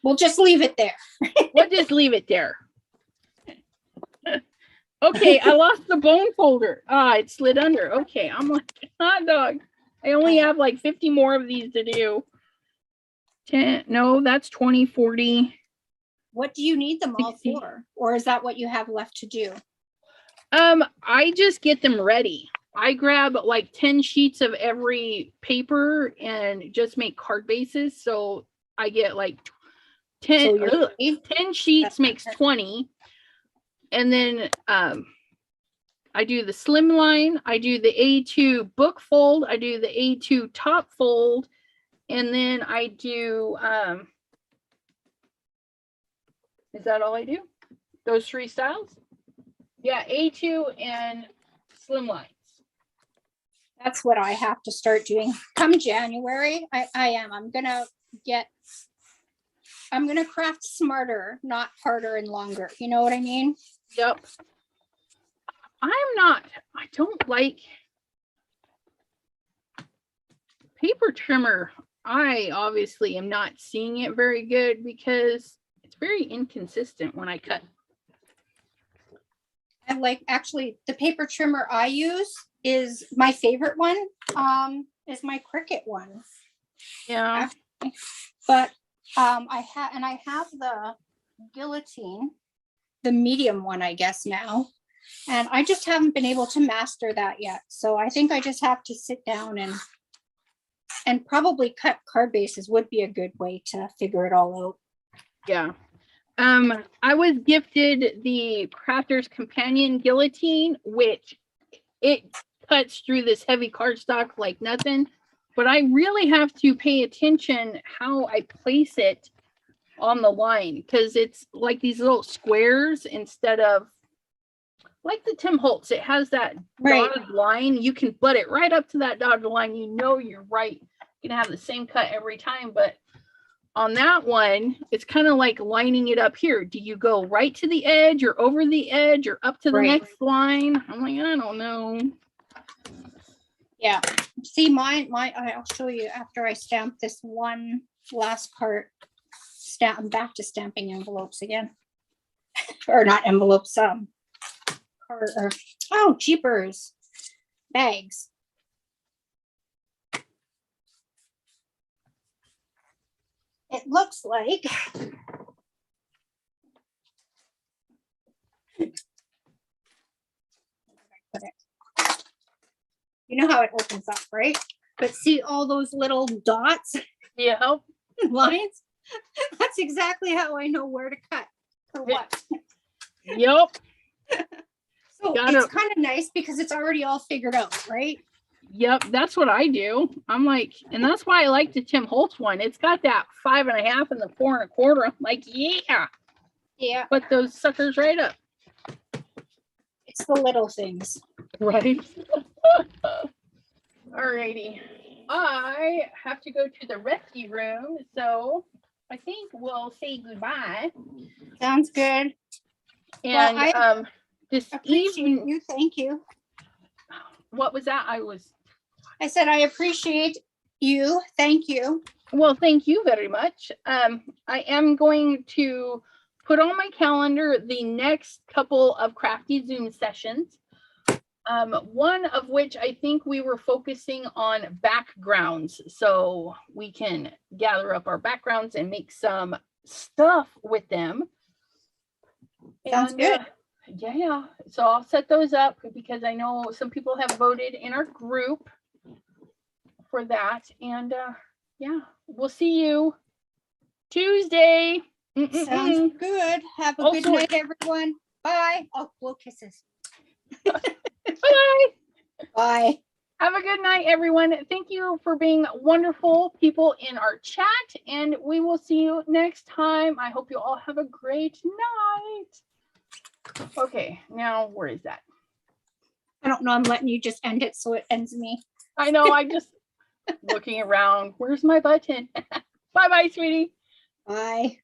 We'll just leave it there. We'll just leave it there. Okay, I lost the bone folder. It slid under. Okay, I'm like hot dog. I only have like 50 more of these to do. 10, no, that's 20, 40. What do you need them all 60. for? Or is that what you have left to do? I just get them ready. I grab like 10 sheets of every paper and just make card bases. So I get like 10, So you're ready? 10 sheets That's makes perfect. 20. And then I do the slim line, I do the A2 book fold, I do the A2 top fold, and then I do is that all I do? Those 3 styles? Yeah, A2 and slim lines. That's what I have to start doing come January. I am. I'm gonna craft smarter, not harder and longer. You know what I mean? Yep. I don't like paper trimmer. I obviously am not seeing it very good because it's very inconsistent when I cut. I like, actually, the paper trimmer I use is my favorite one, is my Cricut one. Yeah. But I have the guillotine, the medium one, I guess now. And I just haven't been able to master that yet. So I think I just have to sit down and probably cut card bases would be a good way to figure it all out. Yeah. I was gifted the Crafter's Companion guillotine, which it cuts through this heavy cardstock like nothing. But I really have to pay attention how I place it on the line because it's like these little squares instead of like the Tim Holtz. It has that dotted line. You can butt it right up to that dotted line. You know you're right. You can have the same cut every time, but on that one, it's kind of like lining it up here. Do you go right to the edge or over the edge or up to the next line? I'm like, I don't know. Yeah. See, mine, I'll show you after I stamp this one last part. I'm back to stamping envelopes again. Or not envelopes, oh, jeepers. Bags. It looks like you know how it opens up, right? But see all those little dots, Yeah. lines? That's exactly how I know where to cut for what. Yep. So it's kind of nice because it's already all figured out, right? Yep, that's what I do. I'm like, and that's why I like the Tim Holtz one. It's got that 5.5 and the 4 1/4. I'm like, yeah. Yeah. Put those suckers right up. It's the little things. Right. Alrighty. I have to go to the rescue room, so I think we'll say goodbye. Sounds good. And well, this appreciate evening, you. Thank you. What was that? I said I appreciate you. Thank you. Well, thank you very much. I am going to put on my calendar the next couple of Crafty Zoom sessions. One of which I think we were focusing on backgrounds, so we can gather up our backgrounds and make some stuff with them. Sounds good. Yeah, so I'll set those up because I know some people have voted in our group for that. And yeah, we'll see you Tuesday. Sounds good. Have a good night, everyone. Bye. Oh, blow kisses. Bye. Bye. Have a good night, everyone. Thank you for being wonderful people in our chat, and we will see you next time. I hope you all have a great night. Okay, now where is that? I don't know. I'm letting you just end it so it ends me. I know, I just looking around. Where's my button? Bye-bye, sweetie. Bye.